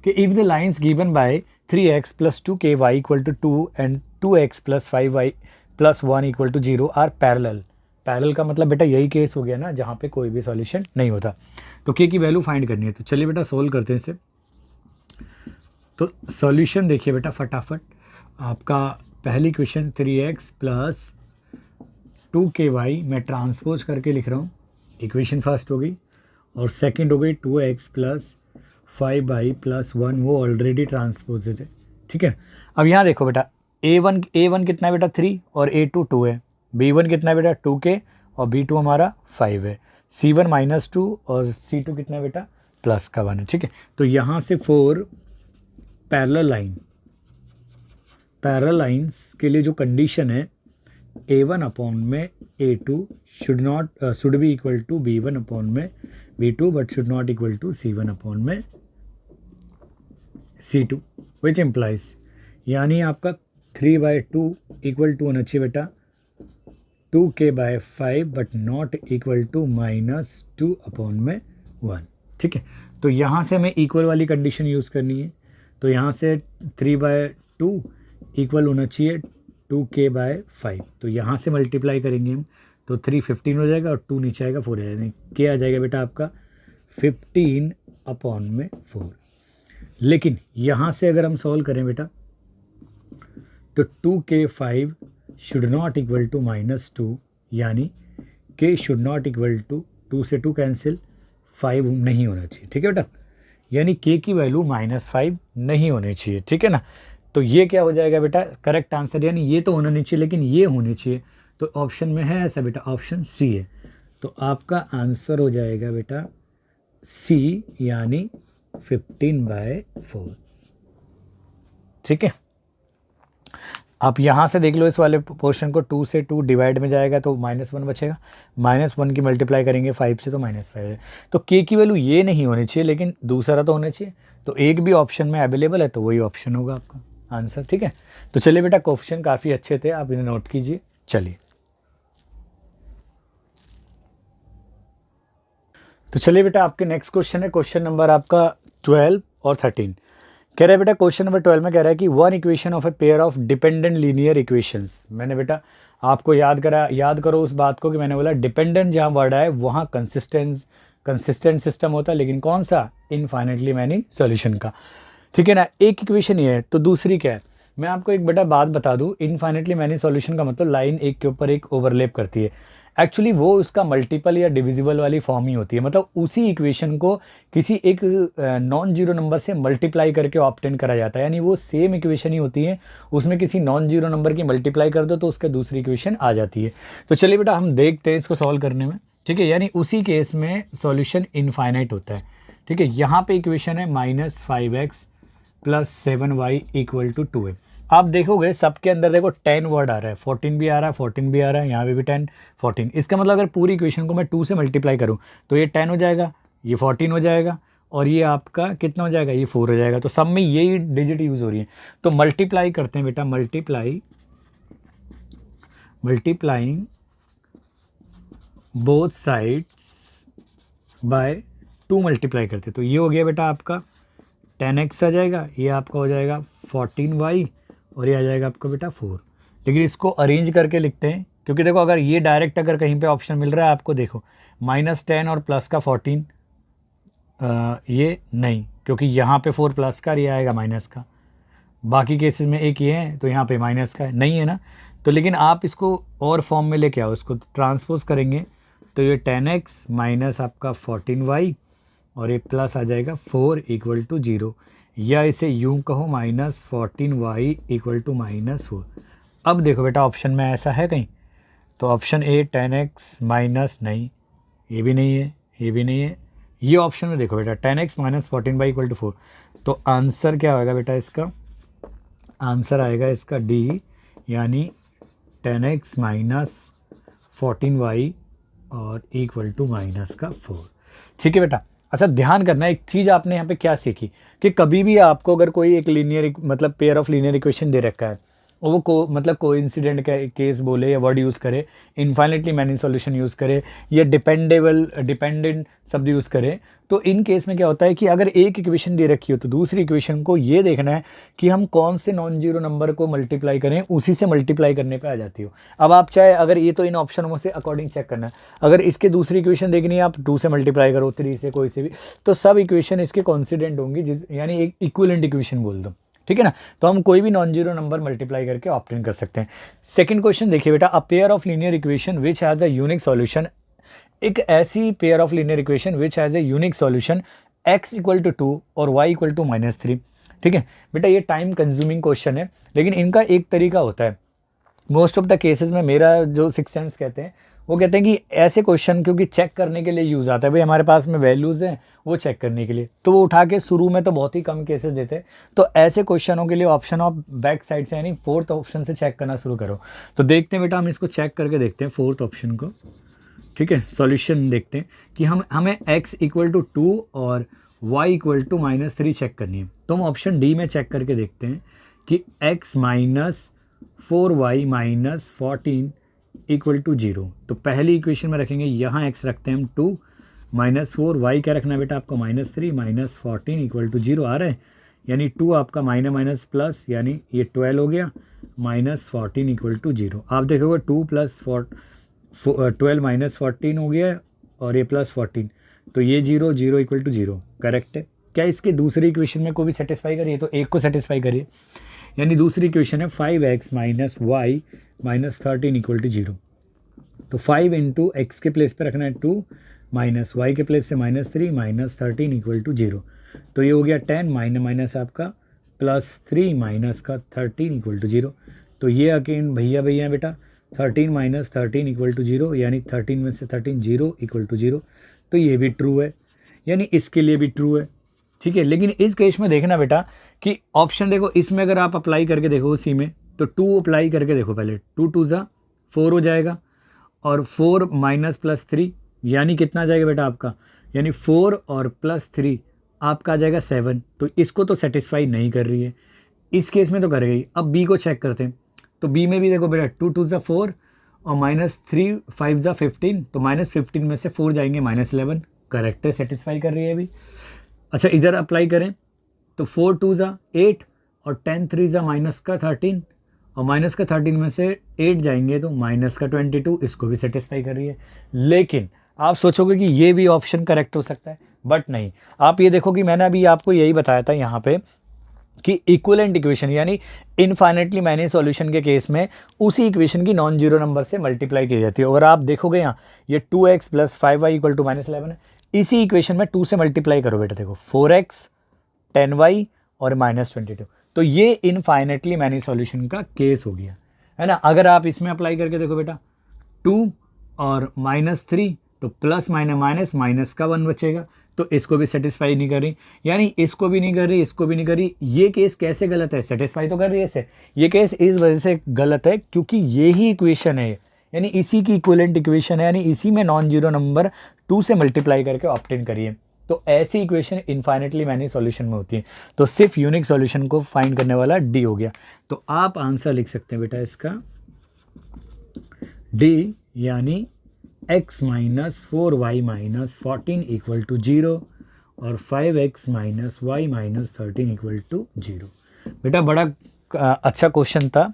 S1: कि if the lines given by 3x + 2ky = 2 and 2x + 5y + 1 = 0 are parallel का मतलब बेटा यही केस हो गया ना जहाँ पे कोई भी सॉल्यूशन नहीं होता। तो k की वैल्यू फाइंड करनी है, तो चलिए बेटा सोल्व करते हैं इसे। तो सॉल्यूशन देखिए बेटा फटाफट, आपका पहली क्वेश्चन 3x + 2ky मैं ट्रांसपोज करके लिख रहा हूँ, इक्वेशन फर्स्ट हो गई, और सेकंड हो गई 2x + 5y + 1, वो ऑलरेडी ट्रांसपोज है, ठीक है। अब यहाँ देखो बेटा a1 कितना है बेटा 3 और a2 2 है, b1 कितना है बेटा 2k और b2 हमारा 5 है, c1 -2 और c2 कितना है बेटा +1 है, ठीक है। तो यहाँ से 4 पैरेलल लाइन्स के लिए जो कंडीशन है a1 में a2 should be equal to b1 में b2 but should not equal to c1 में C2 विच इम्प्लाइज, यानी आपका 3/2 इक्वल टू होना चाहिए बेटा 2k/5 but not equal to -2/1। ठीक है, तो यहाँ से हमें इक्वल वाली कंडीशन यूज़ करनी है, तो यहाँ से 3/2 इक्वल होना चाहिए 2k/5, तो यहाँ से मल्टीप्लाई करेंगे हम, तो 3 15 हो जाएगा और 2 नीचे आएगा 4 आ जाएगा, क्या आ जाएगा बेटा आपका 15/4। लेकिन यहाँ से अगर हम सॉल्व करें बेटा तो 2k5 should not equal to -2, यानी k should not equal to 2 से 2 कैंसिल 5 नहीं होना चाहिए। ठीक है बेटा, यानी k की वैल्यू -5 नहीं होनी चाहिए। ठीक है ना, तो ये क्या हो जाएगा बेटा करेक्ट आंसर, यानी ये तो होना नहीं चाहिए लेकिन ये होनी चाहिए, तो ऑप्शन में है ऐसा बेटा, ऑप्शन सी है। तो आपका आंसर हो जाएगा बेटा सी, यानी 15/4। ठीक है, आप यहाँ से देख लो इस वाले पोर्शन को, 2 से 2 डिवाइड में जाएगा तो -1 बचेगा, -1 की मल्टीप्लाई करेंगे 5 से तो -5 है। तो k की वैल्यू ये नहीं होनी चाहिए लेकिन दूसरा तो होना चाहिए, तो एक भी ऑप्शन में अवेलेबल है तो वही ऑप्शन होगा आपका आंसर। ठीक है, तो चलिए बेटा क्वेश्चन काफ़ी अच्छे थे, आप इन्हें नोट कीजिए। चलिए, तो चलिए बेटा आपके नेक्स्ट क्वेश्चन है क्वेश्चन नंबर आपका 12 और 13। कह रहा है बेटा क्वेश्चन नंबर 12 में कह रहा है कि one equation of a pair of dependent linear equations. मैंने बेटा आपको याद करो उस बात को कि मैंने बोला डिपेंडेंट जहाँ वर्ड आए वहाँ कंसिस्टेंट सिस्टम होता है, लेकिन कौन सा, इनफाइनाइटली मैनी सॉल्यूशन का। ठीक है ना, एक इक्वेशन ये है तो दूसरी क्या है। मैं आपको एक बेटा बात बता दूं, इनफाइनाइटली मैनी सॉल्यूशन का मतलब लाइन एक के ऊपर एक ओवरलैप करती है, एक्चुअली वो उसका मल्टीपल या डिविजिबल वाली फॉर्म ही होती है, मतलब उसी इक्वेशन को किसी एक नॉन जीरो नंबर से मल्टीप्लाई करके ऑब्टेन करा जाता है, यानी वो सेम इक्वेशन ही होती है, उसमें किसी नॉन जीरो नंबर की मल्टीप्लाई कर दो तो उसका दूसरी इक्वेशन आ जाती है। तो चलिए बेटा हम देखते हैं इसको सॉल्व करने में। ठीक है, यानी उसी केस में सॉल्यूशन इनफाइनाइट होता है। ठीक है, यहाँ पे इक्वेशन है -5x + 7y = 2a। आप देखोगे सबके अंदर देखो 10 वर्ड आ रहा है, 14 भी आ रहा है, 14 भी आ रहा है, यहाँ पे भी 10 14। इसका मतलब अगर पूरी इक्वेशन को मैं 2 से मल्टीप्लाई करूँ तो ये 10 हो जाएगा, ये 14 हो जाएगा और ये आपका कितना हो जाएगा, ये 4 हो जाएगा। तो सब में यही डिजिट यूज़ हो रही है, तो मल्टीप्लाई करते हैं बेटा, multiplying both sides by 2 multiply करते हैं, तो ये हो गया बेटा आपका 10x आ जाएगा, ये आपका हो जाएगा 14y और ये आ जाएगा आपका बेटा 4। लेकिन इसको अरेंज करके लिखते हैं, क्योंकि देखो अगर ये डायरेक्ट अगर कहीं पे ऑप्शन मिल रहा है आपको, देखो -10 और प्लस का 14, ये नहीं, क्योंकि यहाँ पे 4 प्लस का, ये आएगा माइनस का। बाकी केसेस में एक ये है तो यहाँ पे माइनस का है, नहीं है ना। तो लेकिन आप इसको और फॉर्म में लेके आओ, इसको ट्रांसपोज करेंगे तो ये 10x माइनस आपका 14y और ये प्लस आ जाएगा 4 = 0, या इसे यूं कहो -14y = -4। अब देखो बेटा ऑप्शन में ऐसा है कहीं, तो ऑप्शन ए 10x माइनस, नहीं ये भी नहीं है, ये भी नहीं है, ये ऑप्शन में देखो बेटा 10x - 14y = 4। तो आंसर क्या होगा बेटा, इसका आंसर आएगा इसका डी, यानी 10x - 14y और =4। ठीक है बेटा। अच्छा ध्यान करना, एक चीज़ आपने यहाँ पे क्या सीखी कि कभी भी आपको अगर कोई एक लीनियर मतलब पेयर ऑफ लीनियर इक्वेशन दे रखा है और वो मतलब कोइंसिडेंट का केस बोले या वर्ड यूज़ करे, इनफाइनाइटली मैनी सॉल्यूशन यूज़ करे या डिपेंडेंट शब्द यूज़ करे, तो इन केस में क्या होता है कि अगर एक इक्वेशन दे रखी हो तो दूसरी इक्वेशन को ये देखना है कि हम कौन से नॉन जीरो नंबर को मल्टीप्लाई करें, उसी से मल्टीप्लाई करने पे आ जाती हो। अब आप चाहे अगर ये तो इन ऑप्शनों से अकॉर्डिंग चेक करना है, अगर इसके दूसरी इक्वेशन देखनी है आप 2 से मल्टीप्लाई करो, 3 से, कोई से भी, तो सब इक्वेशन इसके कॉन्सिडेंट होंगी, यानी एक इक्विवेलेंट इक्वेशन बोल दो। ठीक है ना, तो हम कोई भी नॉन जीरो नंबर मल्टीप्लाई करके ऑब्टेन कर सकते हैं। सेकंड क्वेश्चन देखिए बेटा, a pair of linear equation which has a unique solution. एक ऐसी pair of linear equation which has a unique solution x = 2 और y = -3। ठीक है बेटा, ये टाइम कंज्यूमिंग क्वेश्चन है, लेकिन इनका एक तरीका होता है। मोस्ट ऑफ द केसेस में मेरा जो सिक्स सेंस कहते हैं वो कहते हैं कि ऐसे क्वेश्चन क्योंकि चेक करने के लिए यूज़ आता है, भाई हमारे पास में वैल्यूज़ हैं वो चेक करने के लिए, तो वो उठा के शुरू में तो बहुत ही कम केसेस देते हैं। तो ऐसे क्वेश्चनों के लिए ऑप्शन ऑफ बैक साइड से, यानी 4th ऑप्शन से चेक करना शुरू करो। तो देखते हैं बेटा, हम इसको चेक करके देखते हैं 4th ऑप्शन को। ठीक है, सॉल्यूशन देखते हैं कि हमें x = 2 और y इक्वल टू -3 चेक करनी है, तो हम ऑप्शन डी में चेक करके देखते हैं कि x minus 4y minus 14 equal to 0। तो पहली इक्वेशन में रखेंगे, यहाँ x रखते हैं हम 2 माइनस 4y क्या रखना है बेटा आपको -3 माइनस 14 इक्वल टू 0 आ रहा है, यानी 2 आपका माइनस माइनस प्लस, यानी ये 12 हो गया माइनस 14 इक्वल टू 0। आप देखोगे 2 प्लस 12 माइनस 14 हो गया और ये प्लस 14, तो ये 0 0 इक्वल टू 0 करेक्ट है। क्या इसके दूसरी इक्वेशन में को भी सेटिस्फाई करिए, तो एक को सेटिस्फाई करिए, यानी दूसरी इक्वेशन है 5x minus y minus 13 equal to 0। तो 5 इंटू एक्स के प्लेस पे रखना है 2 माइनस वाई के प्लेस से -3 माइनस 13 इक्वल टू 0। तो ये हो गया 10 माइनस माइनस आपका +3 माइनस का 13 इक्वल टू 0। तो ये अगेन भैया भैया बेटा 13 माइनस 13 इक्वल टू 0, यानी 13 में से 13 0 इक्वल टू 0। तो ये भी ट्रू है, यानी इसके लिए भी ट्रू है, ठीक है। लेकिन इस केस में देखना बेटा कि ऑप्शन देखो, इसमें अगर आप अप्लाई करके देखो उसी में, तो 2 अप्लाई करके देखो पहले, 2 2 ज़ा 4 हो जाएगा और 4 माइनस प्लस 3 यानी कितना आ जाएगा बेटा आपका, यानी 4 और +3 आपका आ जाएगा 7। तो इसको तो सेटिस्फाई नहीं कर रही है, इस केस में तो कर गई। अब बी को चेक करते हैं, तो बी में भी देखो बेटा 2 2 ज़ा 4 और -3 5 ज़ा 15, तो -15 में से 4 जाएंगे -11, करेक्ट है, सेटिस्फाई कर रही है अभी। अच्छा इधर अप्लाई करें तो 4 2 ज़ा 8 और 10 3 ज़ा -13 और -13 में से 8 जाएंगे तो -22, इसको भी सेटिस्फाई कर रही है। लेकिन आप सोचोगे कि ये भी ऑप्शन करेक्ट हो सकता है, बट नहीं। आप ये देखो कि मैंने अभी आपको यही बताया था यहाँ पे कि इक्विवेलेंट इक्वेशन यानी इनफाइनाइटली मैनी सॉल्यूशन के केस में उसी इक्वेशन की नॉन जीरो नंबर से मल्टीप्लाई की जाती है। अगर आप देखोगे यहाँ ये 2x plus 5y equal to -11 है, इसी इक्वेशन में 2 से मल्टीप्लाई करो बेटा, देखो 4x 10y और -22, तो ये इनफाइनाइटली मैनी सॉल्यूशन का केस हो गया है ना। अगर आप इसमें अप्लाई करके देखो बेटा 2 और -3, तो प्लस माइनस माइनस का 1 बचेगा, तो इसको भी सेटिस्फाई नहीं कर रही, यानी इसको भी नहीं कर रही, इसको भी नहीं कर रही। ये केस कैसे गलत है, सेटिस्फाई तो कर रही है इसे, ये केस इस वजह से गलत है क्योंकि ये ही इक्वेशन है, यानी इसी की इक्विवेलेंट इक्वेशन है, यानी इसी में नॉन जीरो नंबर 2 से मल्टीप्लाई करके ऑब्टेन करिए। तो ऐसी इक्वेशन इनफाइनाइटली मैनी सॉल्यूशन में होती है, तो सिर्फ यूनिक सॉल्यूशन को फाइंड करने वाला डी हो गया। तो आप आंसर लिख सकते हैं बेटा इसका डी, यानी x minus 4y minus 14 equal to 0 और 5x minus y minus 13 equal to 0। बेटा बड़ा अच्छा क्वेश्चन था,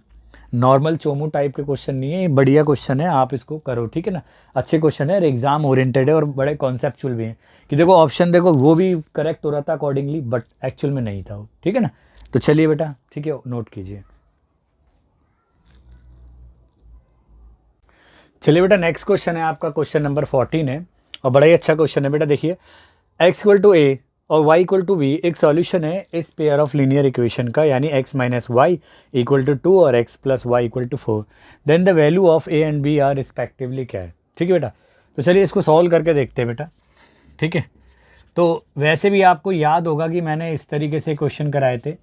S1: नॉर्मल चोमू टाइप के क्वेश्चन नहीं है, ये बढ़िया क्वेश्चन है, आप इसको करो, ठीक है ना। अच्छे क्वेश्चन है और एग्जाम ओरिएंटेड है और बड़े कॉन्सेप्चुअल भी हैं कि देखो ऑप्शन देखो वो भी करेक्ट हो रहा था अकॉर्डिंगली, बट एक्चुअल में नहीं था वो, ठीक है ना। तो चलिए बेटा, ठीक है, नोट कीजिए। चलिए बेटा नेक्स्ट क्वेश्चन है आपका, क्वेश्चन नंबर 14 है और बड़ा ही अच्छा क्वेश्चन है बेटा। देखिए x इक्वल टू a और y इक्वल टू b एक सॉल्यूशन है इस पेयर ऑफ लीनियर इक्वेशन का, यानी x minus y equal to 2 और x plus y equal to 4। Then the value of a and b are respectively क्या है, ठीक है बेटा। तो चलिए इसको सॉल्व करके देखते हैं बेटा, ठीक है। तो वैसे भी आपको याद होगा कि मैंने इस तरीके से क्वेश्चन कराए थे,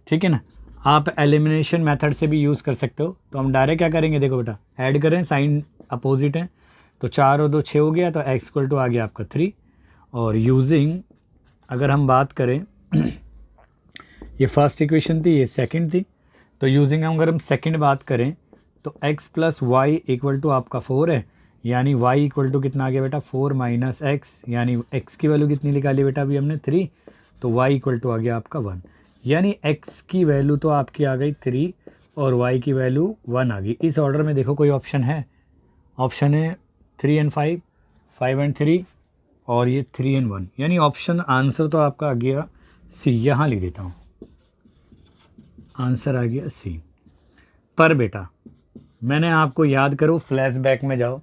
S1: ठीक है ना। आप एलिमिनेशन मेथड से भी यूज़ कर सकते हो। तो हम डायरेक्ट क्या करेंगे, देखो बेटा ऐड करें, साइन अपोजिट है, तो 4 और 2 6 हो गया, तो x इक्वल टू आ गया आपका 3। और यूजिंग अगर हम बात करें ये फर्स्ट इक्वेशन थी, ये सेकंड थी, तो यूजिंग अगर हम सेकंड बात करें तो x plus y equal to आपका 4 है, यानी y इक्वल टू कितना आ गया बेटा 4 माइनस एक्स, यानी x की वैल्यू कितनी निकाली बेटा अभी हमने 3, तो y इक्वल टू आ गया आपका 1, यानी x की वैल्यू तो आपकी आ गई 3 और y की वैल्यू 1 आ गई। इस ऑर्डर में देखो कोई ऑप्शन है, ऑप्शन है 3 एंड 5, 5 एंड 3 और ये 3 एंड 1, यानी ऑप्शन आंसर तो आपका आ गया सी। यहाँ लिख देता हूँ, आंसर आ गया सी। पर बेटा मैंने आपको याद करो, फ्लैशबैक में जाओ,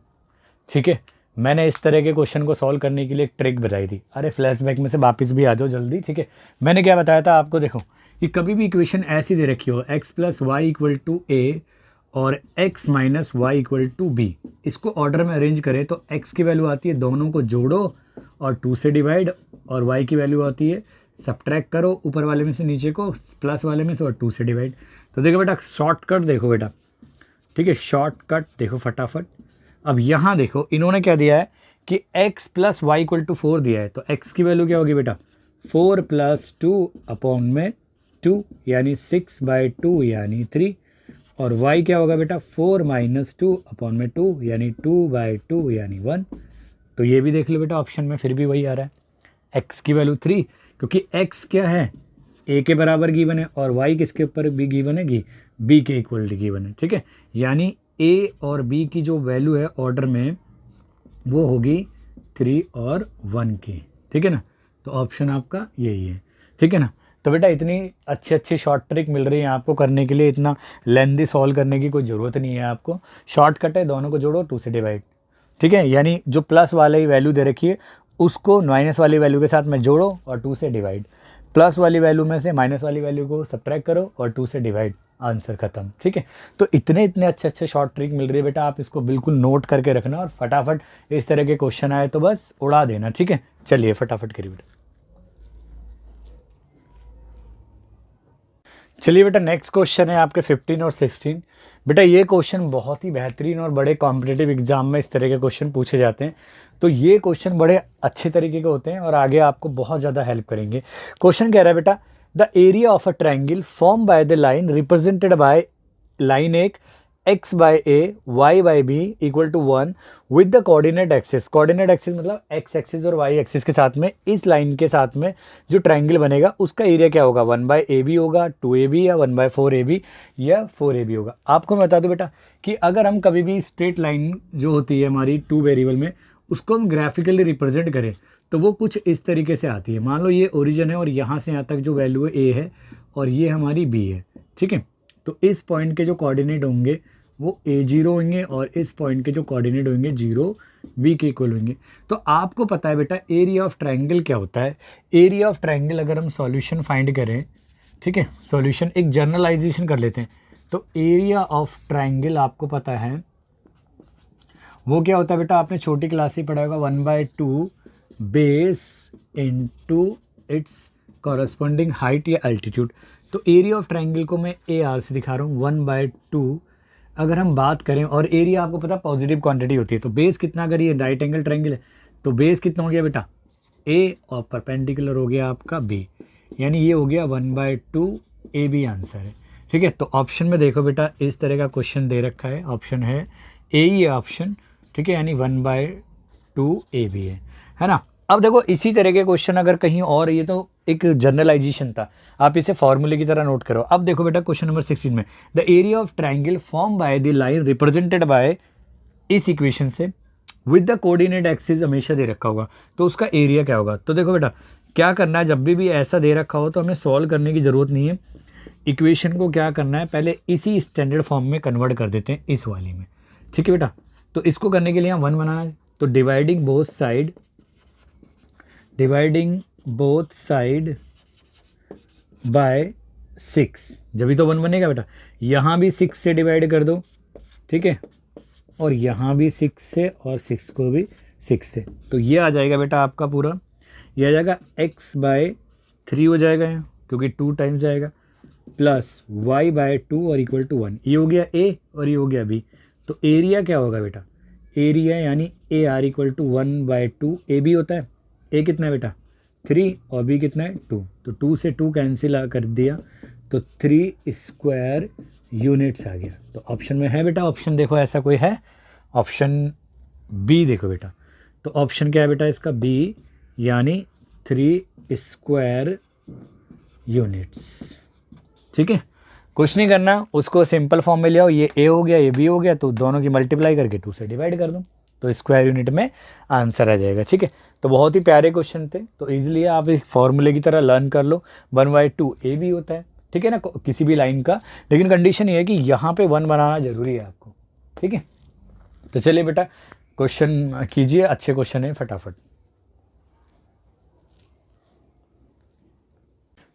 S1: ठीक है। मैंने इस तरह के क्वेश्चन को सॉल्व करने के लिए एक ट्रिक बताई थी, अरे फ्लैशबैक में से वापस भी आ जाओ जल्दी, ठीक है। मैंने क्या बताया था आपको, देखो कि कभी भी इक्वेशन ऐसी दे रखी हो x plus y equal to a और x minus y equal to b, इसको ऑर्डर में अरेंज करें तो x की वैल्यू आती है, दोनों को जोड़ो और 2 से डिवाइड, और y की वैल्यू आती है सब्ट्रैक्ट करो, ऊपर वाले में से नीचे को, प्लस वाले में से और 2 से डिवाइड। तो देखो बेटा शॉर्टकट देखो बेटा, ठीक है, शॉर्टकट देखो फटाफट। अब यहाँ देखो इन्होंने क्या दिया है कि x plus y equal to 4 दिया है, तो x की वैल्यू क्या होगी बेटा 4 + 2 अपॉन में 2 यानी 6/2 यानी 3, और y क्या होगा बेटा 4 - 2 अपॉन में 2 यानी 2/2 यानी 1। तो ये भी देख लो बेटा ऑप्शन में फिर भी वही आ रहा है, x की वैल्यू 3, क्योंकि x क्या है a के बराबर गिवन है और y किसके ऊपर भी गिवन है, b के इक्वल गिवन है। ठीक है, यानी a और b की जो वैल्यू है ऑर्डर में वो होगी 3 और 1 की। ठीक है ना, तो ऑप्शन आपका यही है। ठीक है ना, तो बेटा इतनी अच्छी शॉर्ट ट्रिक मिल रही है आपको करने के लिए, इतना लेंदी सॉल्व करने की कोई ज़रूरत नहीं है आपको। शॉर्टकट है, दोनों को जोड़ो 2 से डिवाइड। ठीक है, यानी जो प्लस वाली वैल्यू दे रखी है उसको माइनस वाली वैल्यू के साथ में जोड़ो और 2 से डिवाइड, प्लस वाली वैल्यू में से माइनस वाली वैल्यू को सब्ट्रैक्ट करो और 2 से डिवाइड, आंसर खत्म। ठीक है, तो इतने अच्छे शॉर्ट ट्रिक मिल रही है बेटा, आप इसको बिल्कुल नोट करके रखना और फटाफट इस तरह के क्वेश्चन आए तो बस उड़ा देना। ठीक है, चलिए फटाफट करिए बेटा। चलिए बेटा, नेक्स्ट क्वेश्चन है आपके 15 और 16। बेटा ये क्वेश्चन बहुत ही बेहतरीन और बड़े कॉम्पिटिटिव एग्जाम में इस तरह के क्वेश्चन पूछे जाते हैं, तो ये क्वेश्चन बड़े अच्छे तरीके के होते हैं और आगे आपको बहुत ज़्यादा हेल्प करेंगे। क्वेश्चन कह रहा है बेटा, the area of a triangle form by the line represented by line एक x/a y/b equal to 1 with the coordinate axis. Coordinate axis मतलब x एक्सिस और y एक्सिस के साथ में इस लाइन के साथ में जो ट्रायंगल बनेगा उसका एरिया क्या होगा, 1/ab होगा, 2ab या 1/4ab या 4ab होगा। आपको मैं बता दूं बेटा कि अगर हम कभी भी स्ट्रेट लाइन जो होती है हमारी 2 वेरिएबल में उसको हम ग्राफिकली रिप्रेजेंट करें तो वो कुछ इस तरीके से आती है। मान लो ये ओरिजिन है और यहाँ से यहाँ तक जो वैल्यू है a है और ये हमारी b है। ठीक है, तो इस पॉइंट के जो कोऑर्डिनेट होंगे वो a0 होंगे और इस पॉइंट के जो कोऑर्डिनेट होंगे 0 b के इक्वल होंगे। तो आपको पता है बेटा एरिया ऑफ ट्रायंगल क्या होता है। एरिया ऑफ ट्रायंगल अगर हम सॉल्यूशन फाइंड करें, ठीक है, सॉल्यूशन एक जनरलाइजेशन कर लेते हैं, तो एरिया ऑफ ट्रायंगल आपको पता है वो क्या होता है बेटा, आपने छोटी क्लास ही पढ़ा होगा, 1/2 base into its corresponding height या एल्टीट्यूड। तो एरिया ऑफ ट्रायंगल को मैं AR से दिखा रहा हूँ, 1/2 अगर हम बात करें, और एरिया आपको पता पॉजिटिव क्वांटिटी होती है, तो बेस कितना, अगर ये राइट एंगल ट्रायंगल है तो बेस कितना हो गया बेटा A और परपेंडिकुलर हो गया आपका B, यानी ये हो गया 1/2 AB आंसर है। ठीक है, तो ऑप्शन में देखो बेटा इस तरह का क्वेश्चन दे रखा है, ऑप्शन है A ही ऑप्शन। ठीक है, यानी 1/2 AB है ना। अब देखो इसी तरह के क्वेश्चन अगर कहीं और, ये तो एक जनरलाइजेशन था, आप इसे फॉर्मूले की तरह नोट करो। अब देखो बेटा क्वेश्चन नंबर 16 में, the area of triangle form by the line represented bye, इस इक्वेशन से विद द कोऑर्डिनेट एक्सिस हमेशा दे रखा होगा तो उसका एरिया क्या होगा। तो देखो बेटा क्या करना है, जब भी ऐसा दे रखा हो तो हमें सॉल्व करने की ज़रूरत नहीं है, इक्वेशन को क्या करना है पहले इसी स्टैंडर्ड फॉर्म में कन्वर्ट कर देते हैं इस वाली में। ठीक है बेटा, तो इसको करने के लिए हम 1 बनाना है, तो डिवाइडिंग बोथ साइड बाय 6, जब भी तो 1 बनेगा बेटा। यहाँ भी 6 से डिवाइड कर दो, ठीक है, और यहाँ भी 6 से और 6 को भी 6 से, तो ये आ जाएगा बेटा आपका पूरा, ये आ जाएगा x/3 हो जाएगा यहाँ क्योंकि 2 टाइम्स जाएगा, प्लस y/2 और इक्वल टू 1, ये हो गया a और ये हो गया b। तो एरिया क्या होगा बेटा, एरिया यानी AR इक्वल टू 1/2 AB होता है। a कितना है बेटा 3 और b कितना है 2, तो 2 से 2 कैंसिल कर दिया तो 3 स्क्वायर यूनिट्स आ गया। तो ऑप्शन में है बेटा, ऑप्शन देखो ऐसा कोई है, ऑप्शन बी देखो बेटा, तो ऑप्शन क्या है बेटा इसका B, यानी 3 स्क्वायर यूनिट्स। ठीक है, कुछ नहीं करना, उसको सिंपल फॉर्म में ले आओ, ये A हो गया ये B हो गया, तो दोनों की मल्टीप्लाई करके 2 से डिवाइड कर दूँ तो स्क्वायर यूनिट में आंसर आ जाएगा। ठीक है, तो बहुत ही प्यारे क्वेश्चन थे, तो इजीली आप एक फॉर्मूले की तरह लर्न कर लो, 1/2 AB होता है। ठीक है ना, किसी भी लाइन का, लेकिन कंडीशन ये है कि यहाँ पे 1 बनाना जरूरी है आपको। ठीक है, तो चलिए बेटा क्वेश्चन कीजिए, अच्छे क्वेश्चन है फटाफट।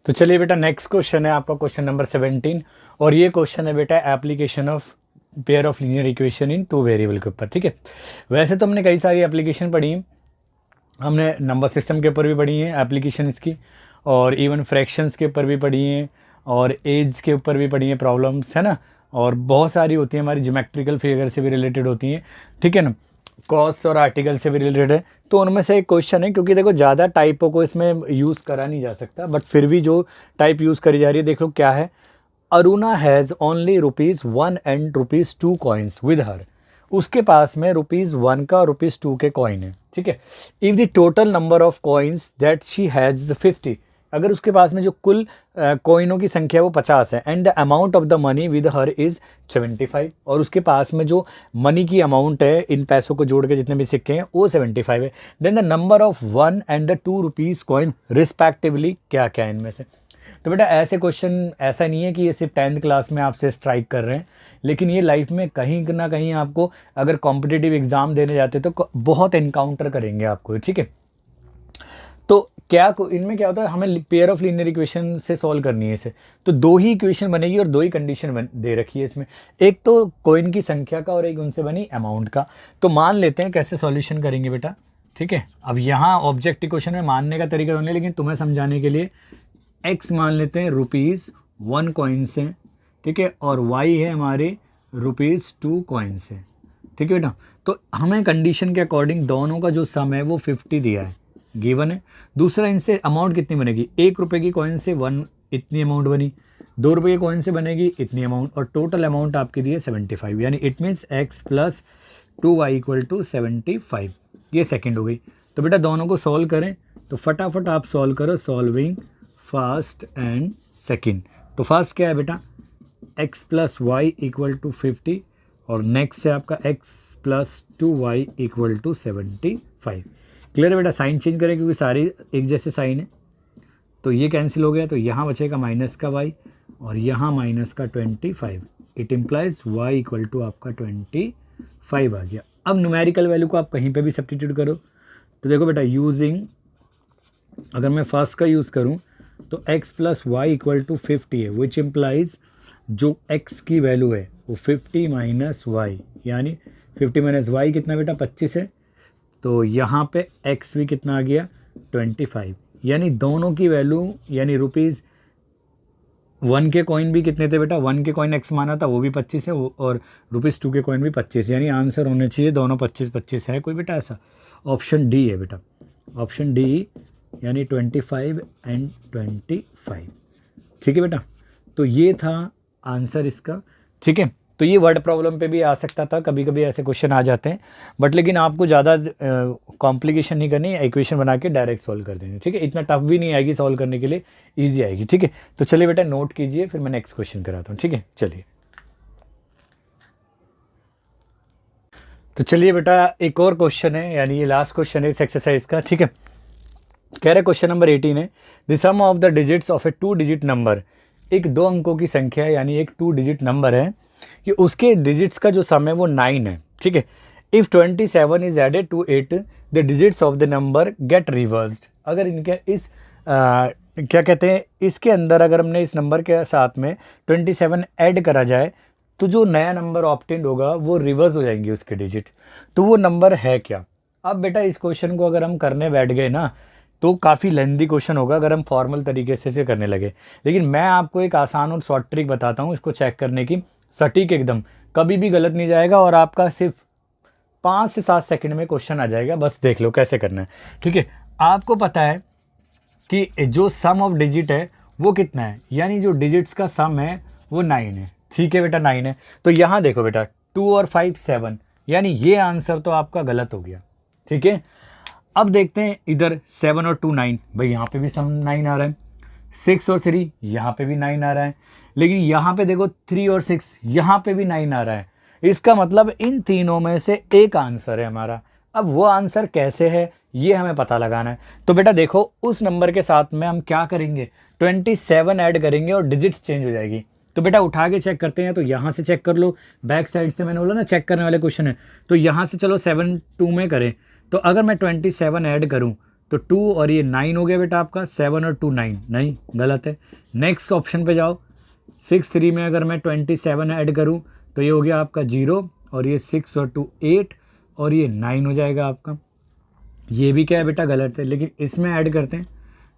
S1: तो चलिए बेटा नेक्स्ट क्वेश्चन है आपका क्वेश्चन नंबर 17, और ये क्वेश्चन है बेटा application of pair of linear equation in 2 variable के ऊपर। ठीक है, वैसे तो हमने कई सारी एप्लीकेशन पढ़ी है, हमने नंबर सिस्टम के ऊपर भी पढ़ी है एप्लीकेशन इसकी, और इवन फ्रैक्शंस के ऊपर भी पढ़ी हैं, और एज के ऊपर भी पढ़ी हैं प्रॉब्लम्स, है ना, और बहुत सारी होती हैं हमारी ज्योमेट्रिकल फिगर से भी रिलेटेड होती हैं। ठीक है ना, कॉस्ट और आर्टिकल से भी रिलेटेड है, तो उनमें से एक क्वेश्चन है, क्योंकि देखो ज़्यादा टाइपों को इसमें यूज़ करा नहीं जा सकता, बट फिर भी जो टाइप यूज़ करी जा रही है देख लो क्या है। Aruna has only ₹1 and ₹2 coins with her. उसके पास में ₹1 का और ₹2 के कॉइन है, ठीक है। If the total number of coins that she has 50, अगर उसके पास में जो कुल कॉइनों की संख्या है वो 50 है, and the amount of the money with her is 75, और उसके पास में जो मनी की अमाउंट है इन पैसों को जोड़ के जितने भी सिक्के हैं वो 75 है, then the number of 1 and the ₹2 coin respectively क्या क्या है इनमें से। तो बेटा ऐसे क्वेश्चन ऐसा नहीं है कि ये सिर्फ 10th क्लास में आपसे स्ट्राइक कर रहे हैं, लेकिन ये लाइफ में कहीं ना कहीं आपको अगर कॉम्पिटिटिव एग्जाम देने जाते तो बहुत एनकाउंटर करेंगे आपको, ठीक है। तो क्या इनमें क्या होता है, हमें पेयर ऑफ लीनियर इक्वेशन से सॉल्व करनी है इसे, तो 2 ही इक्वेशन बनेगी और 2 ही कंडीशन दे रखी है इसमें, एक तो कॉइन की संख्या का और एक उनसे बनी अमाउंट का। तो मान लेते हैं कैसे सॉल्यूशन करेंगे बेटा, ठीक है। अब यहाँ ऑब्जेक्टिव क्वेश्चन में मानने का तरीका नहीं, लेकिन तुम्हें समझाने के लिए x मान लेते हैं ₹1 कॉइन्स हैं, ठीक है, और y है हमारे ₹2 कॉइन्स हैं, ठीक है बेटा। तो हमें कंडीशन के अकॉर्डिंग दोनों का जो सम है वो 50 दिया है, गिवन है। दूसरा इनसे अमाउंट कितनी बनेगी, ₹1 की कॉइन से 1 इतनी अमाउंट बनी, ₹2 की कॉइन से बनेगी इतनी अमाउंट, और टोटल अमाउंट आपकी दी है 75, यानी इट मीन्स x + 2y = 75। ये सेकंड हो गई। तो बेटा दोनों को सॉल्व करें, तो फटाफट आप सॉल्व करो, सॉल्विंग फर्स्ट एंड सेकंड। तो फर्स्ट क्या है बेटा, x + y = 50, और नेक्स्ट है आपका x + 2y = 75। क्लियर है बेटा। साइन चेंज करें क्योंकि सारे एक जैसे साइन है, तो ये कैंसिल हो गया, तो यहाँ बचेगा माइनस का y और यहाँ माइनस का 25। इट इम्प्लाइज y = आपका 25 आ गया। अब न्यूमेरिकल वैल्यू को आप कहीं पे भी सब्स्टिट्यूट करो, तो देखो बेटा यूजिंग, अगर मैं फर्स्ट का यूज़ करूँ तो x + y = 50 है, विच इम्प्लाइज जो x की वैल्यू है वो 50 - y, यानी 50 - y कितना बेटा 25 है, तो यहाँ पे x भी कितना आ गया 25, यानी दोनों की वैल्यू, यानी ₹1 के कॉइन भी कितने थे बेटा, 1 के कॉइन x माना था वो भी 25 है, और ₹2 के कॉइन भी 25, यानी आंसर होने चाहिए दोनों 25-25 है कोई बेटा ऐसा। ऑप्शन डी है बेटा, ऑप्शन डी, यानी 25 एंड 25, ठीक है बेटा। तो ये था आंसर इसका, ठीक है। तो ये वर्ड प्रॉब्लम पे भी आ सकता था, कभी कभी ऐसे क्वेश्चन आ जाते हैं, बट लेकिन आपको ज़्यादा कॉम्प्लिकेशन नहीं करनी है, इक्वेशन बना के डायरेक्ट सॉल्व कर देंगे, ठीक है। इतना टफ भी नहीं आएगी सॉल्व करने के लिए, ईजी आएगी, ठीक है। तो चलिए बेटा नोट कीजिए, फिर मैं नेक्स्ट क्वेश्चन कराता हूँ, ठीक है। चलिए, तो चलिए बेटा एक और क्वेश्चन है, यानी ये लास्ट क्वेश्चन है इस एक्सरसाइज का, ठीक है। कह रहे क्वेश्चन नंबर 18 है, the sum of the digits of a 2 digit number, एक 2 अंकों की संख्या है, यानी एक 2 डिजिट नंबर है, कि उसके डिजिट्स का जो सम है वो 9 है, ठीक है। If 27 is added to it, the digits of the number get reversed. अगर इनके इस क्या कहते हैं, इसके अंदर अगर हमने इस नंबर के साथ में 27 ऐड करा जाए, तो जो नया नंबर ऑब्टेंड होगा वो रिवर्स हो जाएंगे उसके डिजिट। तो वो नंबर है क्या। अब बेटा इस क्वेश्चन को अगर हम करने बैठ गए ना, तो काफ़ी लेंदी क्वेश्चन होगा अगर हम फॉर्मल तरीके से करने लगे, लेकिन मैं आपको एक आसान और शॉर्ट ट्रिक बताता हूँ इसको चेक करने की, सटीक एकदम, कभी भी गलत नहीं जाएगा, और आपका सिर्फ 5 से 7 सेकंड में क्वेश्चन आ जाएगा, बस देख लो कैसे करना है, ठीक है। आपको पता है कि जो सम ऑफ डिजिट है वो कितना है, यानी जो डिजिट्स का सम है वो 9 है, ठीक है बेटा 9 है। तो यहाँ देखो बेटा 2 और 5 7, यानी ये आंसर तो आपका गलत हो गया, ठीक है। अब देखते हैं इधर 7 और 2 9, भाई यहाँ पे भी सम 9 आ रहा है, 6 और 3 यहाँ पे भी 9 आ रहा है, लेकिन यहाँ पे देखो 3 और 6 यहाँ पे भी 9 आ रहा है। इसका मतलब इन तीनों में से एक आंसर है हमारा। अब वो आंसर कैसे है ये हमें पता लगाना है। तो बेटा देखो उस नंबर के साथ में हम क्या करेंगे, 27 ऐड करेंगे और डिजिट्स चेंज हो जाएगी। तो बेटा उठा के चेक करते हैं, तो यहाँ से चेक कर लो, बैक साइड से मैंने बोला ना चेक करने वाले क्वेश्चन है, तो यहाँ से चलो 7 2 में करें, तो अगर मैं 27 ऐड करूँ तो 2 और ये 9 हो गया बेटा आपका, 7 और 2 9, नहीं गलत है। नेक्स्ट ऑप्शन पे जाओ, 6 3 में अगर मैं 27 ऐड करूँ तो ये हो गया आपका 0, और ये 6 और 2 8, और ये 9 हो जाएगा आपका। ये भी क्या है बेटा गलत है, लेकिन इसमें ऐड करते हैं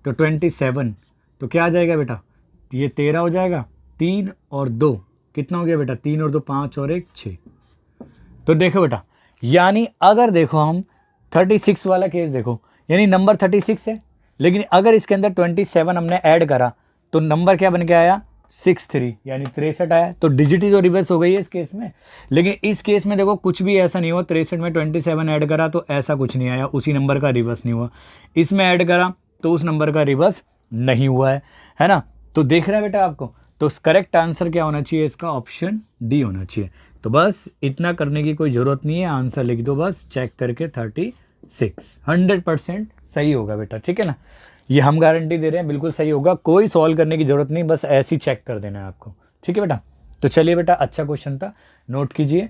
S1: तो 27, तो क्या आ जाएगा बेटा, ये 13 हो जाएगा, 3 और 2 कितना हो गया बेटा, 3 और 2 5 और 1 6। तो देखो बेटा यानी अगर देखो हम 36 वाला केस देखो, यानी नंबर 36 है, लेकिन अगर इसके अंदर 27 हमने ऐड करा तो नंबर क्या बन के आया 63, यानी 63 आया। तो डिजिट ही तो रिवर्स हो गई है इस केस में। लेकिन इस केस में देखो कुछ भी ऐसा नहीं हुआ, 63 में 27 ऐड करा तो ऐसा कुछ नहीं आया, उसी नंबर का रिवर्स नहीं हुआ। इसमें ऐड करा तो उस नंबर का रिवर्स नहीं हुआ है ना। तो देख रहे हैं बेटा आपको, तो करेक्ट आंसर क्या होना चाहिए इसका, ऑप्शन डी होना चाहिए। तो बस इतना करने की कोई ज़रूरत नहीं है, आंसर लिख दो बस चेक करके 36, 100% सही होगा बेटा, ठीक है ना। ये हम गारंटी दे रहे हैं बिल्कुल सही होगा, कोई सॉल्व करने की ज़रूरत नहीं, बस ऐसे ही चेक कर देना है आपको, ठीक है बेटा। तो चलिए बेटा, अच्छा क्वेश्चन था, नोट कीजिए।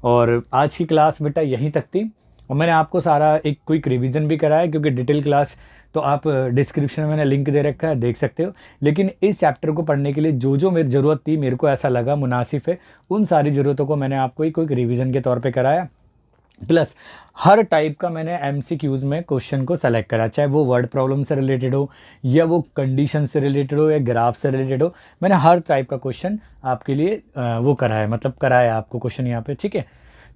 S1: और आज की क्लास बेटा यहीं तक थी, और मैंने आपको सारा एक क्विक रिवीजन भी कराया, क्योंकि डिटेल क्लास तो आप डिस्क्रिप्शन में मैंने लिंक दे रखा है, देख सकते हो। लेकिन इस चैप्टर को पढ़ने के लिए जो जो मेरी ज़रूरत थी, मेरे को ऐसा लगा मुनासिब है, उन सारी ज़रूरतों को मैंने आपको एक क्विक रिवीजन के तौर पे कराया। प्लस हर टाइप का मैंने एमसीक्यूज में क्वेश्चन को सेलेक्ट करा, चाहे वो वर्ड प्रॉब्लम से रिलेटेड हो, या वो कंडीशन से रिलेटेड हो, या ग्राफ से रिलेटेड हो। मैंने हर टाइप का क्वेश्चन आपके लिए वो करा है, मतलब कराया आपको क्वेश्चन यहाँ पे, ठीक है।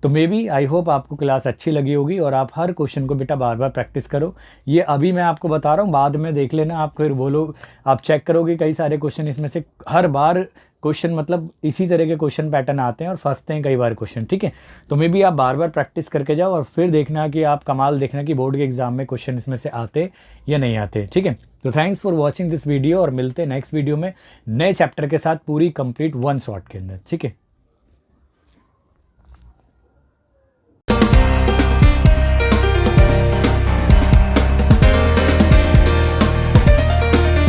S1: तो मे बी आई होप आपको क्लास अच्छी लगी होगी, और आप हर क्वेश्चन को बेटा बार बार प्रैक्टिस करो। ये अभी मैं आपको बता रहा हूँ, बाद में देख लेना आप, फिर बोलो आप चेक करोगे कई सारे क्वेश्चन इसमें से हर बार क्वेश्चन मतलब इसी तरह के क्वेश्चन पैटर्न आते हैं और फंसते हैं कई बार क्वेश्चन, ठीक है। तो मे बी आप बार बार प्रैक्टिस करके जाओ, और फिर देखना कि आप कमाल देखना कि बोर्ड के एग्जाम में क्वेश्चन इसमें से आते या नहीं आते, ठीक है। तो thanks for watching this video, और मिलते हैं नेक्स्ट वीडियो में नए चैप्टर के साथ पूरी कंप्लीट वन शॉट के अंदर, ठीक है।